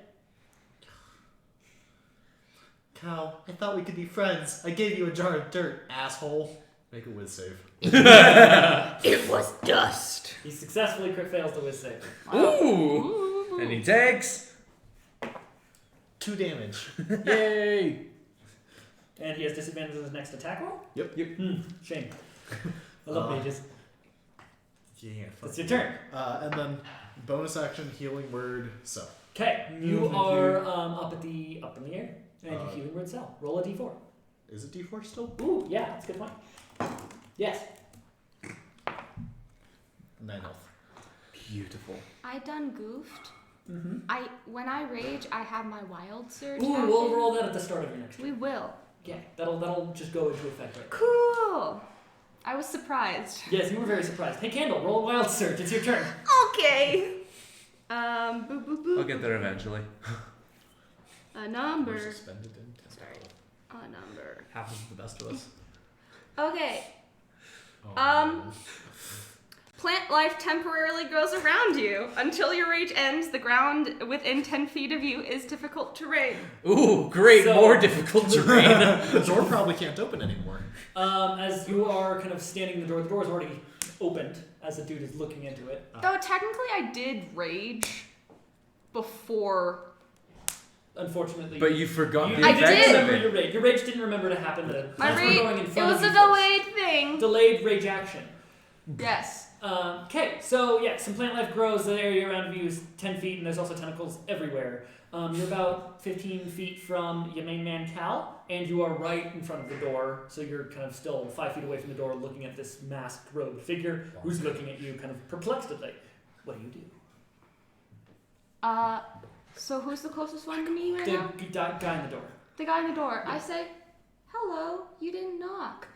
Speaker 5: Cal, I thought we could be friends. I gave you a jar of dirt, asshole.
Speaker 7: Make a whiz save.
Speaker 8: It was dust.
Speaker 2: He successfully crit fails the whiz save.
Speaker 4: Ooh! And he takes
Speaker 7: 2 damage.
Speaker 3: Yay!
Speaker 2: And he has disadvantage on his next attack roll?
Speaker 7: Yep.
Speaker 2: Shame. I love mages.
Speaker 7: Yeah.
Speaker 2: It's your turn.
Speaker 7: And then bonus action, healing word, so.
Speaker 2: Okay, you are up in the air, and you healing word cell. Roll a d4.
Speaker 7: Is it D4 still?
Speaker 2: Ooh, yeah, that's a good point. Yes.
Speaker 7: 9 health.
Speaker 4: beautiful.
Speaker 8: I done goofed.
Speaker 2: Mm-hmm.
Speaker 8: When I rage, I have my wild surge.
Speaker 2: Ooh, we'll roll that at the start of your next turn.
Speaker 8: We will.
Speaker 2: Yeah, that'll just go into effect right now.
Speaker 8: Cool. I was surprised.
Speaker 2: Yes, you were very surprised. Hey, Candle, roll a wild surge. It's your turn.
Speaker 8: Okay. Boop boop boop.
Speaker 4: I'll get there eventually.
Speaker 8: A number.
Speaker 7: We're suspended in
Speaker 8: Sorry. A number.
Speaker 3: Happens to the best of us.
Speaker 8: Okay.
Speaker 7: Oh,
Speaker 8: Plant life temporarily grows around you. Until your rage ends, the ground within 10 feet of you is difficult terrain.
Speaker 3: Ooh, great!
Speaker 2: So-
Speaker 3: More difficult terrain.
Speaker 7: The door probably can't open anymore.
Speaker 2: As you are kind of standing in the door is already opened as the dude is looking into it.
Speaker 8: Though technically I did rage before.
Speaker 2: Unfortunately,
Speaker 4: But you forgot
Speaker 2: you
Speaker 4: the
Speaker 8: I
Speaker 2: didn't
Speaker 4: effects
Speaker 8: did.
Speaker 4: of
Speaker 2: remember
Speaker 4: it.
Speaker 2: your rage. Your rage didn't remember to happen. The
Speaker 8: My
Speaker 2: plants were
Speaker 8: rage.
Speaker 2: going in
Speaker 8: It
Speaker 2: front
Speaker 8: was
Speaker 2: of
Speaker 8: a
Speaker 2: you first.
Speaker 8: delayed thing.
Speaker 2: Delayed rage action.
Speaker 8: Yes.
Speaker 2: Okay, so yeah, some plant life grows. The area around you is 10 feet, and there's also tentacles everywhere. You're about 15 feet from your main man, Cal, and you are right in front of the door, so you're kind of still 5 feet away from the door looking at this masked robed figure who's looking at you kind of perplexedly. What do you do?
Speaker 8: So who's the closest one to me right
Speaker 2: The
Speaker 8: now?
Speaker 2: guy in the door.
Speaker 8: The guy in the door. I say, hello, you didn't knock.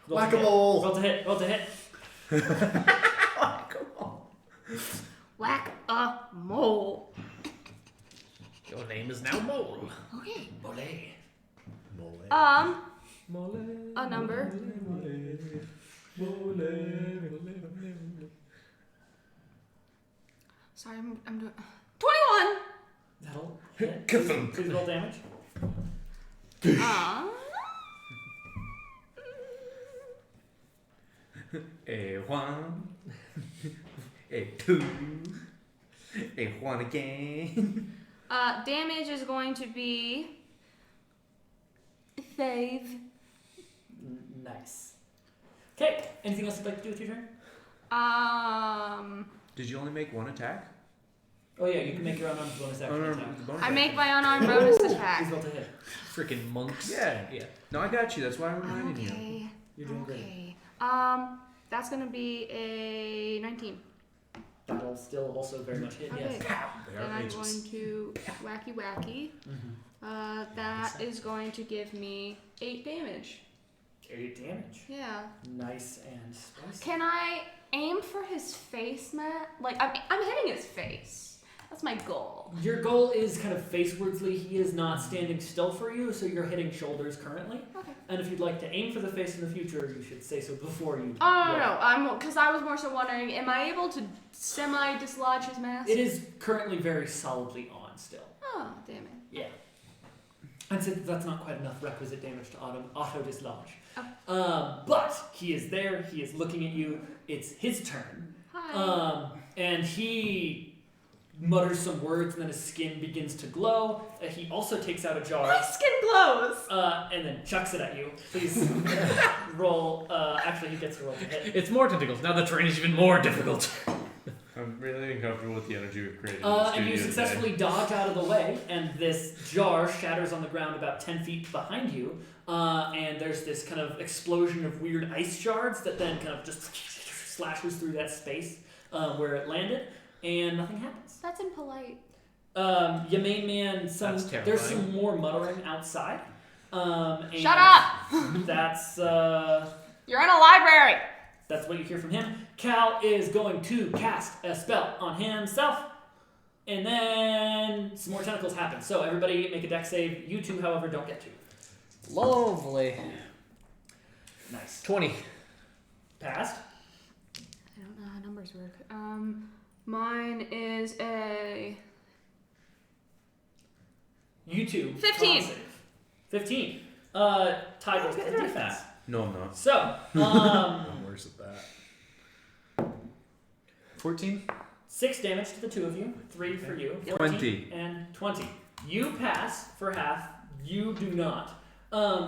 Speaker 2: Roll to hit.
Speaker 7: Whack-a-mole.
Speaker 2: Roll to hit. Roll to hit.
Speaker 8: Whack-a-mole.
Speaker 3: Your name is now Mole.
Speaker 8: Okay.
Speaker 2: Mole.
Speaker 8: A number. Sorry, I'm doing 21.
Speaker 2: That'll hit.
Speaker 4: Ka-thunk.
Speaker 2: Please roll damage.
Speaker 4: A one, a two, a one again.
Speaker 8: Damage is going to be 5.
Speaker 2: Nice. Okay. Anything else you'd like to do with your turn?
Speaker 4: Did you only make one attack?
Speaker 2: Oh yeah, you can make your own bonus action attack.
Speaker 8: I make my unarmed bonus
Speaker 2: Please
Speaker 8: attack.
Speaker 2: roll to hit.
Speaker 3: Freaking monks.
Speaker 4: Yeah.
Speaker 3: Yeah.
Speaker 4: No, I got you. That's why I'm reminding you.
Speaker 8: Okay.
Speaker 2: You're doing great.
Speaker 8: Okay. That's gonna be a 19.
Speaker 2: That'll still also very much hit.
Speaker 8: Okay.
Speaker 2: Yes.
Speaker 7: They
Speaker 8: Then
Speaker 7: are
Speaker 8: I'm
Speaker 7: mages.
Speaker 8: going to wacky. That is going to give me 8 damage.
Speaker 2: 8 damage.
Speaker 8: Yeah.
Speaker 2: Nice and spicy.
Speaker 8: Can I aim for his face, Matt? Like I'm hitting his face. That's my goal.
Speaker 2: Your goal is kind of facewardly. He is not standing still for you, so you're hitting shoulders currently.
Speaker 8: Okay.
Speaker 2: And if you'd like to aim for the face in the future, you should say so before you.
Speaker 8: Oh
Speaker 2: roll.
Speaker 8: no, because I was more so wondering, am I able to semi-dislodge his mask?
Speaker 2: It is currently very solidly on still.
Speaker 8: Oh, damn it.
Speaker 2: Yeah. I'd say that's not quite enough requisite damage to auto dislodge.
Speaker 8: Oh.
Speaker 2: But he is there. He is looking at you. It's his turn.
Speaker 8: Hi.
Speaker 2: And he mutters some words, and then his skin begins to glow. He also takes out a jar.
Speaker 8: My skin glows.
Speaker 2: And then chucks it at you. Please roll. Actually, he gets to roll to hit.
Speaker 3: It's more tentacles. Now the terrain is even more difficult.
Speaker 4: I'm really uncomfortable with the energy we've created.
Speaker 2: And you successfully dodge out of the way, and this jar shatters on the ground about 10 feet behind you. And there's this kind of explosion of weird ice shards that then kind of just slashes through that space where it landed, and nothing happens.
Speaker 8: That's impolite.
Speaker 2: Your main man,
Speaker 3: That's
Speaker 2: there's
Speaker 3: terrifying.
Speaker 2: some more muttering outside. And
Speaker 8: Shut up!
Speaker 2: That's
Speaker 8: You're in a library.
Speaker 2: that's what you hear from him. Cal is going to cast a spell on himself, and then some more tentacles happen. So everybody make a dex save. You two, however, don't get to.
Speaker 3: Lovely.
Speaker 2: Nice.
Speaker 3: 20.
Speaker 2: Passed.
Speaker 8: I don't know how numbers work.
Speaker 6: Mine is a
Speaker 2: You two.
Speaker 6: 15.
Speaker 2: con save. 15. Ty goes to the defense.
Speaker 4: No, I'm not.
Speaker 2: So,
Speaker 7: I'm worse at that. 14.
Speaker 2: 6 damage to the two of you, 3 for you, 14
Speaker 4: 20.
Speaker 2: and 20. You pass for half, you do not.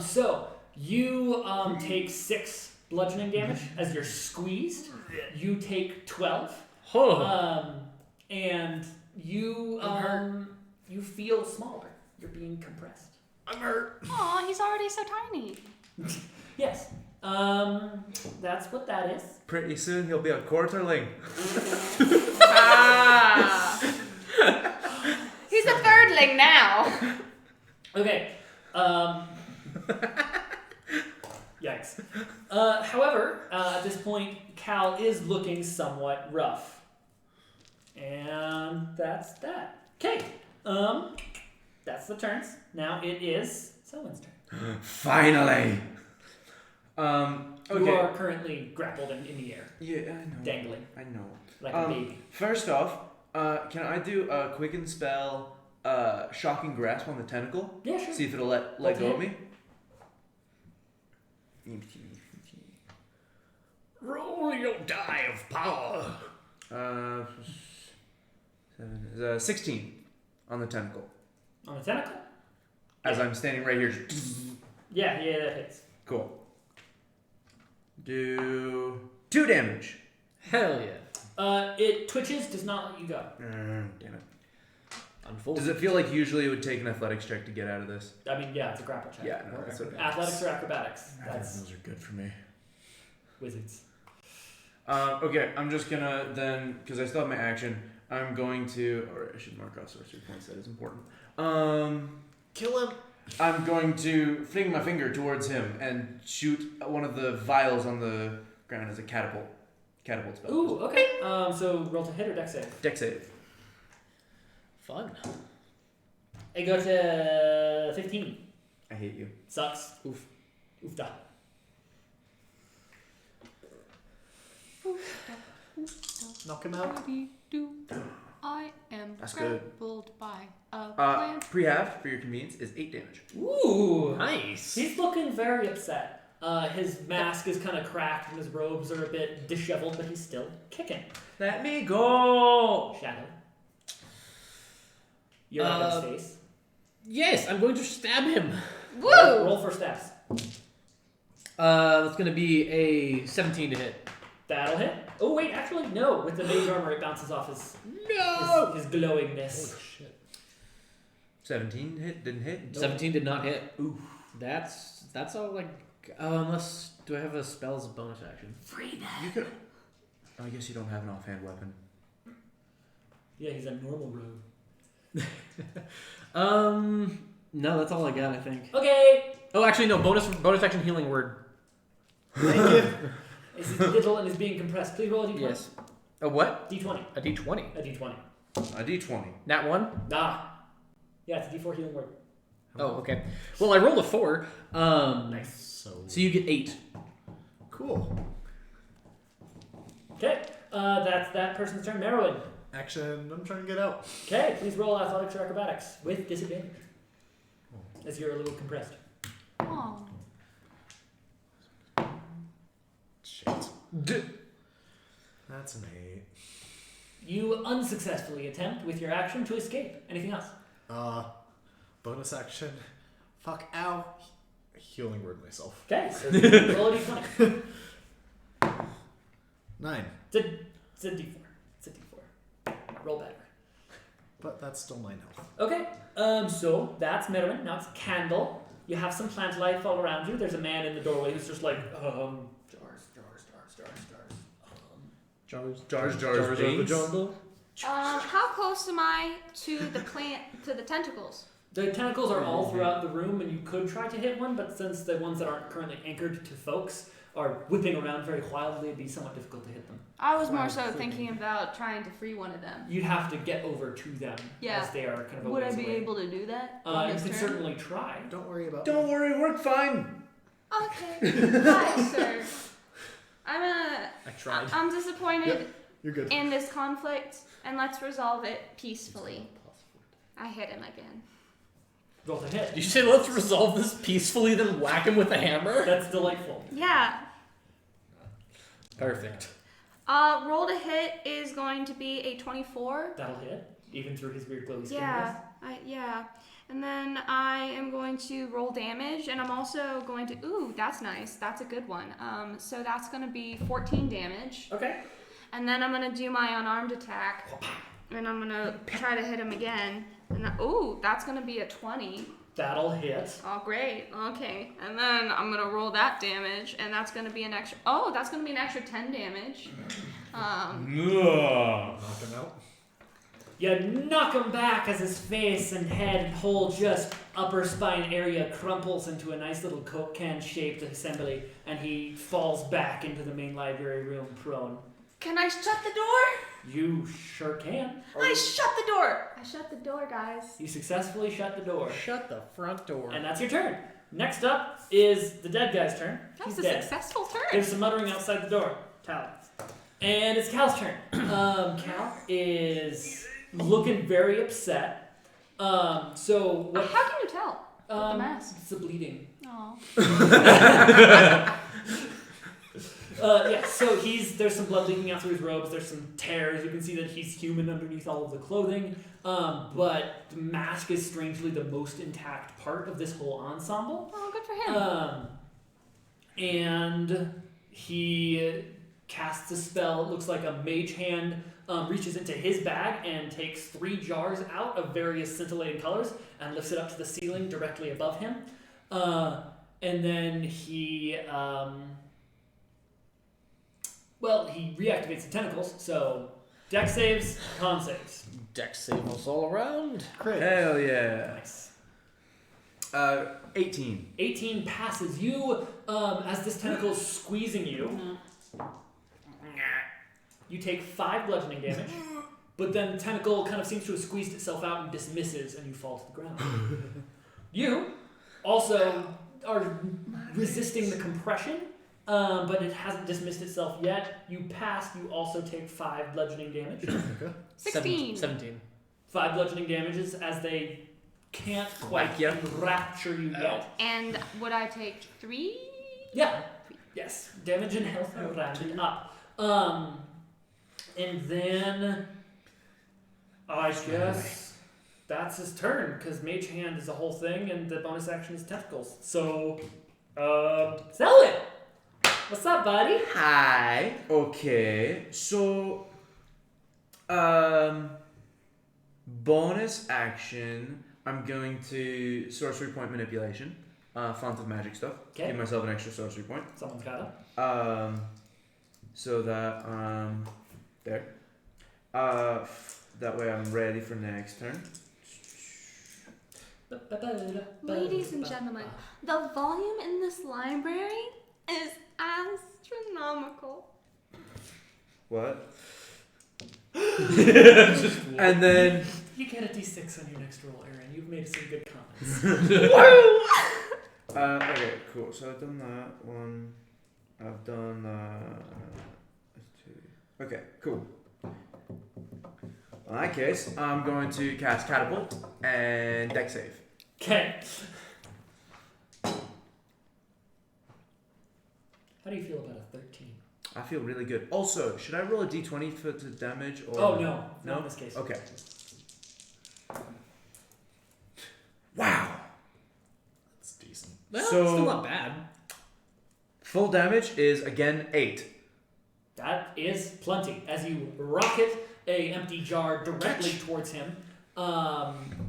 Speaker 2: So you take 6 bludgeoning damage as you're squeezed. You take 12. And you you feel smaller. You're being compressed.
Speaker 7: I'm hurt.
Speaker 8: Aw, he's already so tiny.
Speaker 2: Yes. That's what that is.
Speaker 4: Pretty soon he'll be a quarterling.
Speaker 6: He's a thirdling now.
Speaker 2: Okay. Yikes. However, at this point, Cal is looking somewhat rough. And that's that. Okay. That's the turns. Now it is Selwyn's turn.
Speaker 4: Finally. Okay.
Speaker 2: You are currently grappled in the air,
Speaker 4: Yeah, I know.
Speaker 2: dangling
Speaker 4: I know.
Speaker 2: like a baby.
Speaker 4: First off, can I do a quicken spell, shocking grasp on the tentacle?
Speaker 2: Yeah, sure.
Speaker 4: See if it'll let go of me.
Speaker 3: Roll your die of power.
Speaker 4: 16 on the tentacle.
Speaker 2: On the tentacle?
Speaker 4: As I'm standing right here.
Speaker 2: Yeah, that hits.
Speaker 4: Cool. Do 2 damage.
Speaker 3: Hell yeah.
Speaker 2: It twitches, does not let you go.
Speaker 4: Damn it.
Speaker 3: Unfold.
Speaker 4: Does it feel like usually it would take an athletics check to get out of this?
Speaker 2: I mean, yeah, it's a grapple check.
Speaker 4: Yeah, no, that's what
Speaker 2: Athletics or acrobatics.
Speaker 7: I think
Speaker 2: That's
Speaker 7: those are good for me.
Speaker 2: wizards.
Speaker 4: Okay, I'm just gonna then, because I still have my action, I'm going to, or I should mark off sorcery points, that is important.
Speaker 7: Kill him.
Speaker 4: I'm going to fling my finger towards him and shoot one of the vials on the ground as a catapult. Catapult spell.
Speaker 2: Ooh, okay. So roll to hit or dex save?
Speaker 4: Dex save.
Speaker 3: Fun.
Speaker 2: I got to 15.
Speaker 4: I hate you.
Speaker 2: Sucks. Oof. Oofda.
Speaker 7: Knock him out.
Speaker 8: I am
Speaker 4: That's good.
Speaker 8: grappled by a plant.
Speaker 4: Pre-halved, for your convenience, is 8 damage.
Speaker 2: Ooh.
Speaker 3: Nice.
Speaker 2: He's looking very upset. His mask is kind of cracked and his robes are a bit disheveled, but he's still kicking.
Speaker 4: Let me go!
Speaker 2: Shadow. You're up in space.
Speaker 3: Yes, I'm going to stab him.
Speaker 6: Woo!
Speaker 2: Roll for steps.
Speaker 3: That's going to be a 17 to hit.
Speaker 2: That'll hit. Oh, wait, actually, no. With the mage armor, it bounces off his glowingness.
Speaker 7: Holy shit.
Speaker 4: 17 hit? Didn't hit?
Speaker 3: 17 did not hit. Ooh. That's all like... unless... Do I have a spell as a bonus action?
Speaker 4: You could... I guess you don't have an offhand weapon.
Speaker 2: Yeah, he's a normal rogue.
Speaker 3: No, that's all I got, I think.
Speaker 2: Okay.
Speaker 3: Oh, actually, no. Bonus action healing word.
Speaker 7: Thank you.
Speaker 2: He's little and is being compressed. Please roll a d20.
Speaker 3: Yes. A what?
Speaker 2: D20.
Speaker 3: A d20.
Speaker 2: A d20.
Speaker 4: A d20.
Speaker 3: Nat 1?
Speaker 2: Nah. Yeah, it's a d4 healing word.
Speaker 3: Oh, okay. Well, I rolled a 4.
Speaker 2: Nice.
Speaker 3: So you get 8.
Speaker 7: Cool.
Speaker 2: Okay. That's that person's turn. Merowyn.
Speaker 7: Action. I'm trying to get out.
Speaker 2: Okay, please roll athletics or acrobatics with disadvantage. As you're a little compressed.
Speaker 8: Oh.
Speaker 7: Shit. That's an 8.
Speaker 2: You unsuccessfully attempt with your action to escape. Anything else?
Speaker 7: Bonus action. Fuck, ow. Healing word myself.
Speaker 2: Okay, so roll a d20.
Speaker 7: 9.
Speaker 2: It's a d4. It's a d4. Roll better.
Speaker 7: But that's still 9 health.
Speaker 2: Okay, so that's Merowyn. Now it's Candle. You have some plant life all around you. There's a man in the doorway who's just like, jars,
Speaker 4: Jars,
Speaker 3: of the jungle.
Speaker 6: How close am I to the plant, to the tentacles?
Speaker 2: The tentacles are all throughout the room, and you could try to hit one, but since the ones that aren't currently anchored to folks are whipping around very wildly, it'd be somewhat difficult to hit them.
Speaker 6: I was more so thinking about trying to free one of them.
Speaker 2: You'd have to get over to them
Speaker 6: Yeah.
Speaker 2: as they are kind of a
Speaker 6: Would I
Speaker 2: ways
Speaker 6: be
Speaker 2: away.
Speaker 6: able to do that?
Speaker 2: You could certainly try.
Speaker 7: Don't worry about
Speaker 4: Don't worry, we're fine.
Speaker 6: Okay. Hi, sir.
Speaker 3: I tried.
Speaker 6: I'm disappointed
Speaker 7: You're good.
Speaker 6: in this conflict, and let's resolve it peacefully. I hit him again.
Speaker 2: Roll to hit.
Speaker 3: You say let's resolve this peacefully, then whack him with a hammer?
Speaker 2: That's delightful.
Speaker 6: Yeah.
Speaker 3: Perfect.
Speaker 6: Roll to hit is going to be a 24.
Speaker 2: That'll hit, even through his weird glowy skin.
Speaker 6: Yeah. And then I am going to roll damage, and I'm also going to... Ooh, that's nice. That's a good one. So that's going to be 14 damage.
Speaker 2: Okay.
Speaker 6: And then I'm going to do my unarmed attack, and I'm going to try to hit him again. And ooh, that's going to be a 20.
Speaker 2: That'll hit.
Speaker 6: Oh, great. Okay. And then I'm going to roll that damage, and that's going to be an extra... Oh, that's going to be an extra 10 damage.
Speaker 7: Knock him out.
Speaker 2: You knock him back as his face and head and whole just upper spine area crumples into a nice little Coke can shaped assembly, and he falls back into the main library room prone.
Speaker 6: Can I shut the door?
Speaker 2: You sure can.
Speaker 6: I shut the door. I shut the door, guys.
Speaker 2: You successfully shut the door.
Speaker 3: Shut the front door.
Speaker 2: And that's your turn. Next up is the dead guy's turn.
Speaker 6: That's
Speaker 2: He's
Speaker 6: a
Speaker 2: dead.
Speaker 6: successful turn.
Speaker 2: There's some muttering outside the door. Tal. And it's Cal's turn. Cal is looking very upset. So what?
Speaker 6: How can you tell? With the mask.
Speaker 2: It's the bleeding.
Speaker 6: Oh.
Speaker 2: Yeah, so there's some blood leaking out through his robes, there's some tears, you can see that he's human underneath all of the clothing, but the mask is strangely the most intact part of this whole ensemble.
Speaker 6: Oh, good for him.
Speaker 2: And he casts a spell, it looks like a mage hand reaches into his bag and takes 3 jars out of various scintillating colors and lifts it up to the ceiling directly above him. And then he... he reactivates the tentacles, so dex saves, con saves.
Speaker 3: Dex save us all around.
Speaker 7: Crit.
Speaker 4: Hell yeah.
Speaker 2: Nice.
Speaker 4: 18.
Speaker 2: 18 passes. You, as this tentacle is squeezing you, you take 5 bludgeoning damage, but then the tentacle kind of seems to have squeezed itself out and dismisses, and you fall to the ground. You also are resisting the compression, but it hasn't dismissed itself yet. You pass, you also take 5 bludgeoning damage.
Speaker 6: 16.
Speaker 3: 17.
Speaker 2: 5 bludgeoning damages as they can't quite
Speaker 4: ya.
Speaker 2: rapture you yet.
Speaker 6: And would I take 3?
Speaker 2: Yeah. Yes. Damage and health are rounded up. And then I guess that's his turn, because Mage Hand is a whole thing and the bonus action is tentacles. So sell it! What's up, buddy?
Speaker 4: Hi. Okay. So, bonus action. I'm going to sorcery point manipulation. Font of magic stuff.
Speaker 2: Okay.
Speaker 4: Give myself an extra sorcery point.
Speaker 2: Someone's got it.
Speaker 4: So that there. That way I'm ready for next turn.
Speaker 6: Ladies and gentlemen, the volume in this library is astronomical.
Speaker 4: What? And then
Speaker 2: You get a d6 on your next roll, Aaron. You've made some good comments.
Speaker 4: okay, cool. So I've done that one. I've done two. Okay, cool. In that case, I'm going to cast Catapult and Dex save.
Speaker 2: Okay. How do you feel about a 13?
Speaker 4: I feel really good. Also, should I roll a d20 for to damage or?
Speaker 2: Oh no, not in this case.
Speaker 4: Okay. Wow.
Speaker 7: That's decent.
Speaker 3: Well,
Speaker 4: So-
Speaker 3: still not bad.
Speaker 4: Full damage is again 8.
Speaker 2: That is plenty. As you rocket a empty jar directly towards him,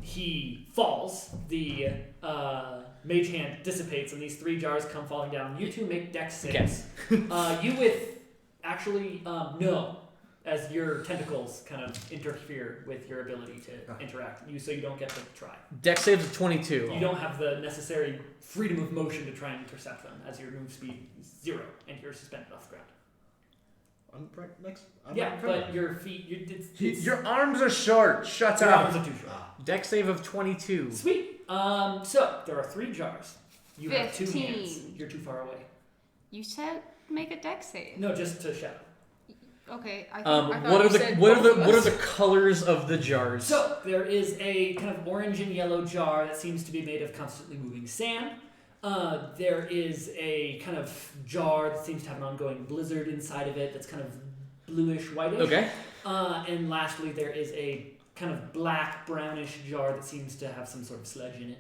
Speaker 2: he falls. The mage hand dissipates, and these 3 jars come falling down. You 2 make dex saves. You with actually no, as your tentacles kind of interfere with your ability to interact. So you don't get to try.
Speaker 3: Dex save of 22.
Speaker 2: You don't have the necessary freedom of motion to try and intercept them, as your move speed is 0 and you're suspended off the ground.
Speaker 7: I'm right next. I'm
Speaker 2: Yeah,
Speaker 7: right in front of
Speaker 2: but
Speaker 7: you.
Speaker 2: your feet, it's
Speaker 4: Your arms are short. Shut
Speaker 2: your
Speaker 4: up.
Speaker 2: arms are too short.
Speaker 3: Dex save of 22.
Speaker 2: Sweet. So there are 3 jars. You have 2 hands.
Speaker 6: 15.
Speaker 2: You're too far away.
Speaker 6: You said make a dex save.
Speaker 2: No, just to shadow.
Speaker 8: Okay, I
Speaker 3: What
Speaker 8: thought
Speaker 3: are
Speaker 8: you
Speaker 3: the
Speaker 8: said
Speaker 3: what are the
Speaker 8: both of
Speaker 3: what are
Speaker 8: us.
Speaker 3: the colors of the jars?
Speaker 2: So there is a kind of orange and yellow jar that seems to be made of constantly moving sand. There is a kind of jar that seems to have an ongoing blizzard inside of it that's kind of bluish, whitish.
Speaker 3: Okay.
Speaker 2: And lastly, there is a kind of black, brownish jar that seems to have some sort of sludge in it.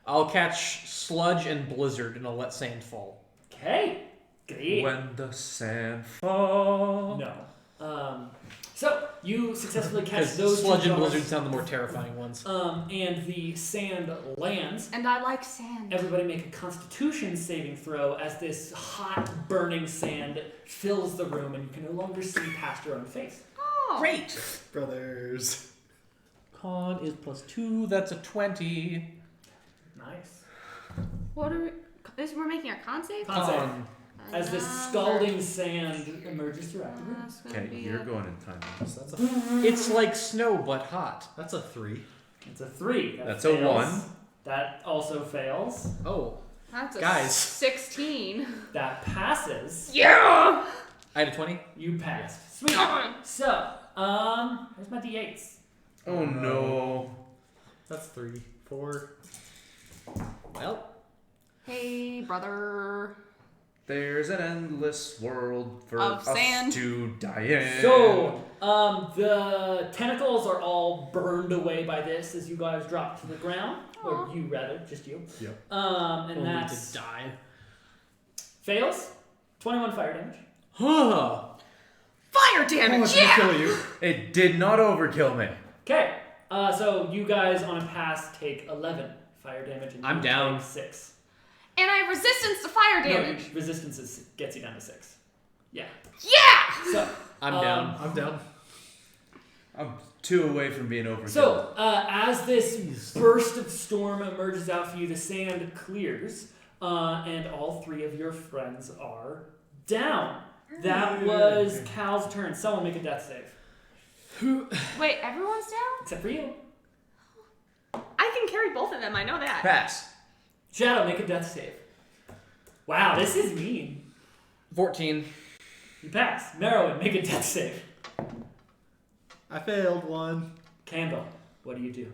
Speaker 3: I'll catch sludge and blizzard and I'll let sand fall.
Speaker 2: Okay, great.
Speaker 4: When the sand falls.
Speaker 2: No. So you successfully catch
Speaker 3: Because
Speaker 2: those
Speaker 3: sludge
Speaker 2: two
Speaker 3: and
Speaker 2: jars,
Speaker 3: blizzard sound the more terrifying ones.
Speaker 2: and the sand lands.
Speaker 8: And I like sand.
Speaker 2: Everybody make a Constitution saving throw as this hot, burning sand fills the room, and you can no longer see past your own face.
Speaker 8: Oh.
Speaker 3: Great.
Speaker 7: Brothers.
Speaker 3: Con is +2. That's a 20.
Speaker 2: Nice.
Speaker 8: What are we? We're making a con save?
Speaker 2: Con save.
Speaker 3: Con.
Speaker 2: As this scalding sand emerges throughout the room.
Speaker 8: That's gonna
Speaker 4: Okay,
Speaker 8: be
Speaker 4: you're
Speaker 8: a-
Speaker 4: going in time.
Speaker 7: So that's a
Speaker 3: It's like snow but hot.
Speaker 7: 3.
Speaker 2: It's a 3. That
Speaker 4: That's a
Speaker 2: fails.
Speaker 4: 1.
Speaker 2: That also fails.
Speaker 3: Oh,
Speaker 8: That's a
Speaker 3: Guys.
Speaker 8: 16.
Speaker 2: That passes.
Speaker 8: Yeah.
Speaker 3: I had a 20.
Speaker 2: You passed. Sweet. So, here's my d8s.
Speaker 4: Oh no.
Speaker 7: That's 3. 4.
Speaker 3: Well,
Speaker 8: Hey, brother.
Speaker 4: There's an endless world for
Speaker 8: Of
Speaker 4: us
Speaker 8: sand.
Speaker 4: to die in.
Speaker 2: So, the tentacles are all burned away by this as you guys drop to the ground. Or
Speaker 8: Aw.
Speaker 2: you, rather, just you.
Speaker 7: Yep.
Speaker 2: And
Speaker 3: only
Speaker 2: that's
Speaker 3: to die.
Speaker 2: fails. 21 fire damage.
Speaker 3: Huh.
Speaker 8: Fire damage.
Speaker 7: Gonna
Speaker 8: Yeah.
Speaker 7: kill you.
Speaker 4: It did not overkill me.
Speaker 2: Okay. So you guys on a pass take 11 fire damage. And
Speaker 3: I'm
Speaker 2: you
Speaker 3: down.
Speaker 2: take 6.
Speaker 8: And I have resistance to fire
Speaker 2: No,
Speaker 8: damage.
Speaker 2: resistance gets you down to 6. Yeah.
Speaker 8: Yeah.
Speaker 2: So
Speaker 3: I'm down.
Speaker 7: I'm down.
Speaker 4: I'm 2 away from being overkilled.
Speaker 2: So, as this burst of storm emerges out for you, the sand clears, and all 3 of your friends are down. That was Cal's turn. Someone make a death save.
Speaker 8: Wait, everyone's down?
Speaker 2: Except for you.
Speaker 8: I can carry both of them. I know that.
Speaker 4: Pass.
Speaker 2: Shadow, make a death save. Wow, this is mean.
Speaker 3: 14.
Speaker 2: You pass. Merowyn, make a death save.
Speaker 7: I failed one.
Speaker 2: Candle, what do you do?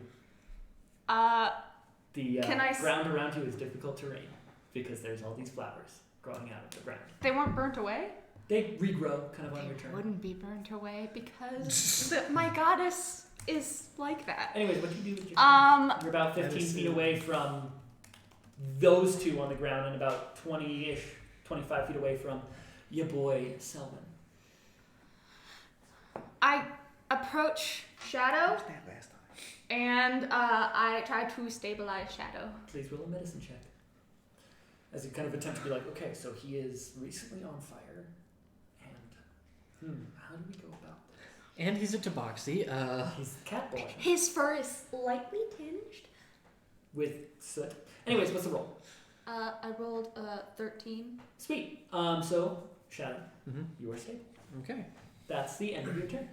Speaker 2: The
Speaker 8: Can I
Speaker 2: ground around you is difficult terrain because there's all these flowers growing out of the ground.
Speaker 8: They weren't burnt away?
Speaker 2: They regrow kind of on your
Speaker 8: They
Speaker 2: turn.
Speaker 8: wouldn't be burnt away because my goddess is like that.
Speaker 2: Anyways, what do you do with your turn? You're about 15
Speaker 7: Medicine.
Speaker 2: feet away from those 2 on the ground and about 20-ish, 25 feet away from your boy Selwyn.
Speaker 8: I approach Shadow and I try to stabilize Shadow.
Speaker 2: Please roll a medicine check. As you kind of attempt to be like, okay, so he is recently on fire, and how do we go about this?
Speaker 3: And he's a tabaxi.
Speaker 2: He's the cat boy
Speaker 8: His fur is slightly tinged.
Speaker 2: with soot. Anyways, what's the roll?
Speaker 8: I rolled 13.
Speaker 2: Sweet. So Shadow,
Speaker 3: Mhm.
Speaker 2: you are safe.
Speaker 3: Okay.
Speaker 2: That's the end of your turn.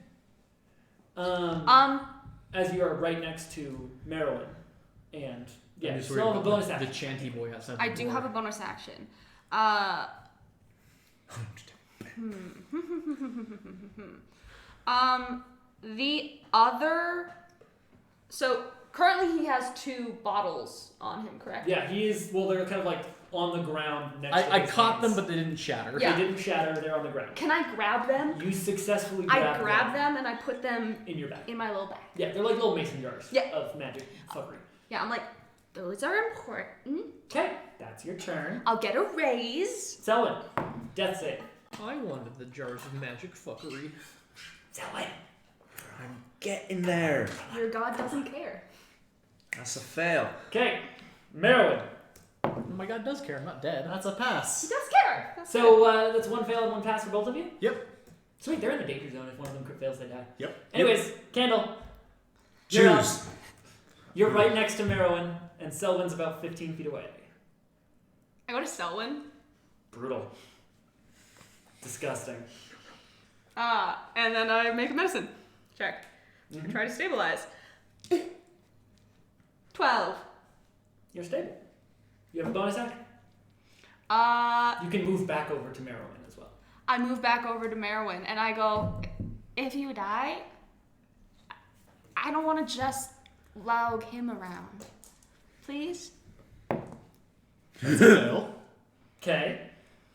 Speaker 2: As you are right next to Merowyn, and yeah,
Speaker 3: I'm
Speaker 2: you
Speaker 3: just
Speaker 2: still have a
Speaker 3: worried
Speaker 2: bonus
Speaker 3: about
Speaker 2: action.
Speaker 3: the chanty boy outside
Speaker 8: I
Speaker 3: the
Speaker 8: do
Speaker 3: door.
Speaker 8: have a bonus action. The other. So currently he has 2 bottles on him, correct?
Speaker 2: Yeah, he is. Well, they're kind of like on the ground next to
Speaker 3: I
Speaker 2: his
Speaker 3: caught them,
Speaker 2: hands.
Speaker 3: but they didn't shatter.
Speaker 8: Yeah.
Speaker 2: They didn't shatter. They're on the ground.
Speaker 8: Can I grab them?
Speaker 2: You successfully
Speaker 8: I
Speaker 2: grab
Speaker 8: grab them and I put them
Speaker 2: in your bag.
Speaker 8: in my little bag.
Speaker 2: Yeah, they're like little mason jars
Speaker 8: Yeah.
Speaker 2: of magic fuckery.
Speaker 8: Yeah, I'm like, those are important.
Speaker 2: Okay, that's your turn.
Speaker 8: I'll get a raise.
Speaker 2: Selwyn, death save.
Speaker 3: I wanted the jars of magic fuckery.
Speaker 2: Selwyn.
Speaker 4: I'm getting there.
Speaker 8: Your god doesn't care.
Speaker 4: That's a fail.
Speaker 2: Okay, Merowyn.
Speaker 3: Oh my god does care. I'm not dead.
Speaker 7: That's a
Speaker 8: He
Speaker 7: pass.
Speaker 8: does care. That's
Speaker 2: So that's 1 fail and 1 pass for both of you?
Speaker 7: Yep.
Speaker 2: Sweet, they're in the danger zone. If one of them crit fails, they die.
Speaker 7: Yep.
Speaker 2: Anyways, Candle. You're up.
Speaker 4: Choose.
Speaker 2: You're right next to Merowyn, and Selwyn's about 15 feet away.
Speaker 8: I go to Selwyn.
Speaker 2: Brutal. Disgusting.
Speaker 8: And then I make a medicine check. I try to stabilize. 12.
Speaker 2: You're stable. You have a bonus action.
Speaker 8: Uh,
Speaker 2: You can move back over to Merowyn as well.
Speaker 8: I move back over to Merwin and I go, if you die, I don't want to just lug him around. Please?
Speaker 7: That's a fail.
Speaker 2: Okay.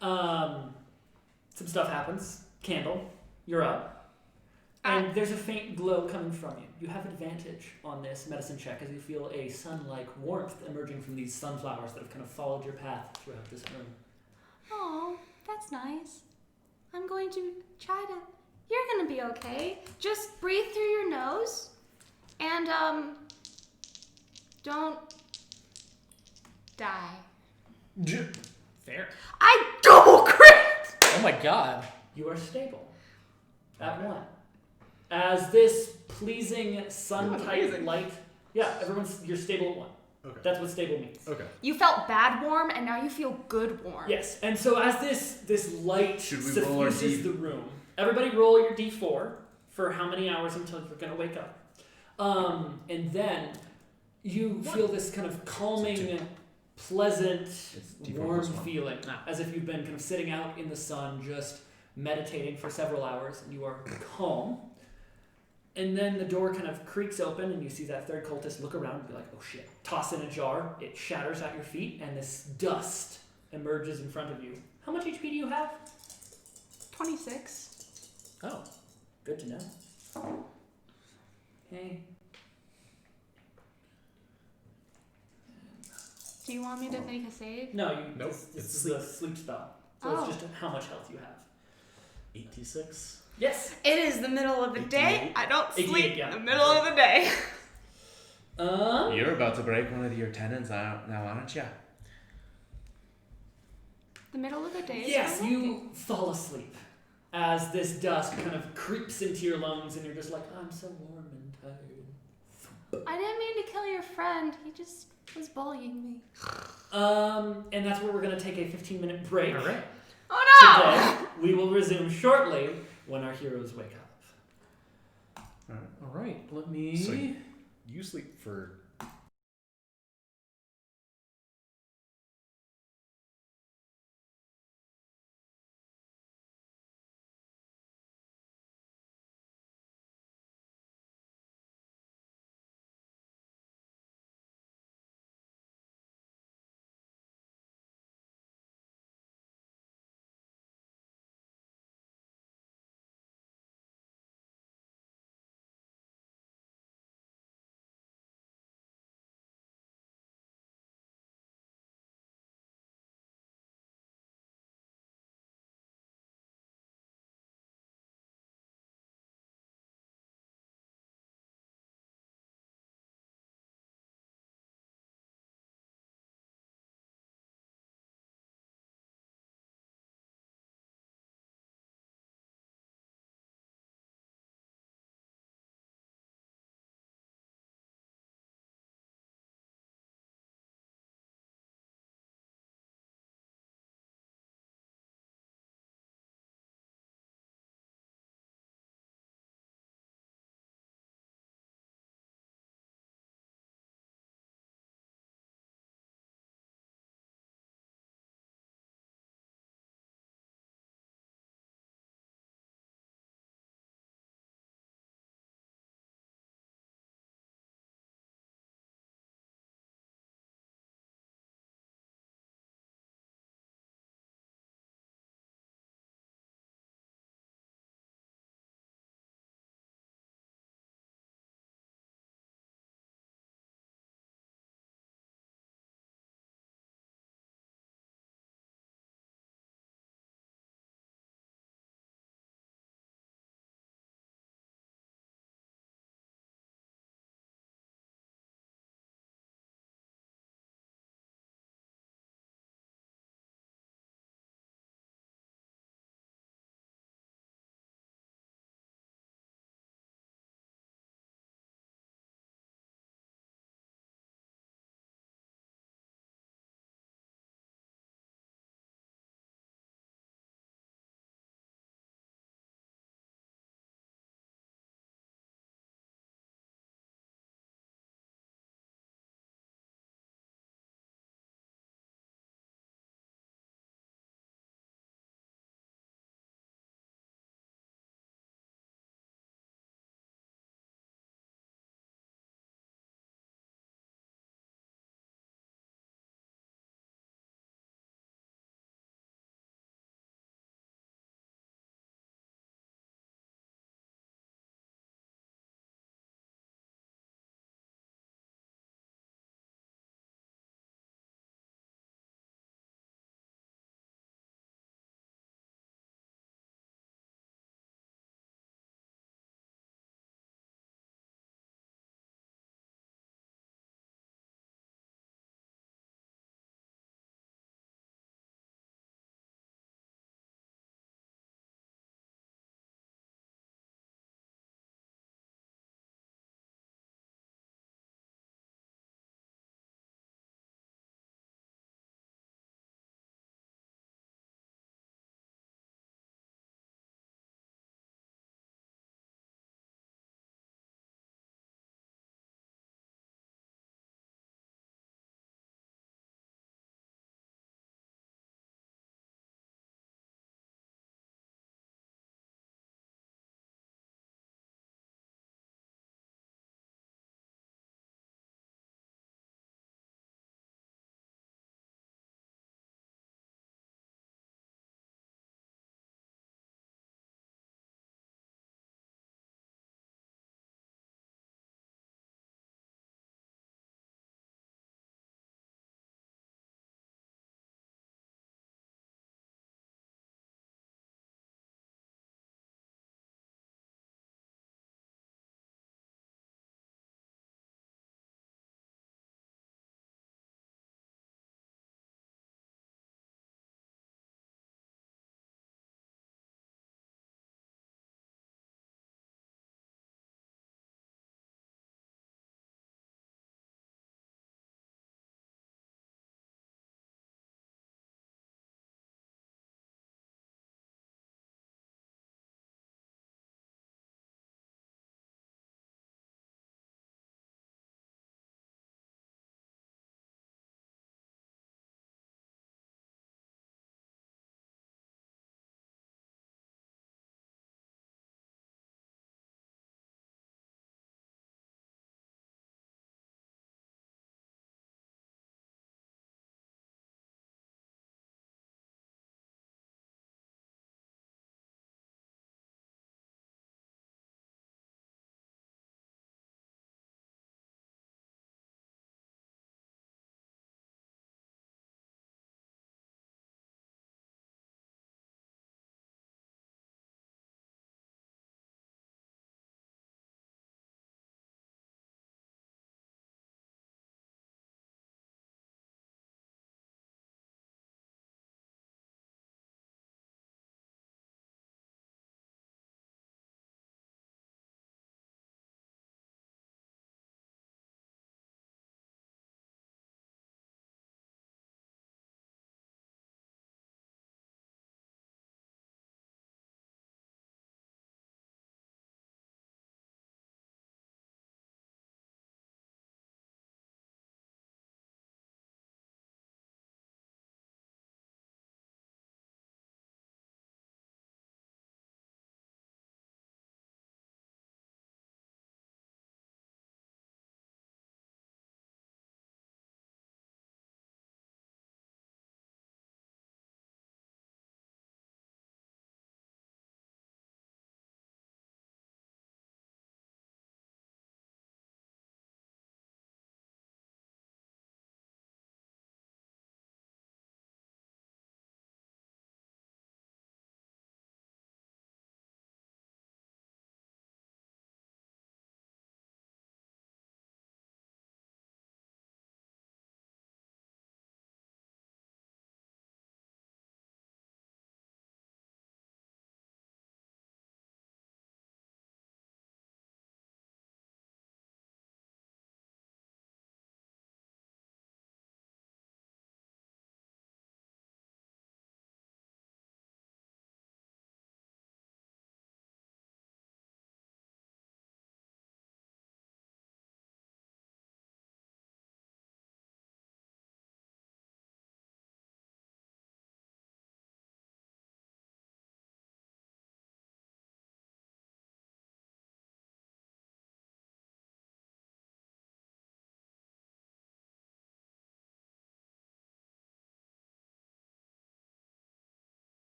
Speaker 2: Some stuff happens. Candle, you're up. And there's a faint glow coming from you. You have advantage on this medicine check as you feel a sun-like warmth emerging from these sunflowers that have kind of followed your path throughout this room.
Speaker 8: Oh, that's nice. I'm going to try to... You're going to be okay. Just breathe through your nose. And, don't die.
Speaker 3: Fair.
Speaker 8: I double crit!
Speaker 3: Oh my god.
Speaker 2: You are stable. At one. As this pleasing sun-type light... Yeah, you're stable at one.
Speaker 7: Okay.
Speaker 2: That's what stable means.
Speaker 7: Okay.
Speaker 8: You felt bad warm, and now you feel good warm.
Speaker 2: Yes, and so as this light
Speaker 4: Should we roll our
Speaker 2: suffuses
Speaker 4: D-
Speaker 2: the room, everybody roll your d4 for how many hours until you're going to wake up. And then you feel this kind of calming, pleasant,
Speaker 4: D4
Speaker 2: warm
Speaker 4: plus one.
Speaker 2: feeling, as if you've been kind of sitting out in the sun, just meditating for several hours, and you are calm. And then the door kind of creaks open, and you see that third cultist look around and be like, oh shit. Toss in a jar, it shatters at your feet, and this dust emerges in front of you. How much HP do you have?
Speaker 8: 26.
Speaker 2: Oh, good to know. Hey.
Speaker 8: Do you want me to make a save?
Speaker 2: No,
Speaker 7: Nope,
Speaker 2: this
Speaker 7: it's
Speaker 2: is a sleep spell. So
Speaker 8: Oh.
Speaker 2: it's just how much health you have.
Speaker 7: 86.
Speaker 2: Yes.
Speaker 8: It is the middle of the day.
Speaker 7: 88.
Speaker 8: I don't
Speaker 2: 88,
Speaker 8: sleep
Speaker 2: yeah.
Speaker 8: in the middle of the day.
Speaker 4: You're about to break one of your tendons now, aren't you?
Speaker 8: The middle of the day is
Speaker 2: Yes,
Speaker 8: fine.
Speaker 2: you fall asleep as this dust kind of creeps into your lungs, and you're just like, I'm so warm and tired.
Speaker 8: I didn't mean to kill your friend. He just was bullying me.
Speaker 2: And that's where we're going to take a 15-minute break.
Speaker 3: All right.
Speaker 8: Oh no!
Speaker 2: Today, we will resume shortly when our heroes wake up.
Speaker 3: All right. Let me.
Speaker 7: So you sleep for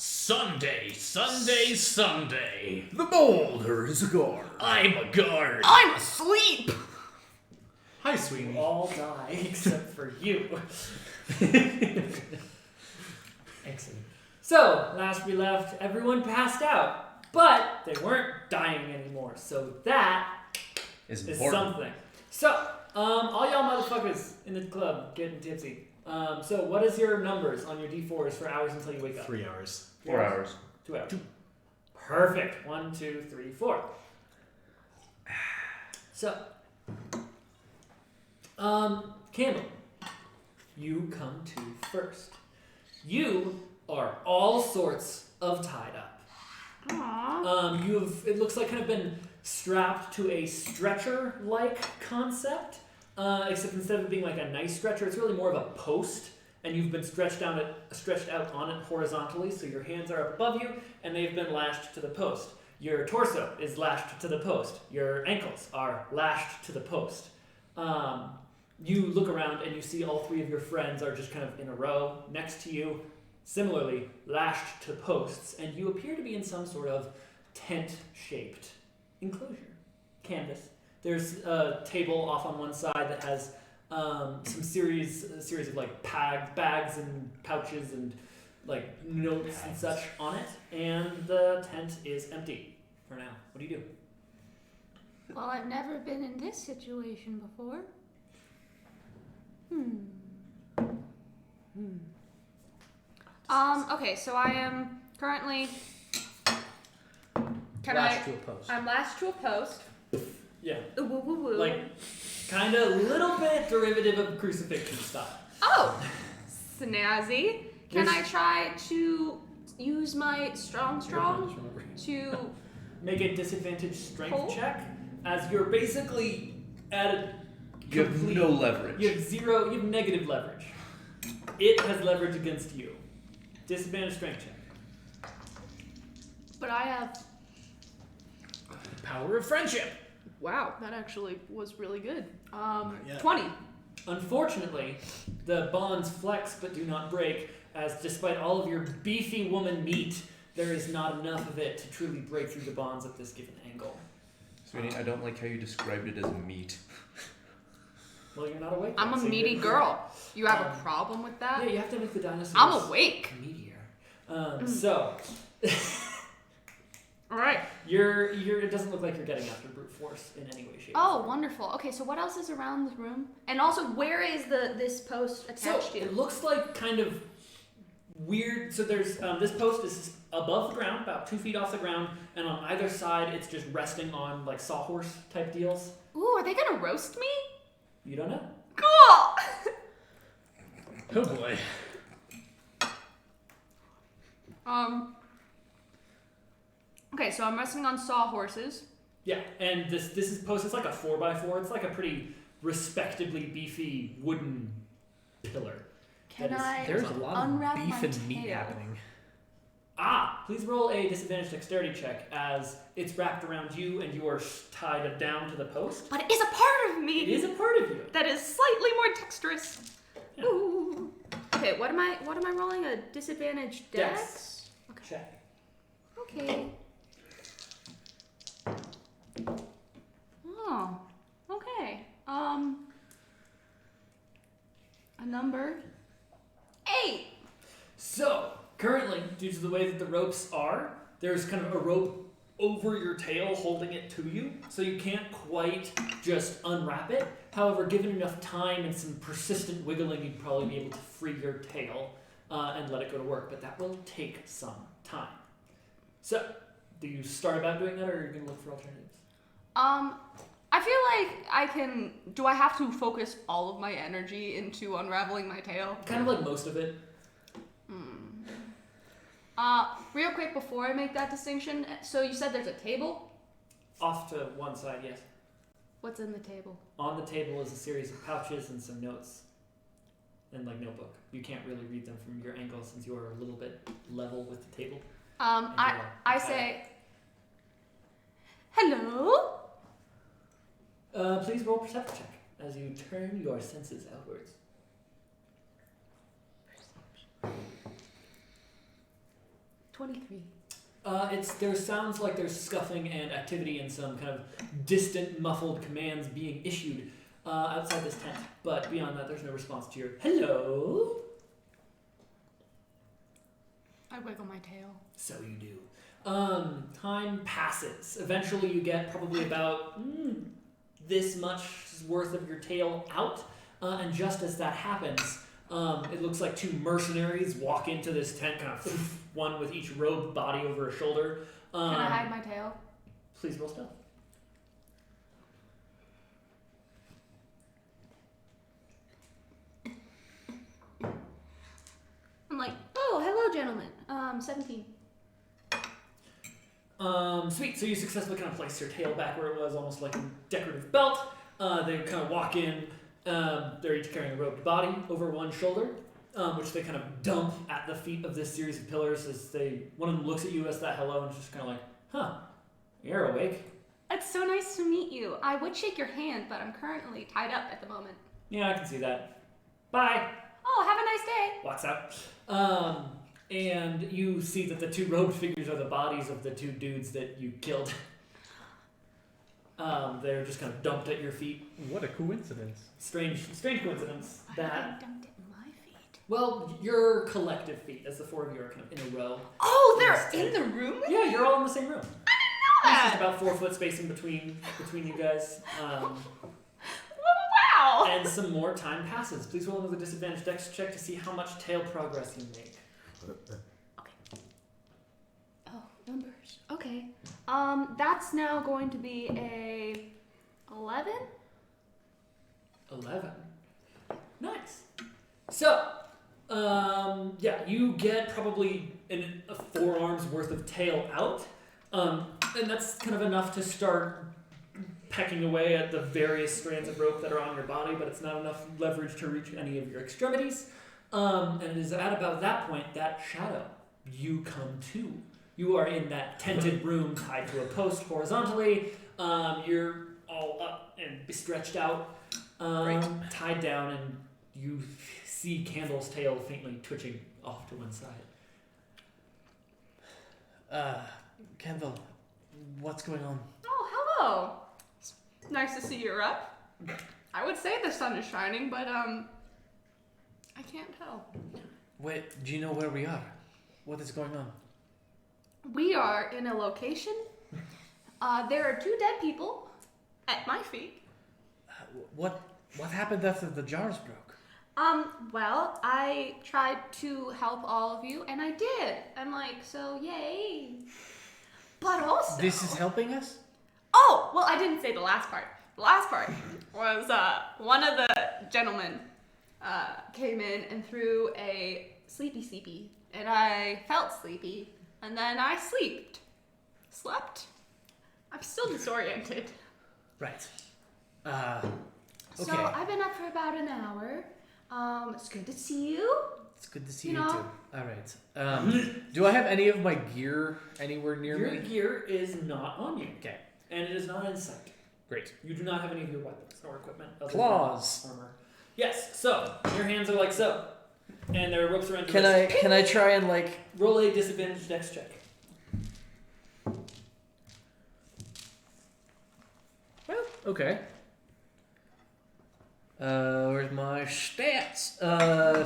Speaker 3: Sunday, Sunday, Sunday.
Speaker 4: The boulder is a guard.
Speaker 3: I'm a guard.
Speaker 8: I'm asleep.
Speaker 7: Hi, sweetie.
Speaker 2: All die except for you. Excellent. So, last we left, everyone passed out, but they weren't dying anymore. So that
Speaker 4: Is
Speaker 2: is
Speaker 4: important.
Speaker 2: something. So, all y'all motherfuckers in the club getting tipsy. So what is your numbers on your D4s for hours until you wake up?
Speaker 7: 3 hours.
Speaker 4: 4 hours.
Speaker 2: 2 hours. Perfect. 1, 2, 3, 4. So, Campbell, you come to first. You are all sorts of tied up.
Speaker 8: Aww.
Speaker 2: It looks like kind of been strapped to a stretcher-like concept, except instead of it being like a nice stretcher, it's really more of a post, and you've been stretched out on it horizontally, so your hands are up above you, and they've been lashed to the post. Your torso is lashed to the post. Your ankles are lashed to the post. You look around and you see all three of your friends are just kind of in a row next to you, similarly lashed to posts, and you appear to be in some sort of tent-shaped enclosure. Canvas. There's a table off on one side that has a series of like bags and pouches and like notes and such on it, and the tent is empty for now. What do you do?
Speaker 8: Well, I've never been in this situation before. Okay, so I am currently.
Speaker 3: Lashed to a post.
Speaker 8: I'm lashed to a post.
Speaker 2: Yeah,
Speaker 8: Woo woo woo.
Speaker 2: like kind of little bit derivative of crucifixion style.
Speaker 8: Oh, snazzy. Can
Speaker 2: Yes.
Speaker 8: I try to use my strong to?
Speaker 2: Make a disadvantage strength
Speaker 8: Pull?
Speaker 2: check as you're basically at a
Speaker 4: You have
Speaker 2: complete-
Speaker 4: no leverage.
Speaker 2: You have negative leverage. It has leverage against you. Disadvantage strength check.
Speaker 8: But I have.
Speaker 3: Power of friendship.
Speaker 8: Wow, that actually was really good.
Speaker 7: yet.
Speaker 8: 20.
Speaker 2: Unfortunately, the bonds flex but do not break, as despite all of your beefy woman meat, there is not enough of it to truly break through the bonds at this given angle.
Speaker 4: Sweetie, I don't like how you described it as meat.
Speaker 2: Well, you're not awake.
Speaker 8: I'm
Speaker 2: yet,
Speaker 8: a
Speaker 2: so
Speaker 8: meaty
Speaker 2: you're-
Speaker 8: girl. You have a problem with that?
Speaker 2: Yeah, you have to make the dinosaurs
Speaker 8: I'm awake.
Speaker 2: meatier. So,
Speaker 8: All right.
Speaker 2: it doesn't look like you're getting after brute force in any way, shape, or
Speaker 8: Oh,
Speaker 2: form.
Speaker 8: wonderful. Okay, so what else is around the room? And also, where is this post
Speaker 2: So
Speaker 8: attached
Speaker 2: it
Speaker 8: to?
Speaker 2: looks like kind of weird. So there's this post is above the ground, about 2 feet off the ground, and on either side it's just resting on like sawhorse type deals.
Speaker 8: Ooh, are they gonna roast me?
Speaker 2: You don't know.
Speaker 8: Cool.
Speaker 3: Oh boy.
Speaker 8: Okay, so I'm resting on sawhorses.
Speaker 2: Yeah, and this is post. It's like a 4x4. It's like a pretty respectably beefy wooden pillar.
Speaker 8: Can
Speaker 2: That is-
Speaker 8: I
Speaker 3: There's a lot
Speaker 8: unwrap
Speaker 3: of beef
Speaker 8: my
Speaker 3: and meat
Speaker 8: tail?
Speaker 3: happening.
Speaker 2: Please roll a disadvantage dexterity check as it's wrapped around you and you are tied down to the post.
Speaker 8: But it is a part of me.
Speaker 2: It is a part of you.
Speaker 8: That is slightly more dexterous.
Speaker 2: Yeah.
Speaker 8: Ooh. Okay, what am I rolling? A disadvantage dex? Okay.
Speaker 2: Check.
Speaker 8: Okay. Oh. Okay. A number 8.
Speaker 2: So, currently, due to the way that the ropes are, there's kind of a rope over your tail holding it to you, so you can't quite just unwrap it. However, given enough time and some persistent wiggling, you'd probably be able to free your tail and let it go to work, but that will take some time. So, do you start about doing that, or are you going to look for alternatives?
Speaker 8: I feel like I can. Do I have to focus all of my energy into unraveling my tail?
Speaker 2: Kind of like most of it.
Speaker 8: Real quick before I make that distinction, so you said there's a table?
Speaker 2: Off to one side, yes.
Speaker 8: What's in the table?
Speaker 2: On the table is a series of pouches and some notes. And like notebook. You can't really read them from your angle since you are a little bit level with the table.
Speaker 8: I say, hello?
Speaker 2: Please roll perception check as you turn your senses outwards.
Speaker 6: 23.
Speaker 2: There sounds like there's scuffling and activity and some kind of distant, muffled commands being issued outside this tent. But beyond that, there's no response to your hello.
Speaker 8: I wiggle my tail.
Speaker 2: So you do. Time passes. Eventually, you get probably about this much worth of your tail out, and just as that happens, it looks like two mercenaries walk into this tent, kind of one with each robed body over a shoulder.
Speaker 6: Can I hide my tail?
Speaker 2: Please roll stealth.
Speaker 6: I'm like, oh, hello, gentlemen. 17.
Speaker 2: Sweet. So you successfully kind of place your tail back where it was, almost like a decorative belt. They kind of walk in. They're each carrying a robed body over one shoulder, which they kind of dump at the feet of this series of pillars as one of them looks at you as that hello and is just kind of like, huh, you're awake.
Speaker 6: It's so nice to meet you. I would shake your hand, but I'm currently tied up at the moment.
Speaker 2: Yeah, I can see that. Bye.
Speaker 6: Oh, have a nice day.
Speaker 2: Walks out. And you see that the two robed figures are the bodies of the two dudes that you killed. They're just kind of dumped at your feet.
Speaker 3: What a coincidence.
Speaker 2: Strange coincidence.
Speaker 8: Why
Speaker 2: That
Speaker 8: have they dumped it in my feet?
Speaker 2: Well, your collective feet, as the four of you are kind of in a row.
Speaker 6: Oh,
Speaker 2: Yes,
Speaker 6: they're in the room?
Speaker 2: Yeah, you're all in the same room.
Speaker 6: That.
Speaker 2: There's just about 4 foot spacing between you guys.
Speaker 6: Wow.
Speaker 2: And some more time passes. Please roll another disadvantage dex check to see how much tail progress you make.
Speaker 6: Oh, numbers. Okay. That's now going to be a 11.
Speaker 2: 11. Nice. So, yeah, you get probably a forearm's worth of tail out, and that's kind of enough to start pecking away at the various strands of rope that are on your body, but it's not enough leverage to reach any of your extremities. And it is at about that point that shadow, you come to. You are in that tented room tied to a post horizontally. You're all up and stretched out, tied down, and you see Candle's tail faintly twitching off to one side.
Speaker 3: Kendall, what's going on?
Speaker 6: Oh, hello. Nice to see you're up. I would say the sun is shining, but I can't tell.
Speaker 3: Wait, do you know where we are? What is going on?
Speaker 6: We are in a location. There are 2 dead people at my feet.
Speaker 3: What happened after the jars broke?
Speaker 6: Well, I tried to help all of you, and I did. I'm like, so yay. But also...
Speaker 3: This is helping us?
Speaker 6: Oh, well, I didn't say the last part. The last part was one of the gentlemen came in and threw a sleepy, and I felt sleepy, and then I slept. I'm still disoriented.
Speaker 3: Right. Okay.
Speaker 6: So I've been up for about an hour. It's good to see you.
Speaker 3: It's good to see
Speaker 6: You
Speaker 3: you
Speaker 6: know.
Speaker 3: too. All right. Do I have any of my gear anywhere near
Speaker 2: Your
Speaker 3: me?
Speaker 2: gear is not on you.
Speaker 3: Okay.
Speaker 2: And it is not in sight.
Speaker 3: Great.
Speaker 2: You do not have any of your weapons or equipment. Other
Speaker 3: Claws.
Speaker 2: than armor. Yes. So your hands are like so, and there are ropes around your
Speaker 3: Can
Speaker 2: wrist.
Speaker 3: I try and like
Speaker 2: Roll a disadvantage dex check.
Speaker 3: Well, okay. Where's my stats?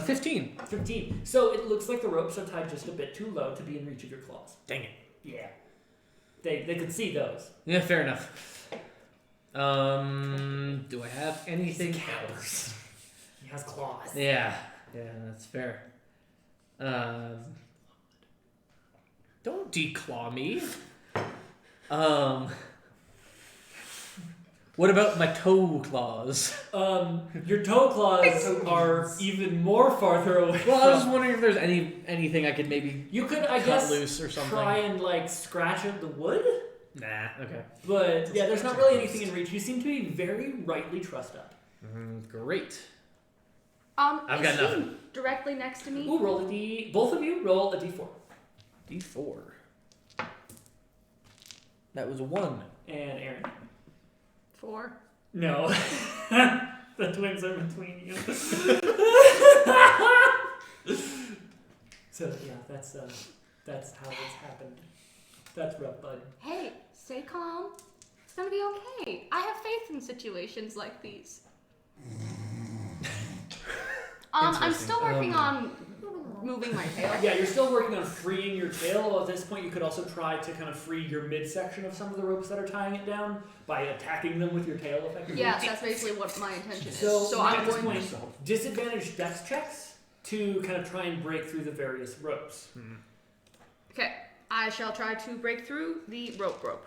Speaker 3: 15.
Speaker 2: 15. So it looks like the ropes are tied just a bit too low to be in reach of your claws.
Speaker 3: Dang it.
Speaker 2: Yeah. They could see those.
Speaker 3: Yeah, fair enough. Do I have anything
Speaker 2: He's a coward.
Speaker 3: else?
Speaker 2: He has claws.
Speaker 3: Yeah, that's fair. Don't declaw me. What about my toe claws?
Speaker 2: Your toe claws are even more farther away.
Speaker 3: Well, I was just wondering if there's anything I could maybe
Speaker 2: You could, I
Speaker 3: cut
Speaker 2: guess,
Speaker 3: loose or something.
Speaker 2: try and like scratch at the wood,
Speaker 3: Nah, okay.
Speaker 2: but yeah, there's not really anything in reach. You seem to be very rightly trussed up.
Speaker 3: Great.
Speaker 6: I've
Speaker 3: got nothing.
Speaker 6: Directly next to me.
Speaker 2: Ooh, roll a d. Both of you roll a d4.
Speaker 3: D4. That was a 1.
Speaker 2: And Aaron.
Speaker 6: 4.
Speaker 2: No. The twins are between you. So yeah, that's That's how it's happened. That's rough, bud.
Speaker 6: Hey, stay calm. It's gonna be okay. I have faith in situations like these. I'm still working on moving my tail.
Speaker 2: Yeah, you're still working on freeing your tail. Although at this point, you could also try to kind of free your midsection of some of the ropes that are tying it down by attacking them with your tail, effectively.
Speaker 6: Yeah, that's basically what my intention is.
Speaker 2: So
Speaker 6: I'm
Speaker 2: at this
Speaker 6: going
Speaker 2: point, disadvantage dex checks to kind of try and break through the various ropes.
Speaker 6: Okay, I shall try to break through the rope.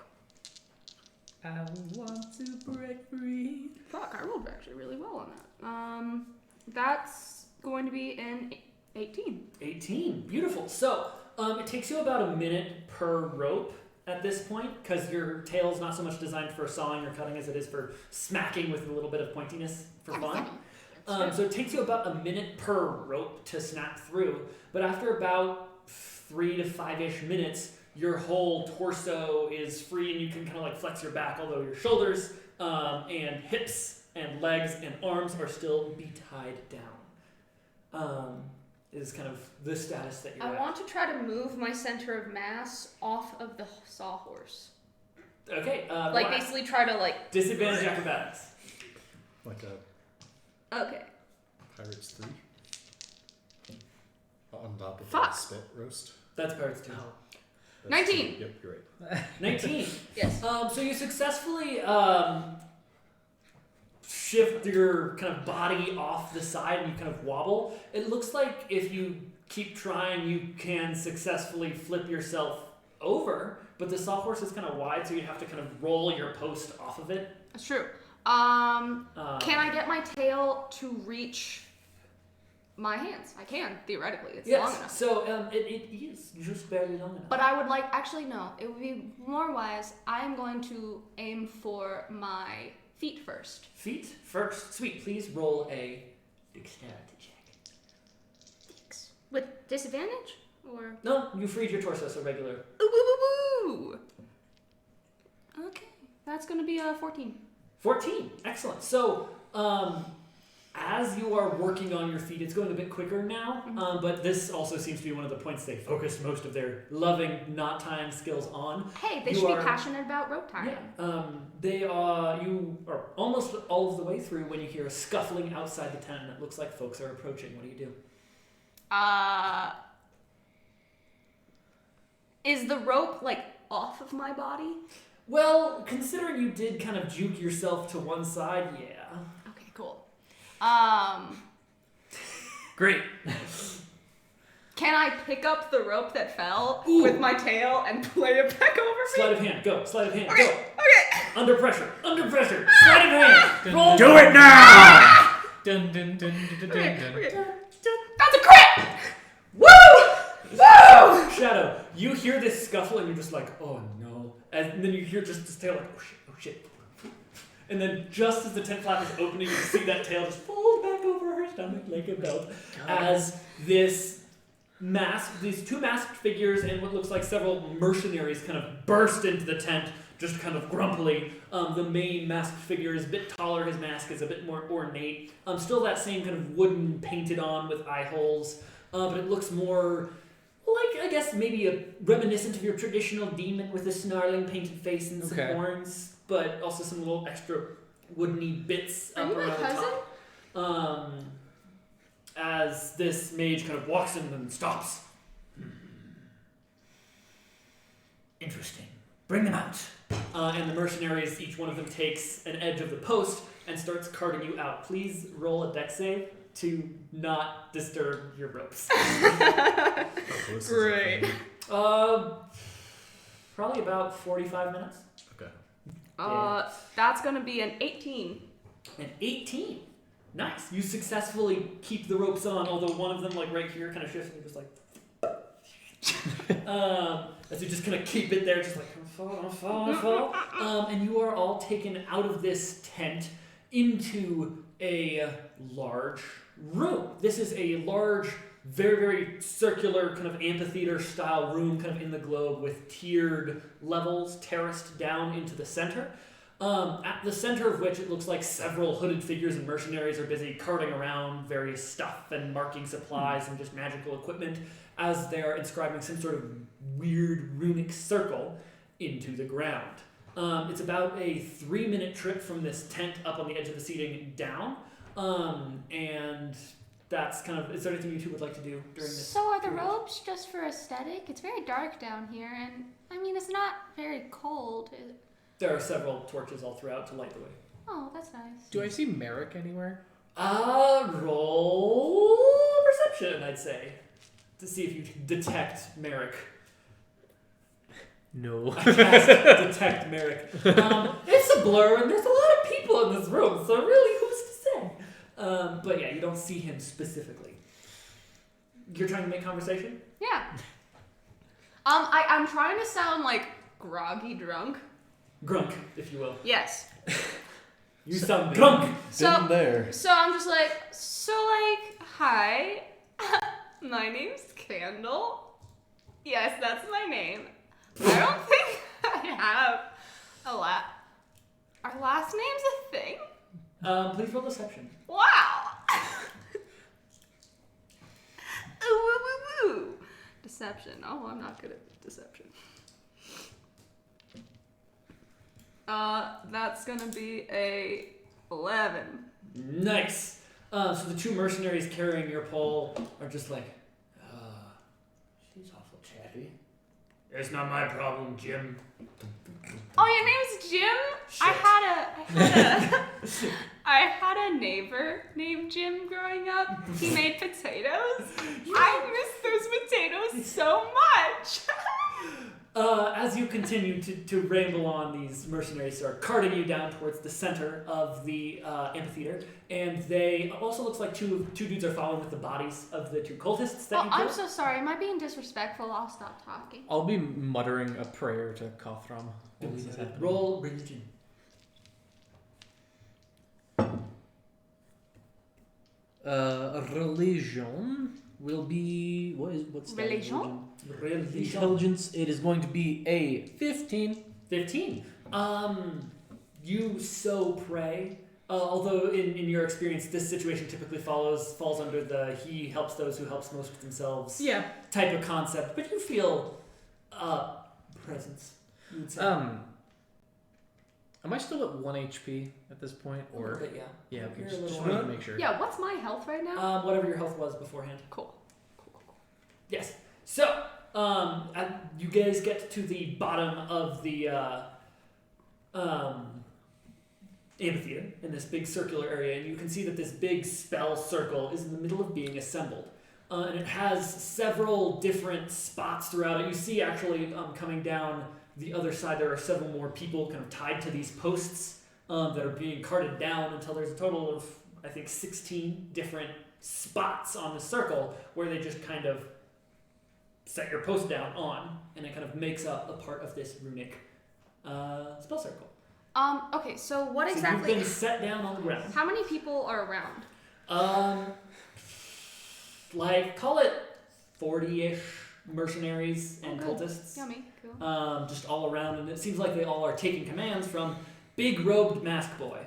Speaker 4: I want to break free.
Speaker 6: Fuck, I rolled actually really well on that. That's going to be an 18.
Speaker 2: 18. Beautiful. So, it takes you about a minute per rope at this point, because your tail's not so much designed for sawing or cutting as it is for smacking with a little bit of pointiness for fun. So it takes you about a minute per rope to snap through, but after about 3 to 5-ish minutes, your whole torso is free and you can kind of like flex your back, although your shoulders and hips and legs and arms are still be tied down. Is kind of the status that you're at.
Speaker 6: I want to try to move my center of mass off of the sawhorse.
Speaker 2: Okay.
Speaker 6: Like basically try to like...
Speaker 2: Disadvantage acrobatics.
Speaker 7: Like
Speaker 6: Okay.
Speaker 7: Pirates 3? On top of
Speaker 6: Fuck.
Speaker 7: the spit roast?
Speaker 2: That's Pirates 2.
Speaker 7: That's
Speaker 6: 19.
Speaker 7: 2. Yep, you're right.
Speaker 2: 19.
Speaker 6: Yes.
Speaker 2: So you successfully shift your kind of body off the side and you kind of wobble. It looks like if you keep trying, you can successfully flip yourself over, but the sawhorse is kind of wide, so you have to kind of roll your post off of it.
Speaker 6: That's true. Can I get my tail to reach my hands? I can, theoretically. It's long enough.
Speaker 2: So it is just barely long enough.
Speaker 6: But I would like... Actually, no. It would be more wise. I'm going to aim for my feet first.
Speaker 2: Feet first. Sweet. Please roll a dexterity check.
Speaker 6: Thanks. With disadvantage? Or...
Speaker 2: No, you freed your torso, so regular.
Speaker 6: Ooh, woo, woo, woo. Okay. That's going to be a 14.
Speaker 2: 14. Excellent. So, as you are working on your feet, it's going a bit quicker now, but this also seems to be one of the points they focus most of their loving knot tying skills on.
Speaker 6: Hey, they should be passionate about rope tying.
Speaker 2: Yeah. You are almost all of the way through when you hear a scuffling outside the tent, and it looks like folks are approaching. What do you do?
Speaker 6: Is the rope, like, off of my body?
Speaker 2: Well, considering you did kind of juke yourself to one side, yeah.
Speaker 6: Okay, cool.
Speaker 2: Great.
Speaker 6: Can I pick up the rope that fell with my tail and play it back over me?
Speaker 2: Sleight of hand, go. Sleight of hand,
Speaker 6: Okay,
Speaker 2: go.
Speaker 6: okay.
Speaker 2: Under pressure. Sleight of hand. Roll.
Speaker 4: Do it now!
Speaker 3: Dun dun dun dun dun dun.
Speaker 6: Okay. That's a crit! Woo! Woo!
Speaker 2: Shadow, you hear this scuffle and you're just like, oh no. And then you hear just this tail like, oh shit. And then just as the tent flap is opening, you see that tail just fold back over her stomach like a belt. As these two masked figures and what looks like several mercenaries kind of burst into the tent, just kind of grumpily. The main masked figure is a bit taller, his mask is a bit more ornate. Still that same kind of wooden painted on with eye holes, but it looks more like, I guess, maybe a reminiscent of your traditional demon with a snarling painted face and some horns, but also some little extra woodeny bits up around the top. As this mage kind of walks in and stops. Interesting. Bring them out. And the mercenaries, each one of them takes an edge of the post and starts carting you out. Please roll a dex save to not disturb your ropes.
Speaker 6: Great.
Speaker 2: Probably about 45 minutes.
Speaker 7: Okay.
Speaker 6: That's gonna be an 18.
Speaker 2: An 18. Nice. You successfully keep the ropes on, although one of them, like right here, kind of shifts and you're just like... as you just kind of keep it there, just like, fall. And you are all taken out of this tent into a large room. This is a large, very, very circular kind of amphitheater style room kind of in the globe with tiered levels terraced down into the center. At the center of which it looks like several hooded figures and mercenaries are busy carting around various stuff and marking supplies and just magical equipment. as they're inscribing some sort of weird runic circle into the ground. It's about a 3-minute trip from this tent up on the edge of the seating down, and that's kind of. Is there anything you two would like to do during this?
Speaker 8: So are the
Speaker 2: period?
Speaker 8: robes just for aesthetic? It's very dark down here, and I mean it's not very cold.
Speaker 2: There are several torches all throughout to light the way.
Speaker 8: Oh, that's nice.
Speaker 3: Do I see Merrick anywhere?
Speaker 2: Roll perception, I'd say, to see if you can detect Merrick.
Speaker 3: No.
Speaker 2: I cast detect Merrick. It's a blur, and there's a lot of people in this room, so really, who's to say? But yeah, you don't see him specifically. You're trying to make conversation?
Speaker 6: Yeah. I'm trying to sound like groggy drunk.
Speaker 2: Grunk, if you will.
Speaker 6: Yes.
Speaker 2: You sound drunk.
Speaker 6: So
Speaker 7: there.
Speaker 6: So I'm just like, hi, my name's Candle. Yes, that's my name. I don't think I have a Our last name's a thing?
Speaker 2: Please roll deception.
Speaker 6: Wow. Ooh, woo, woo, woo. Deception. Oh, I'm not good at deception. That's gonna be a 11.
Speaker 2: Nice. So the two mercenaries carrying your pole are just like, she's awful chatty. It's not my problem, Jim.
Speaker 6: Oh, your name's Jim?
Speaker 2: Shit.
Speaker 6: I had a neighbor named Jim growing up. He made potatoes. I miss those potatoes so much.
Speaker 2: As you continue to ramble on, these mercenaries are carting you down towards the center of the amphitheater, and they also looks like two dudes are following with the bodies of the two cultists that you
Speaker 6: I'm
Speaker 2: killed.
Speaker 6: so sorry. Am I being disrespectful? I'll stop talking.
Speaker 3: I'll be muttering a prayer to Kothram. while this is happening.
Speaker 2: Roll religion.
Speaker 3: Religion will be what's that?
Speaker 6: Religion?
Speaker 3: Intelligence. It is going to be a 15.
Speaker 2: 15. You so pray. Although in your experience, this situation typically falls under the he helps those who helps most with themselves type of concept. But you feel presence. You would say.
Speaker 3: Am I still at 1 HP at this point, or
Speaker 2: But yeah.
Speaker 3: yeah?
Speaker 2: You're a
Speaker 3: Just
Speaker 2: little
Speaker 3: wanted to
Speaker 2: high.
Speaker 3: make sure.
Speaker 6: Yeah, what's my health right now?
Speaker 2: Whatever your health was beforehand.
Speaker 6: Cool.
Speaker 2: Yes. So, you guys get to the bottom of the amphitheater in this big circular area, and you can see that this big spell circle is in the middle of being assembled. And it has several different spots throughout it. You see, actually, coming down the other side, there are several more people kind of tied to these posts that are being carted down until there's a total of, I think, 16 different spots on the circle where they just kind of set your post down on, and it kind of makes up a part of this runic spell circle.
Speaker 6: Okay, so what
Speaker 2: So
Speaker 6: exactly?
Speaker 2: you've been set down on the ground.
Speaker 6: How many people are around?
Speaker 2: Like, call it 40-ish mercenaries and
Speaker 6: Oh, good.
Speaker 2: cultists.
Speaker 6: Yummy. Cool.
Speaker 2: Just all around, and it seems like they all are taking commands from big robed mask boy.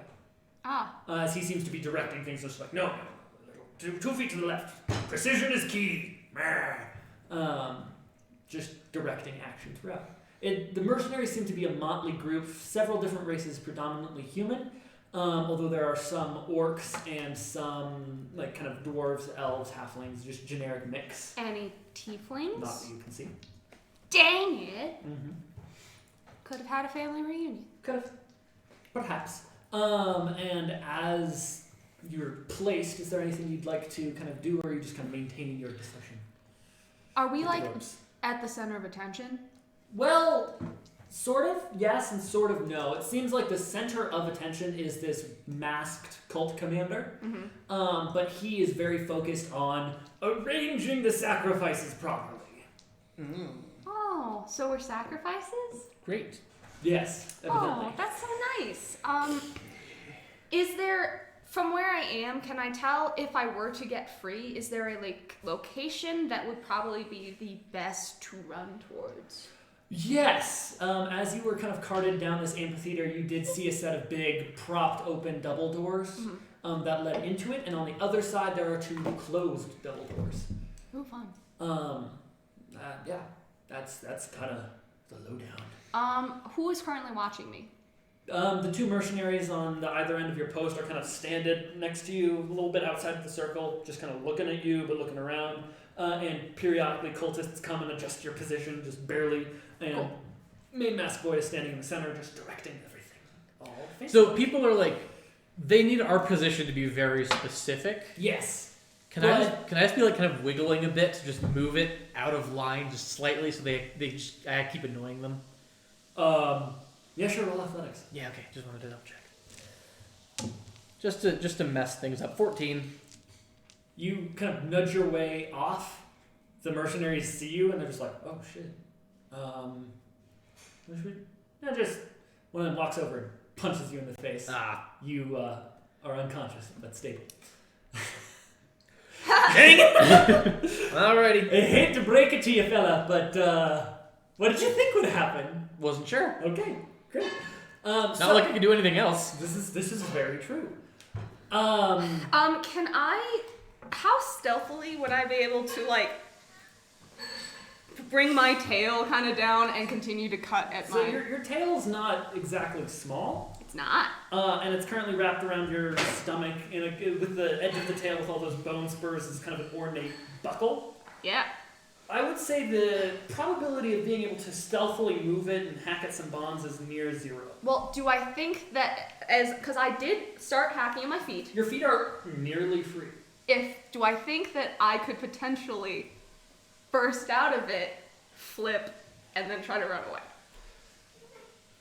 Speaker 2: As he seems to be directing things, just like, no, 2 feet to the left. Precision is key. Just directing action throughout. The mercenaries seem to be a motley group, several different races, predominantly human, although there are some orcs and some like kind of dwarves, elves, halflings, just generic mix.
Speaker 6: Any tieflings?
Speaker 2: Not that you can see.
Speaker 6: Dang it!
Speaker 2: Mm-hmm.
Speaker 6: Could have had a family reunion.
Speaker 2: Could have. Perhaps. And as you're placed, is there anything you'd like to kind of do, or are you just kind of maintaining your discussion?
Speaker 6: Are we
Speaker 2: with the
Speaker 6: like
Speaker 2: ropes?
Speaker 6: at the center of attention?
Speaker 2: Well, sort of yes and sort of no. It seems like the center of attention is this masked cult commander, but he is very focused on arranging the sacrifices properly.
Speaker 6: Oh, so we're sacrifices?
Speaker 3: Great.
Speaker 2: Yes, evidently.
Speaker 6: Oh, that's so nice. Is there, from where I am, can I tell if I were to get free, is there a location that would probably be the best to run towards?
Speaker 2: Yes, as you were kind of carted down this amphitheater, you did see a set of big, propped open double doors that led into it, and on the other side there are 2 closed double doors.
Speaker 6: Ooh, fun.
Speaker 2: Yeah, that's kind of the lowdown.
Speaker 6: Who is currently watching me?
Speaker 2: The two mercenaries on the either end of your post are kind of standing next to you, a little bit outside of the circle, just kind of looking at you, but looking around. And periodically, cultists come and adjust your position, just barely. And
Speaker 6: Cool.
Speaker 2: main mask boy is standing in the center, just directing everything. All fancy.
Speaker 3: So people are like, they need our position to be very specific.
Speaker 2: Yes.
Speaker 3: Can I just be like kind of wiggling a bit to just move it out of line just slightly so they just I keep annoying them?
Speaker 2: Yeah, sure. Roll athletics.
Speaker 3: Yeah, okay. Just wanted to double check. Just to mess things up. 14.
Speaker 2: You kind of nudge your way off. The mercenaries see you and they're just like, oh shit. What should we? No, just one of them walks over and punches you in the face. You are unconscious but stable. Dang it!
Speaker 3: Alrighty.
Speaker 2: I hate to break it to you, fella, but what did you think would happen?
Speaker 3: Wasn't sure.
Speaker 2: Okay, great.
Speaker 3: Not like I could do anything else.
Speaker 2: This is very true.
Speaker 6: Can I? How stealthily would I be able to like bring my tail kind of down and continue to cut at
Speaker 2: So
Speaker 6: my?
Speaker 2: your tail's not exactly small.
Speaker 6: It's not.
Speaker 2: And it's currently wrapped around your stomach with the edge of the tail with all those bone spurs is kind of an ornate buckle.
Speaker 6: Yeah.
Speaker 2: I would say the probability of being able to stealthily move it and hack at some bonds is near zero.
Speaker 6: Well, do I think that because I did start hacking at my feet?
Speaker 2: Your feet are nearly free.
Speaker 6: Do I think that I could potentially burst out of it, flip, and then try to run away?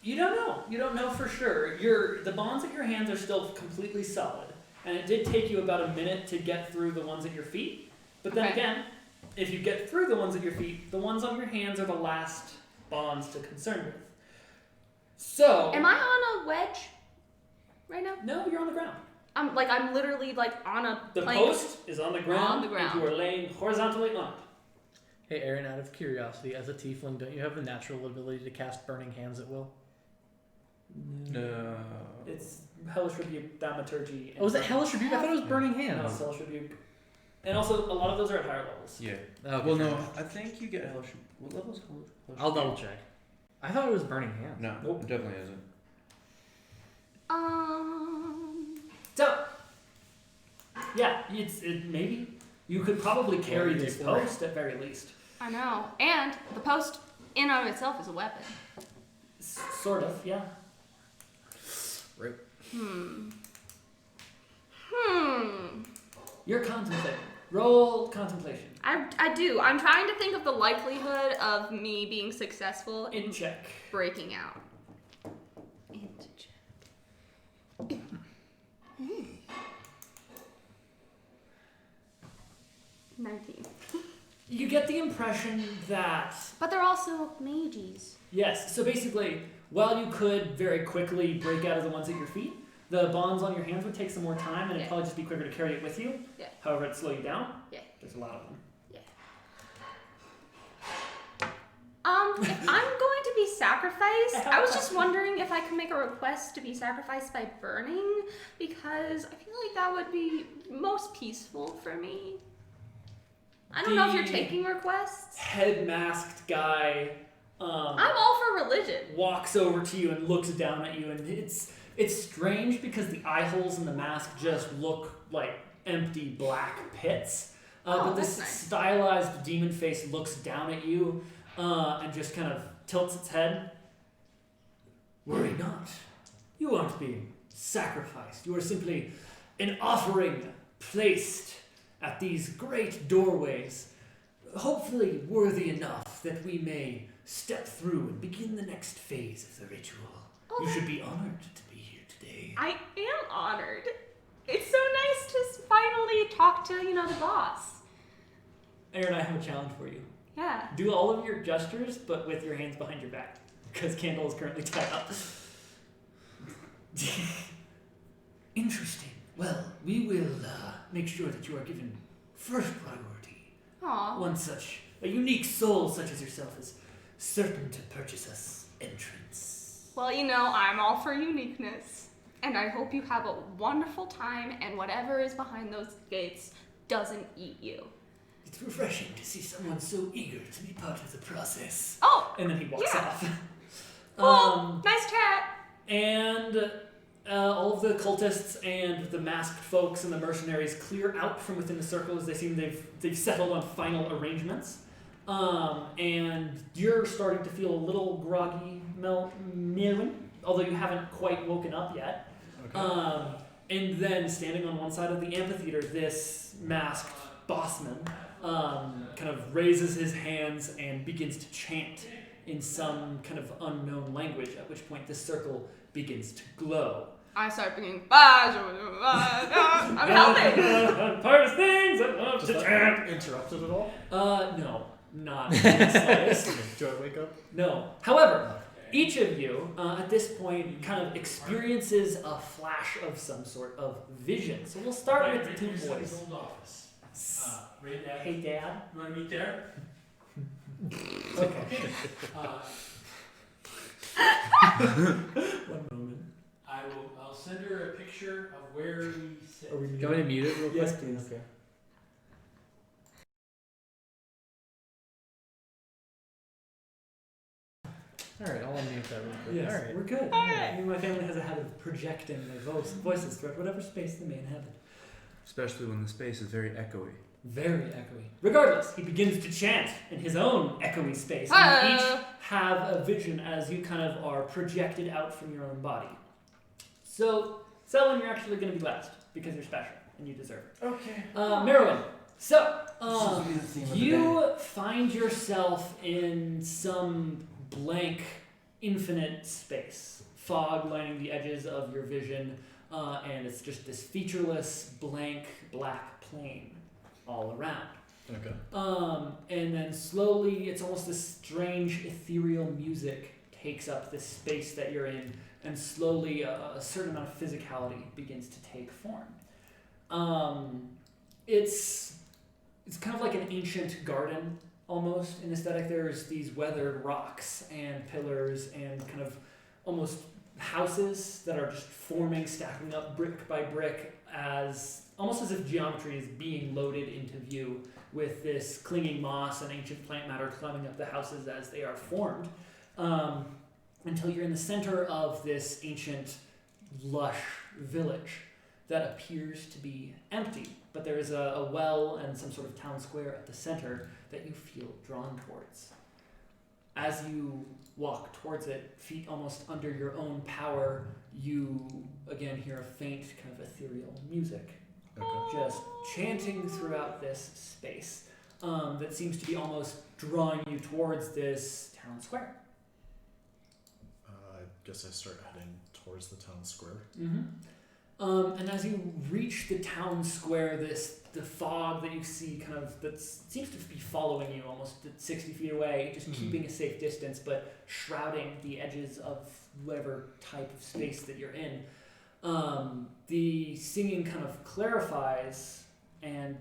Speaker 2: You don't know. You don't know for sure. The bonds at your hands are still completely solid, and it did take you about a minute to get through the ones at your feet. But then again, if you get through the ones at your feet, the ones on your hands are the last bonds to concern with. So.
Speaker 6: Am I on a wedge right now?
Speaker 2: No, you're on the ground.
Speaker 6: I'm literally like on a
Speaker 2: The
Speaker 6: plank.
Speaker 2: post is on the ground.
Speaker 6: On the ground.
Speaker 2: And you are laying horizontally on it.
Speaker 3: Hey, Aaron, out of curiosity, as a tiefling, don't you have the natural ability to cast Burning Hands at will?
Speaker 4: No.
Speaker 2: It's Hellish Rebuke, Thaumaturgy.
Speaker 3: Oh, was it Hellish Rebuke? I thought it was Burning
Speaker 2: No,
Speaker 3: Hands.
Speaker 2: it's Hellish Rebuke. And also, a lot of those are at higher levels.
Speaker 4: Yeah.
Speaker 3: Okay,
Speaker 4: Well,
Speaker 3: fair
Speaker 4: no.
Speaker 3: enough.
Speaker 4: I think you get Hellish. What level is Hellish?
Speaker 3: I'll double check. I thought it was Burning Hands.
Speaker 4: No,
Speaker 2: Nope.
Speaker 4: it definitely isn't.
Speaker 2: So, yeah, maybe. You could probably carry this post at very least.
Speaker 6: I know. And the post in and of itself is a weapon.
Speaker 2: Sort of, yeah. You're contemplating. Roll contemplation.
Speaker 6: I do. I'm trying to think of the likelihood of me being successful
Speaker 2: In check.
Speaker 6: breaking out. 19.
Speaker 2: You get the impression that,
Speaker 8: But they're also mages.
Speaker 2: yes, so basically, while you could very quickly break out of the ones at your feet, the bonds on your hands would take some more time and it'd
Speaker 6: Yeah.
Speaker 2: probably just be quicker to carry it with you.
Speaker 6: Yeah.
Speaker 2: However, it'd slow you down.
Speaker 6: Yeah.
Speaker 2: There's a lot of them.
Speaker 6: If I'm going to be sacrificed, I was just wondering if I could make a request to be sacrificed by burning, because I feel like that would be most peaceful for me. I don't know if you're
Speaker 2: The
Speaker 6: taking requests.
Speaker 2: Head masked guy
Speaker 6: I'm all for religion.
Speaker 2: walks over to you and looks down at you, and it's strange because the eye holes in the mask just look like empty black pits. But this
Speaker 6: that's nice.
Speaker 2: stylized demon face looks down at you and just kind of tilts its head. Worry not. You aren't being sacrificed. You are simply an offering placed at these great doorways, hopefully worthy enough that we may step through and begin the next phase of the ritual.
Speaker 6: Oh,
Speaker 2: You should be honored to be here today.
Speaker 6: I am honored. It's so nice to finally talk to, the boss.
Speaker 2: Aaron, I have a challenge for you.
Speaker 6: Yeah.
Speaker 2: Do all of your gestures, but with your hands behind your back, because Candle is currently tied up. Interesting. Well, we will make sure that you are given first priority.
Speaker 6: Aw.
Speaker 2: One such, a unique soul such as yourself is certain to purchase us entrance.
Speaker 6: Well, I'm all for uniqueness. And I hope you have a wonderful time and whatever is behind those gates doesn't eat you.
Speaker 2: It's refreshing to see someone so eager to be part of the process.
Speaker 6: Oh,
Speaker 2: And then he walks
Speaker 6: Yeah.
Speaker 2: off.
Speaker 6: cool. Nice chat.
Speaker 2: And all of the cultists and the masked folks and the mercenaries clear out from within the circle as they seem they've settled on final arrangements. And you're starting to feel a little groggy, Merwin, although you haven't quite woken up yet.
Speaker 7: Okay.
Speaker 2: And then standing on one side of the amphitheater, this masked bossman kind of raises his hands and begins to chant in some kind of unknown language, at which point the circle begins to glow.
Speaker 6: I start thinking, I'm helping.
Speaker 2: First things I love
Speaker 7: Does
Speaker 2: to
Speaker 7: that
Speaker 2: chant.
Speaker 7: interrupt it at all?
Speaker 2: No, not in the slightest.
Speaker 7: Do I wake up?
Speaker 2: No. However, each of you at this point kind of experiences a flash of some sort of vision. So we'll start with the two boys.
Speaker 1: Old office. Right, Dad?
Speaker 2: Hey, Dad.
Speaker 1: You want to meet there?
Speaker 2: Okay. One moment.
Speaker 1: I'll send her a picture of where we sit.
Speaker 2: Are we
Speaker 3: Do you want me to mute it real quick?
Speaker 2: Yes, please.
Speaker 3: Okay. Alright, I'll unmute that real quick.
Speaker 2: Yes,
Speaker 3: Alright.
Speaker 2: we're good.
Speaker 6: Alright.
Speaker 2: I mean, my family has a habit of projecting their voices throughout whatever space they may inhabit.
Speaker 4: Especially when the space is very echoey.
Speaker 2: Very echoey. Regardless, he begins to chant in his own echoey space. And you each have a vision as you kind of are projected out from your own body. So, Selwyn, you're actually going to be last because you're special and you deserve it.
Speaker 1: Okay.
Speaker 2: Merwin, so
Speaker 1: This is the theme of the
Speaker 2: you find yourself in some blank, infinite space. Fog lining the edges of your vision, and it's just this featureless, blank, black plain all around.
Speaker 7: Okay.
Speaker 2: And then slowly, it's almost this strange ethereal music takes up this space that you're in, and slowly a certain amount of physicality begins to take form. It's kind of like an ancient garden, almost, in aesthetic. There's these weathered rocks and pillars and kind of almost houses that are just forming, stacking up brick by brick, almost as if geometry is being loaded into view with this clinging moss and ancient plant matter climbing up the houses as they are formed, until you're in the center of this ancient, lush village that appears to be empty, but there is a well and some sort of town square at the center that you feel drawn towards. As you walk towards it, feet almost under your own power, you again hear a faint kind of ethereal music,
Speaker 7: Okay.
Speaker 2: just chanting throughout this space that seems to be almost drawing you towards this town square.
Speaker 7: I guess I start heading towards the town square.
Speaker 2: Mm-hmm. And as you reach the town square, the fog that you see kind of that seems to be following you almost at 60 feet away, just keeping a safe distance, but shrouding the edges of whatever type of space that you're in. The singing kind of clarifies and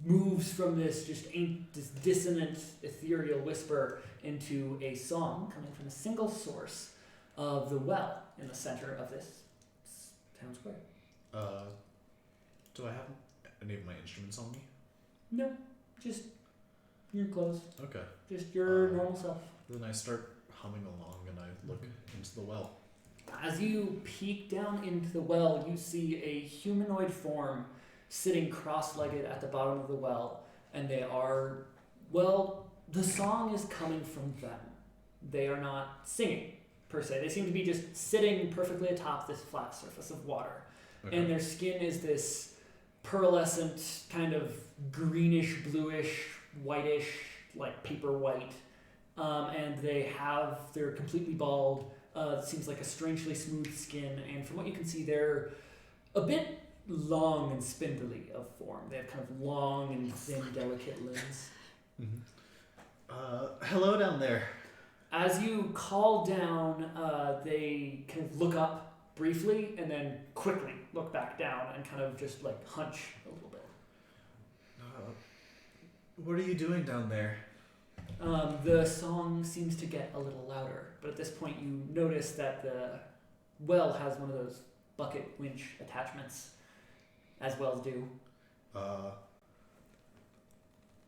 Speaker 2: moves from this this dissonant, ethereal whisper into a song coming from a single source of the well in the center of this town square.
Speaker 7: Do I have any of my instruments on me?
Speaker 2: No, just your clothes,
Speaker 7: Okay.
Speaker 2: just your normal self.
Speaker 7: Then I start humming along and I look into the well.
Speaker 2: As you peek down into the well, you see a humanoid form sitting cross-legged at the bottom of the well, and they are, well, the song is coming from them. They are not singing, per se. They seem to be just sitting perfectly atop this flat surface of water.
Speaker 7: Okay.
Speaker 2: And their skin is this pearlescent, kind of greenish, bluish, whitish, like paper white. And they're completely bald. It seems like a strangely smooth skin. And from what you can see, they're a bit long and spindly of form. They have kind of long and thin, delicate limbs.
Speaker 7: Hello down there.
Speaker 2: As you call down, they kind of look up briefly and then quickly look back down and kind of just like hunch a little bit.
Speaker 7: What are you doing down there?
Speaker 2: The song seems to get a little louder, but at this point you notice that the well has one of those bucket winch attachments, as wells do.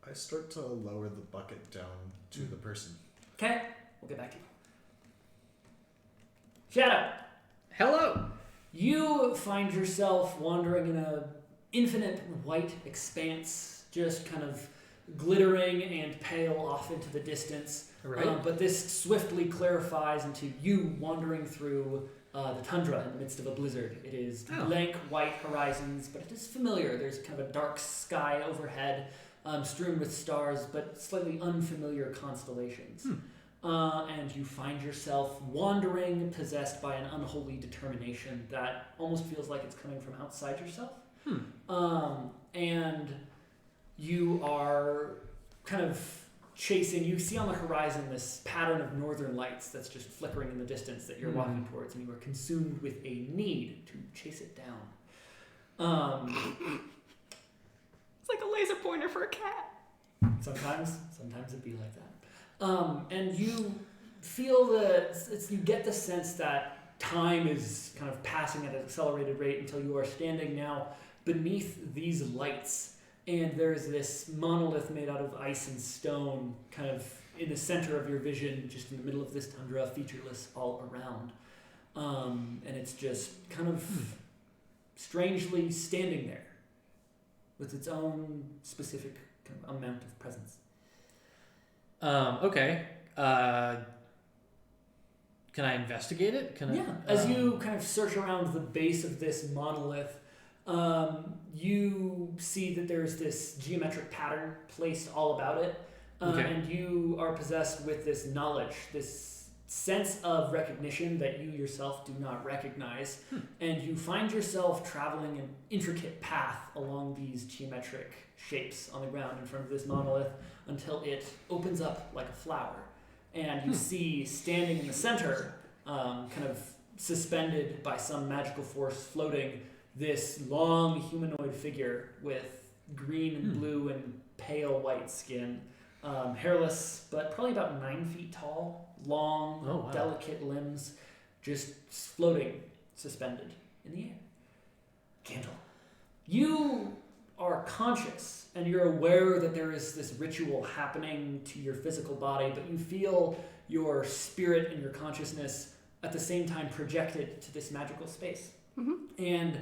Speaker 7: I start to lower the bucket down to the person.
Speaker 2: Okay, we'll get back to you. Shadow,
Speaker 3: Hello.
Speaker 2: you find yourself wandering in a infinite white expanse, just kind of glittering and pale off into the distance.
Speaker 3: Right.
Speaker 2: But this swiftly clarifies into you wandering through the tundra in the midst of a blizzard. It is blank white horizons, but it is familiar. There's kind of a dark sky overhead, strewn with stars, but slightly unfamiliar constellations. And you find yourself wandering, possessed by an unholy determination that almost feels like it's coming from outside yourself. And you are kind of chasing, you see on the horizon this pattern of northern lights that's just flickering in the distance that you're walking towards, and you are consumed with a need to chase it down.
Speaker 6: It's like a laser pointer for a cat.
Speaker 2: Sometimes it'd be like that. And you feel you get the sense that time is kind of passing at an accelerated rate until you are standing now beneath these lights. And there's this monolith made out of ice and stone kind of in the center of your vision, just in the middle of this tundra, featureless all around. And it's just kind of strangely standing there with its own specific kind of amount of presence.
Speaker 3: Okay. Can I investigate it?
Speaker 2: As you kind of search around the base of this monolith, you see that there's this geometric pattern placed all about it, and you are possessed with this knowledge, this sense of recognition that you yourself do not recognize, and you find yourself traveling an intricate path along these geometric shapes on the ground in front of this monolith until it opens up like a flower, and you see standing in the center, kind of suspended by some magical force floating, this long humanoid figure with green and blue and pale white skin, hairless, but probably about 9 feet tall, long, delicate limbs, just floating, suspended in the air. Candle. You are conscious and you're aware that there is this ritual happening to your physical body, but you feel your spirit and your consciousness at the same time projected to this magical space. And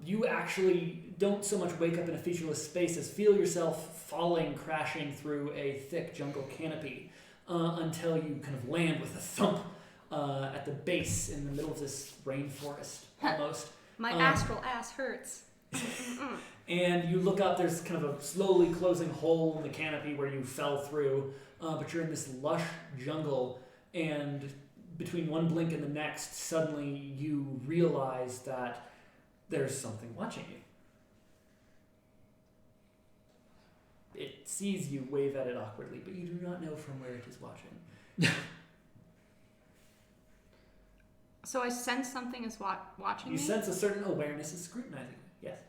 Speaker 2: you actually don't so much wake up in a featureless space as feel yourself falling, crashing through a thick jungle canopy until you kind of land with a thump at the base in the middle of this rainforest, almost.
Speaker 6: My astral ass hurts.
Speaker 2: And you look up, there's kind of a slowly closing hole in the canopy where you fell through, but you're in this lush jungle, and between one blink and the next, suddenly you realize that there's something watching you. It sees you wave at it awkwardly, but you do not know from where it is watching.
Speaker 6: So I sense something is watching
Speaker 2: You
Speaker 6: me?
Speaker 2: sense a certain awareness is scrutinizing you. Yes.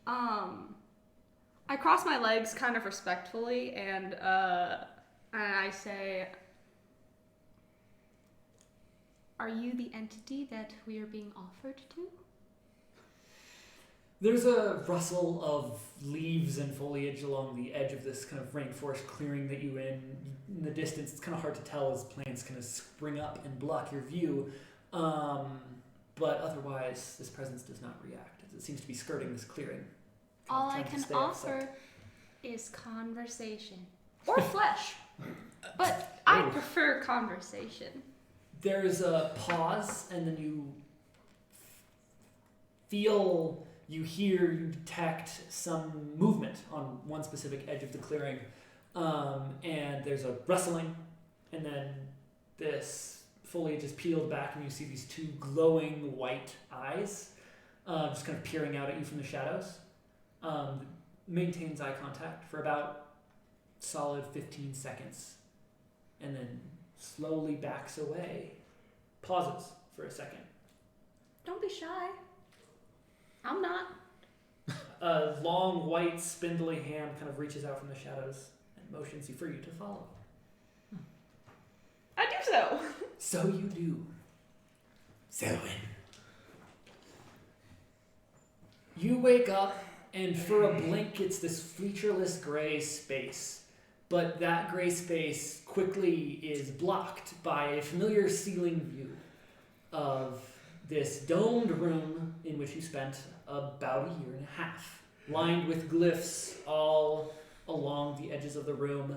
Speaker 6: I cross my legs kind of respectfully, and I say, "Are you the entity that we are being offered to?"
Speaker 2: There's a rustle of leaves and foliage along the edge of this kind of rainforest clearing that you in the distance. It's kind of hard to tell as plants kind of spring up and block your view. But otherwise, this presence does not react. It seems to be skirting this clearing.
Speaker 8: All I can offer is conversation. Or flesh.
Speaker 6: But I prefer conversation.
Speaker 2: There's a pause, and then you feel, you hear, you detect some movement on one specific edge of the clearing. And there's a rustling, and then this foliage is peeled back, and you see these two glowing white eyes just kind of peering out at you from the shadows. Maintains eye contact for about solid 15 seconds, and then slowly backs away, pauses for a second.
Speaker 6: Don't be shy. I'm not.
Speaker 2: A long, white, spindly hand kind of reaches out from the shadows and motions you for you to follow.
Speaker 6: I do so.
Speaker 2: So you do. Selwyn. You wake up and for a blink, it's this featureless gray space. But that gray space quickly is blocked by a familiar ceiling view of this domed room in which you spent about a year and a half, lined with glyphs all along the edges of the room.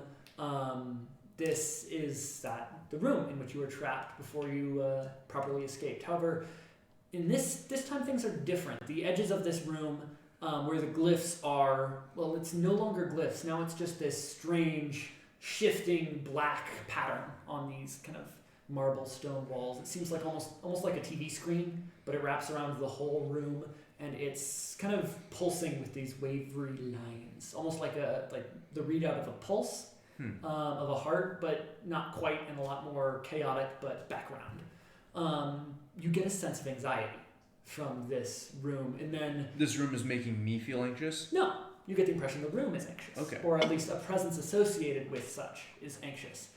Speaker 2: This is the room in which you were trapped before you properly escaped. However, in this time things are different. The edges of this room, where the glyphs are, well, it's no longer glyphs. Now it's just this strange, shifting black pattern on these kind of marble stone walls. It seems like almost like a TV screen, but it wraps around the whole room, and it's kind of pulsing with these wavery lines, almost like the readout of a pulse of a heart, but not quite, and a lot more chaotic, but background. You get a sense of anxiety from this room, and then
Speaker 4: This room is making me feel anxious.
Speaker 2: no, you get the impression the room is anxious,
Speaker 4: Okay.
Speaker 2: or at least a presence associated with such is anxious.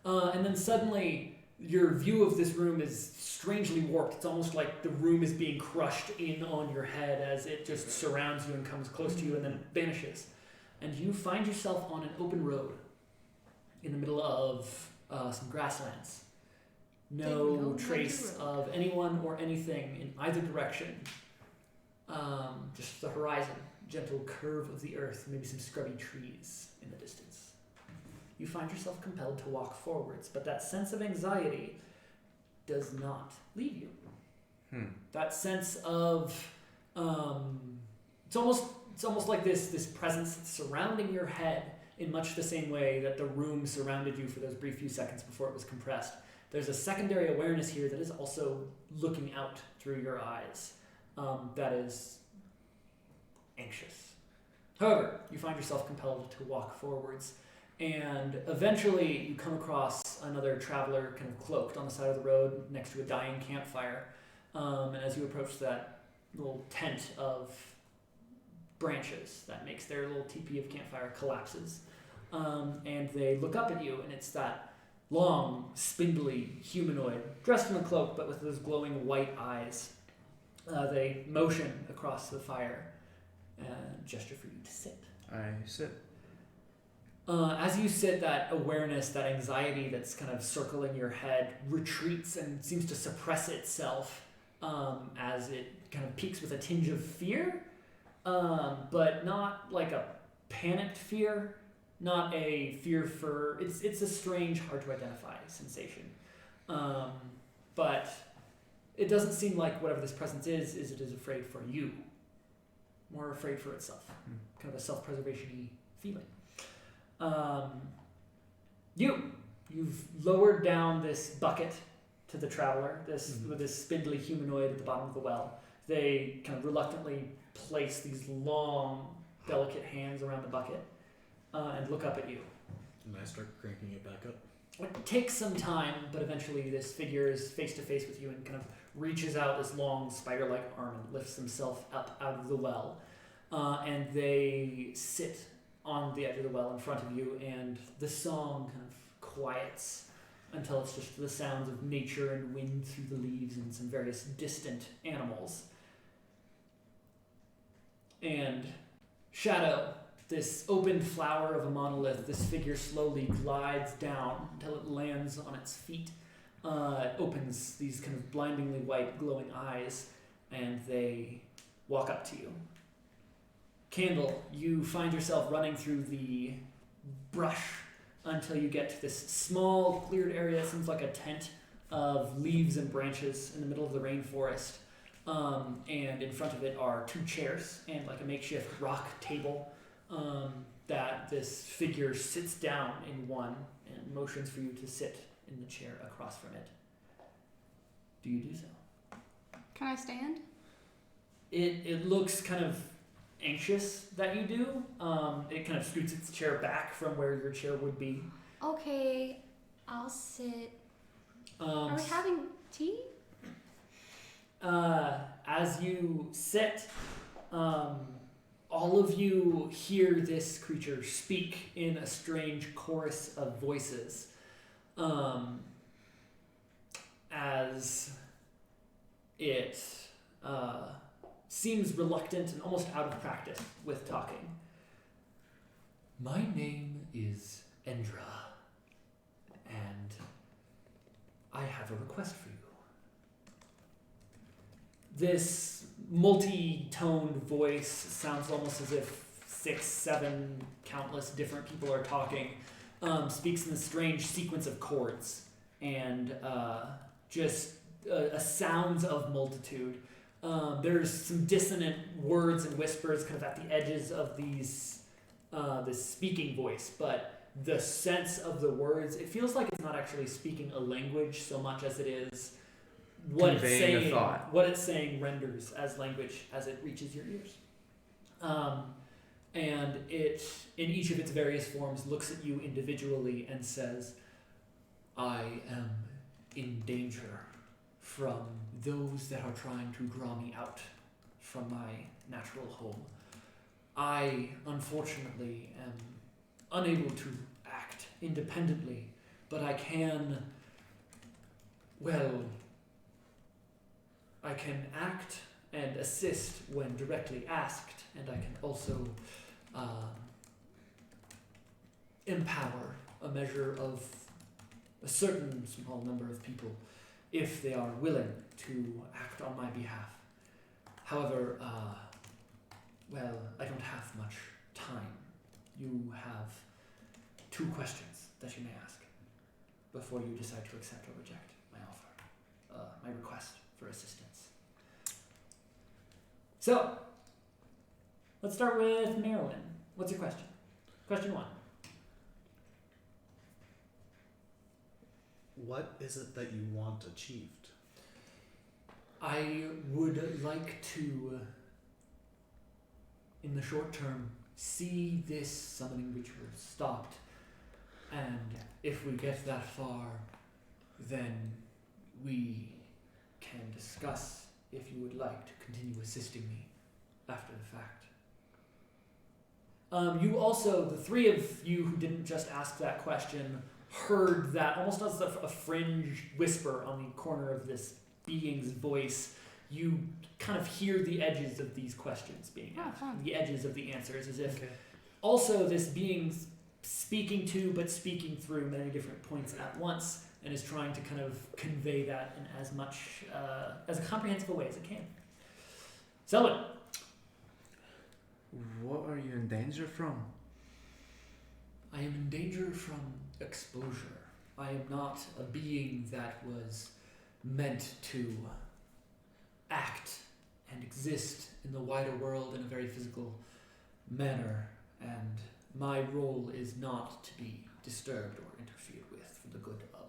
Speaker 2: And then suddenly, your view of this room is strangely warped. It's almost like the room is being crushed in on your head as it just surrounds you and comes close to you and then vanishes. And you find yourself on an open road in the middle of some grasslands. No trace of anyone or anything in either direction. Just the horizon, gentle curve of the earth, maybe some scrubby trees in the distance. You find yourself compelled to walk forwards, but that sense of anxiety does not leave you. That sense of it's almost like this presence surrounding your head in much the same way that the room surrounded you for those brief few seconds before it was compressed. There's a secondary awareness here that is also looking out through your eyes, that is anxious. However, you find yourself compelled to walk forwards, and eventually you come across another traveler kind of cloaked on the side of the road next to a dying campfire. And as you approach that little tent of branches that makes their little teepee of campfire collapses, and they look up at you, and it's that long, spindly humanoid, dressed in a cloak but with those glowing white eyes. They motion across the fire and gesture for you to sit.
Speaker 4: I sit.
Speaker 2: As you sit, that awareness, that anxiety that's kind of circling your head retreats and seems to suppress itself as it kind of peaks with a tinge of fear, but not like a panicked fear, not a fear for... It's a strange, hard to identify sensation. But it doesn't seem like whatever this presence is it is afraid for you. More afraid for itself. Kind of a self-preservation-y feeling. You've lowered down this bucket to the traveler, with this spindly humanoid at the bottom of the well. They kind of reluctantly place these long, delicate hands around the bucket and look up at you.
Speaker 7: And I start cranking it back up.
Speaker 2: It takes some time, but eventually this figure is face to face with you and kind of reaches out this long spider-like arm and lifts himself up out of the well. And they sit on the edge of the well in front of you, and the song kind of quiets until it's just the sounds of nature and wind through the leaves and some various distant animals. And Shadow, this open flower of a monolith, this figure slowly glides down until it lands on its feet. It opens these kind of blindingly white glowing eyes, and they walk up to you. Candle, you find yourself running through the brush until you get to this small cleared area. It seems like a tent of leaves and branches in the middle of the rainforest. And in front of it are two chairs and like a makeshift rock table that this figure sits down in one and motions for you to sit in the chair across from it. Do you do so?
Speaker 8: Can I stand?
Speaker 2: It looks kind of anxious that you do. It kind of scoots its chair back from where your chair would be.
Speaker 8: Okay, I'll sit. Are we having tea?
Speaker 2: As you sit, all of you hear this creature speak in a strange chorus of voices. As it seems reluctant and almost out of practice with talking.
Speaker 1: My name is Endra, and I have a request for you.
Speaker 2: This multi-toned voice sounds almost as if 6, 7 countless different people are talking. Speaks in a strange sequence of chords and just sounds of multitude. There's some dissonant words and whispers kind of at the edges of this speaking voice, but the sense of the words, it feels like it's not actually speaking a language so much as it is what it's
Speaker 4: Conveying a
Speaker 2: saying.
Speaker 4: thought.
Speaker 2: What it's saying renders as language as it reaches your ears. And it, in each of its various forms, looks at you individually and says,
Speaker 1: I am in danger from those that are trying to draw me out from my natural home. I, unfortunately, am unable to act independently, but I can act and assist when directly asked, and I can also empower a measure of a certain small number of people if they are willing to act on my behalf. However, I don't have much time. You have 2 questions that you may ask before you decide to accept or reject my offer, my request for assistance.
Speaker 2: so, let's start with Marilyn. What's your question? Question 1.
Speaker 7: What is it that you want achieved?
Speaker 1: I would like to, in the short term, see this summoning ritual stopped, and if we get that far, then we can discuss if you would like to continue assisting me after the fact.
Speaker 2: You also, the 3 of you who didn't just ask that question, heard that almost as a fringe whisper on the corner of this being's voice. You kind of hear the edges of these questions being asked, the edges of the answers, as if also this being's speaking to but speaking through many different points at once, and is trying to kind of convey that in as much as a comprehensive a way as it can. Selwyn.
Speaker 4: What are you in danger from?
Speaker 1: I am in danger from exposure. I am not a being that was meant to act and exist in the wider world in a very physical manner, and my role is not to be disturbed or interfered with for the good of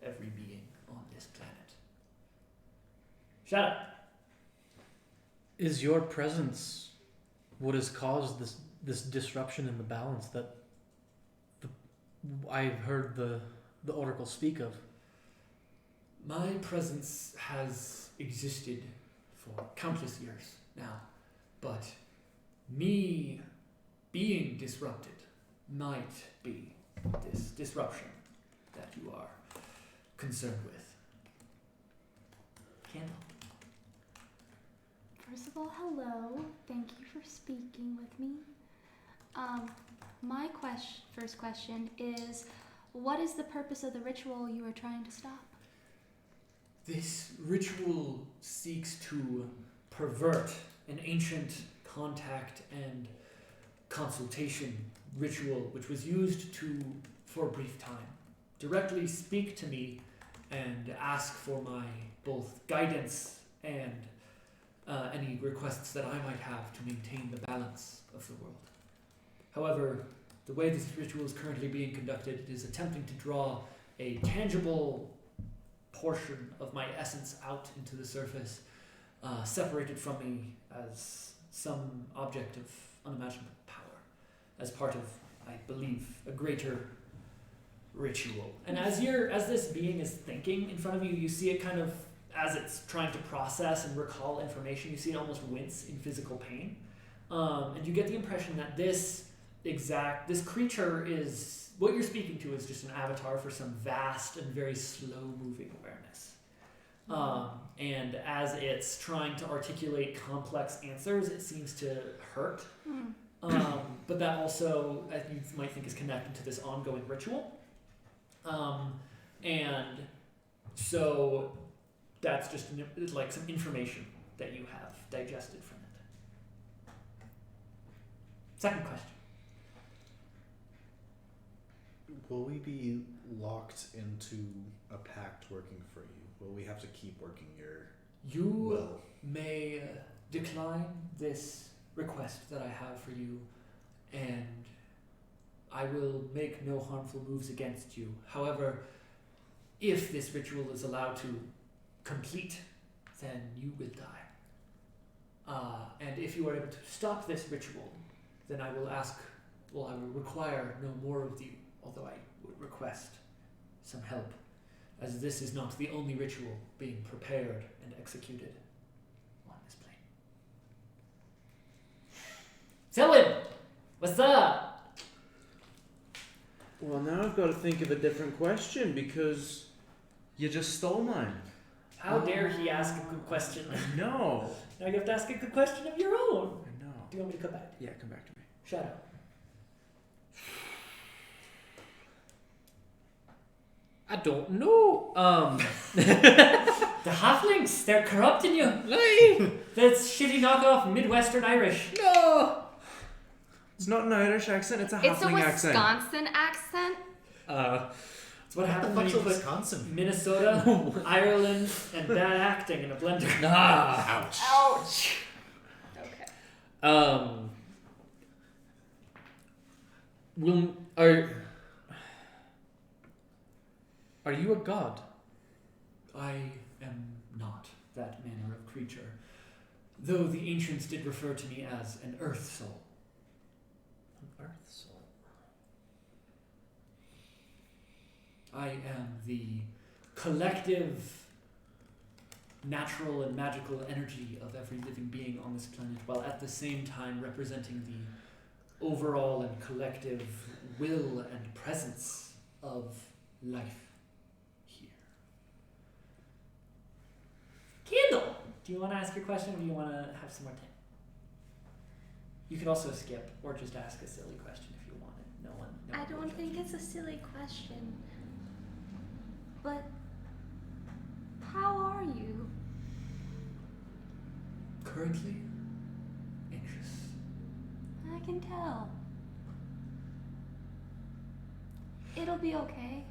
Speaker 1: every being on this planet.
Speaker 2: Shut up.
Speaker 3: Is your presence what has caused this disruption in the balance that I've heard the oracle speak of?
Speaker 1: My presence has existed for countless years now, but me being disrupted might be this disruption that you are concerned with.
Speaker 2: Candle.
Speaker 8: First of all, hello. Thank you for speaking with me. My first question is, what is the purpose of the ritual you are trying to stop?
Speaker 1: This ritual seeks to
Speaker 2: Pervert an ancient contact and consultation ritual which was used to, for a brief time, directly speak to me and ask for my both guidance and any requests that I might have to maintain the balance of the world. However, the way this ritual is currently being conducted is attempting to draw a tangible portion of my essence out into the surface, separated from me as some object of unimaginable power, as part of, I believe, a greater ritual. And as this being is thinking in front of you, you see it kind of, as it's trying to process and recall information, you see it almost wince in physical pain. And you get the impression that this creature is, what you're speaking to is just an avatar for some vast and very slow moving awareness. and as it's trying to articulate complex answers, it seems to hurt. But that also, you might think, is connected to this ongoing ritual. And so that's just like some information that you have digested from it. Second question.
Speaker 7: Will we be locked into a pact working for you? Will we have to keep working your
Speaker 1: You
Speaker 7: will?
Speaker 1: may decline this request that I have for you, and I will make no harmful moves against you. However, if this ritual is allowed to complete, then you will die. And if you are able to stop this ritual, then I will I will require no more of you, although I would request some help, as this is not the only ritual being prepared and executed on this plane.
Speaker 2: Selwyn, what's up?
Speaker 4: Well, now I've got to think of a different question because you just stole mine.
Speaker 2: How dare he ask a good question?
Speaker 4: No.
Speaker 2: Now you have to ask a good question of your own.
Speaker 4: I know.
Speaker 2: Do you want me to come back?
Speaker 4: Yeah, come back to me.
Speaker 2: Shut up.
Speaker 3: I don't know.
Speaker 2: The halflings, they're corrupting you. That's shitty knockoff Midwestern Irish.
Speaker 3: No.
Speaker 4: It's not an Irish accent, it's a
Speaker 6: It's a
Speaker 4: halfling accent.
Speaker 6: Wisconsin accent.
Speaker 2: It's what happens when
Speaker 7: What's
Speaker 2: you
Speaker 7: a
Speaker 2: put
Speaker 7: Wisconsin?
Speaker 2: Minnesota, Ireland, and bad acting in a blender.
Speaker 3: Ouch.
Speaker 6: Ouch. Okay.
Speaker 3: Are you a god?
Speaker 1: I am not that manner of creature, though the ancients did refer to me as an earth soul.
Speaker 3: An earth soul.
Speaker 1: I am the collective natural and magical energy of every living being on this planet, while at the same time representing the overall and collective will and presence of life here.
Speaker 2: Candle, do you want to ask your question, or do you want to have some more time? You could also skip, or just ask a silly question if you want it. No one
Speaker 6: I
Speaker 2: will
Speaker 6: don't
Speaker 2: judge
Speaker 6: think
Speaker 2: you.
Speaker 6: it's a silly question. But how are you?
Speaker 1: Currently, anxious.
Speaker 8: I can tell. It'll be okay.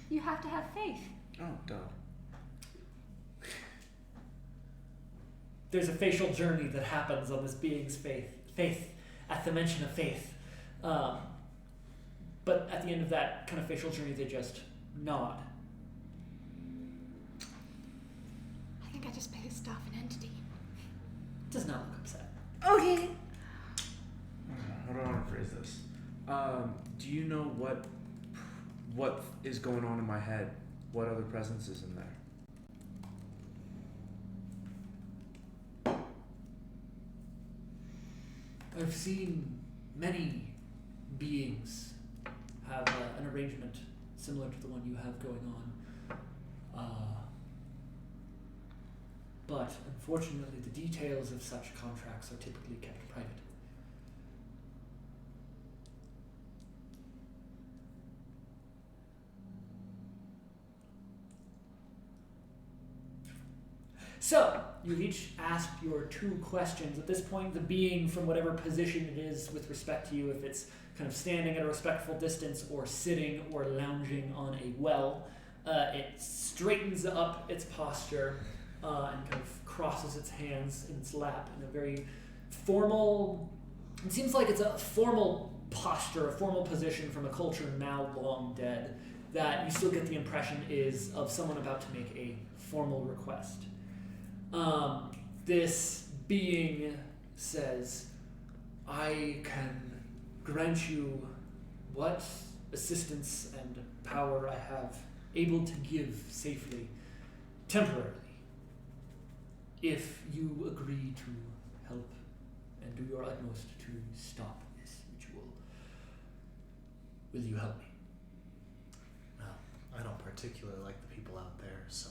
Speaker 8: You have to have faith.
Speaker 4: Oh, duh.
Speaker 2: There's a facial journey that happens on this being's faith at the mention of faith. But at the end of that kind of facial journey, they just nod.
Speaker 8: I think I just pissed off an entity.
Speaker 2: Does not look upset.
Speaker 8: Okay.
Speaker 4: How do I want to phrase this? Do you know what is going on in my head? What other presence is in there?
Speaker 1: I've seen many beings have an arrangement similar to the one you have going on. But unfortunately, the details of such contracts are typically kept private.
Speaker 2: So, you've each asked your 2 questions. At this point, the being, from whatever position it is with respect to you, if it's kind of standing at a respectful distance or sitting or lounging on a well, it straightens up its posture and kind of crosses its hands in its lap in a very formal, it seems like it's a formal posture, a formal position from a culture now long dead, that you still get the impression is of someone about to make a formal request. This being says, I can grant you what assistance and power I have able to give safely, temporarily, if you agree to help and do your utmost to stop this ritual. Will you help me?
Speaker 7: Well, I don't particularly like the people out there, so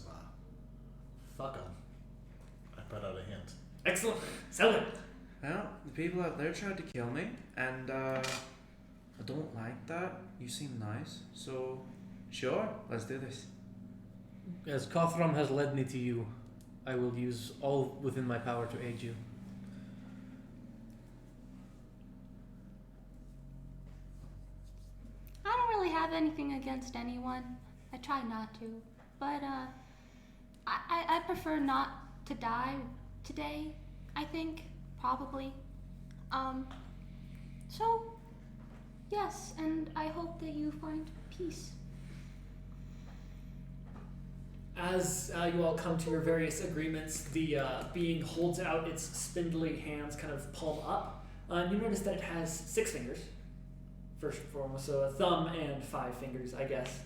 Speaker 7: Fuck 'em. I put out a hint.
Speaker 2: Excellent. Sell it.
Speaker 4: Well, the people out there tried to kill me, and I don't like that. You seem nice, so sure, let's do this.
Speaker 3: As Kothram has led me to you, I will use all within my power to aid you.
Speaker 8: I don't really have anything against anyone. I try not to. But, I prefer not to die today, I think. Probably. So, yes, and I hope that you find peace.
Speaker 2: As you all come to your various agreements, the being holds out its spindly hands kind of palm up. You notice that it has 6 fingers, first and foremost, so a thumb and 5 fingers, I guess.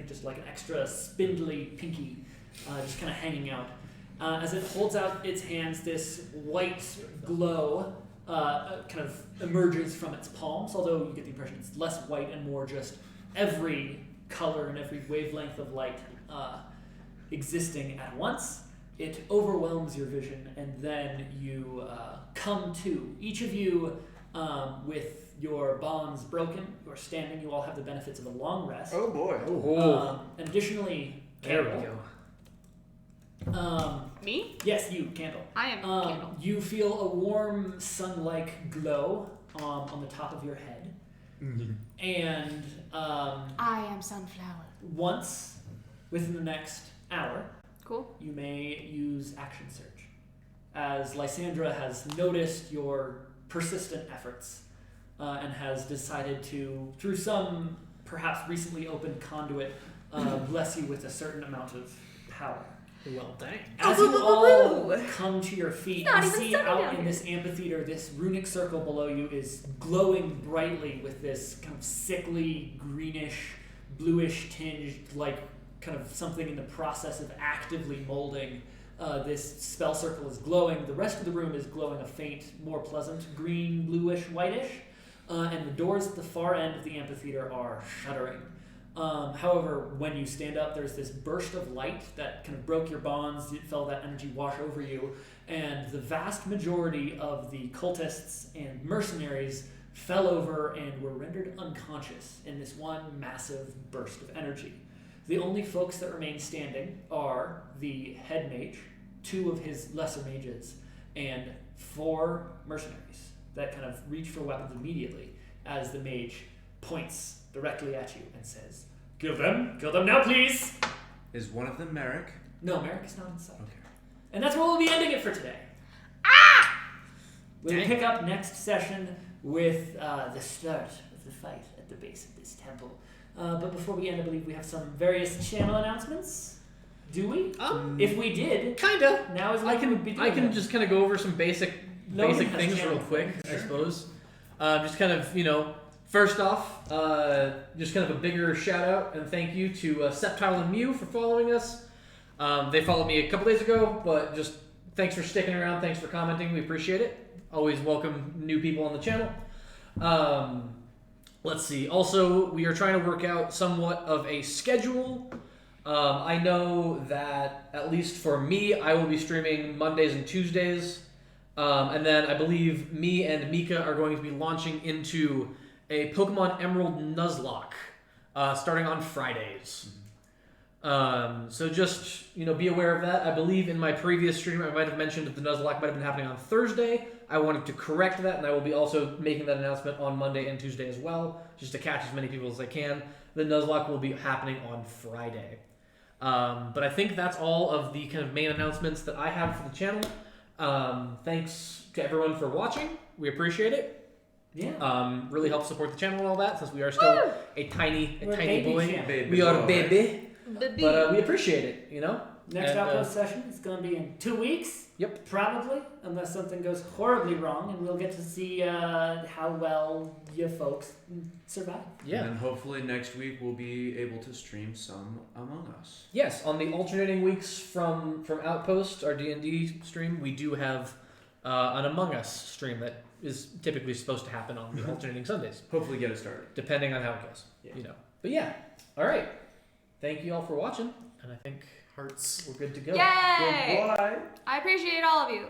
Speaker 2: Just like an extra spindly pinky, just kind of hanging out. As it holds out its hands, this white glow kind of emerges from its palms, although you get the impression it's less white and more just every color and every wavelength of light existing at once. It overwhelms your vision, and then you come to. Each of you, with your bonds broken, you are standing. You all have the benefits of a long rest.
Speaker 4: Oh boy.
Speaker 2: And additionally,
Speaker 3: There
Speaker 2: Candle.
Speaker 3: we go.
Speaker 6: Me?
Speaker 2: Yes, you, Candle.
Speaker 6: I am Candle.
Speaker 2: You feel a warm sun-like glow on the top of your head. And
Speaker 8: I am Sunflower.
Speaker 2: once within the next hour,
Speaker 6: Cool.
Speaker 2: you may use action search, as Lysandra has noticed your persistent efforts and has decided to, through some perhaps recently opened conduit, bless you with a certain amount of power.
Speaker 3: Well, dang.
Speaker 2: As
Speaker 6: Oh,
Speaker 2: you
Speaker 6: boo, boo,
Speaker 2: all
Speaker 6: boo, boo.
Speaker 2: come to your feet
Speaker 6: Not
Speaker 2: and
Speaker 6: even
Speaker 2: see
Speaker 6: sunny
Speaker 2: out
Speaker 6: down
Speaker 2: in
Speaker 6: here.
Speaker 2: this amphitheater, this runic circle below you is glowing brightly with this kind of sickly, greenish, bluish tinge, like kind of something in the process of actively molding. This spell circle is glowing. The rest of the room is glowing a faint, more pleasant green, bluish, whitish. And the doors at the far end of the amphitheater are shuddering. However, when you stand up, there's this burst of light that kind of broke your bonds. You felt that energy wash over you, and the vast majority of the cultists and mercenaries fell over and were rendered unconscious in this one massive burst of energy. The only folks that remain standing are the head mage, 2 of his lesser mages, and 4 mercenaries that kind of reach for weapons immediately as the mage points directly at you and says, Kill them now, please!
Speaker 4: Is one of them Merrick?
Speaker 2: No, Merrick is not inside.
Speaker 4: Okay.
Speaker 2: And that's where we'll be ending it for today. We'll pick up next session with the start of the fight at the base of this temple. But before we end, I believe we have some various channel announcements. Do we? If we did,
Speaker 3: Kinda.
Speaker 2: now is
Speaker 3: I
Speaker 2: when
Speaker 3: can
Speaker 2: we would be doing
Speaker 3: I can
Speaker 2: them.
Speaker 3: just kind of go over some basic
Speaker 2: Logan has
Speaker 3: things
Speaker 2: channel
Speaker 3: real quick, I
Speaker 2: Sure.
Speaker 3: suppose. Just kind of, first off, just kind of a bigger shout out and thank you to Septile and Mew for following us. They followed me a couple days ago, but just thanks for sticking around. Thanks for commenting. We appreciate it. Always welcome new people on the channel. Let's see. Also, we are trying to work out somewhat of a schedule. I know that, at least for me, I will be streaming Mondays and Tuesdays. And then I believe me and Mika are going to be launching into a Pokemon Emerald Nuzlocke starting on Fridays. So just, be aware of that. I believe in my previous stream I might have mentioned that the Nuzlocke might have been happening on Thursday. I wanted to correct that, and I will be also making that announcement on Monday and Tuesday as well, just to catch as many people as I can. The Nuzlocke will be happening on Friday. But I think that's all of the kind of main announcements that I have for the channel. Thanks to everyone for watching. We appreciate it.
Speaker 2: Yeah.
Speaker 3: Really helps support the channel and all that, since we are still a tiny
Speaker 2: We're a
Speaker 3: tiny
Speaker 2: baby
Speaker 3: boy.
Speaker 2: channel.
Speaker 4: Baby
Speaker 3: We are
Speaker 4: boy.
Speaker 3: a baby.
Speaker 6: Baby.
Speaker 3: But we appreciate it,
Speaker 2: Next
Speaker 3: And,
Speaker 2: Outpost session is going to be in 2 weeks.
Speaker 3: Yep.
Speaker 2: Probably, unless something goes horribly wrong, and we'll get to see how well you folks survive.
Speaker 3: Yeah.
Speaker 4: And hopefully next week we'll be able to stream some Among Us.
Speaker 3: Yes, on the alternating weeks from Outpost, our D&D stream, we do have an Among Us stream that is typically supposed to happen on the alternating Sundays,
Speaker 4: Hopefully get it started.
Speaker 3: depending on how it goes.
Speaker 4: Yeah.
Speaker 3: But yeah, all right. Thank you all for watching, and I think
Speaker 7: Hearts.
Speaker 3: We're good to go.
Speaker 6: Yay!
Speaker 4: Goodbye.
Speaker 6: I appreciate all of you.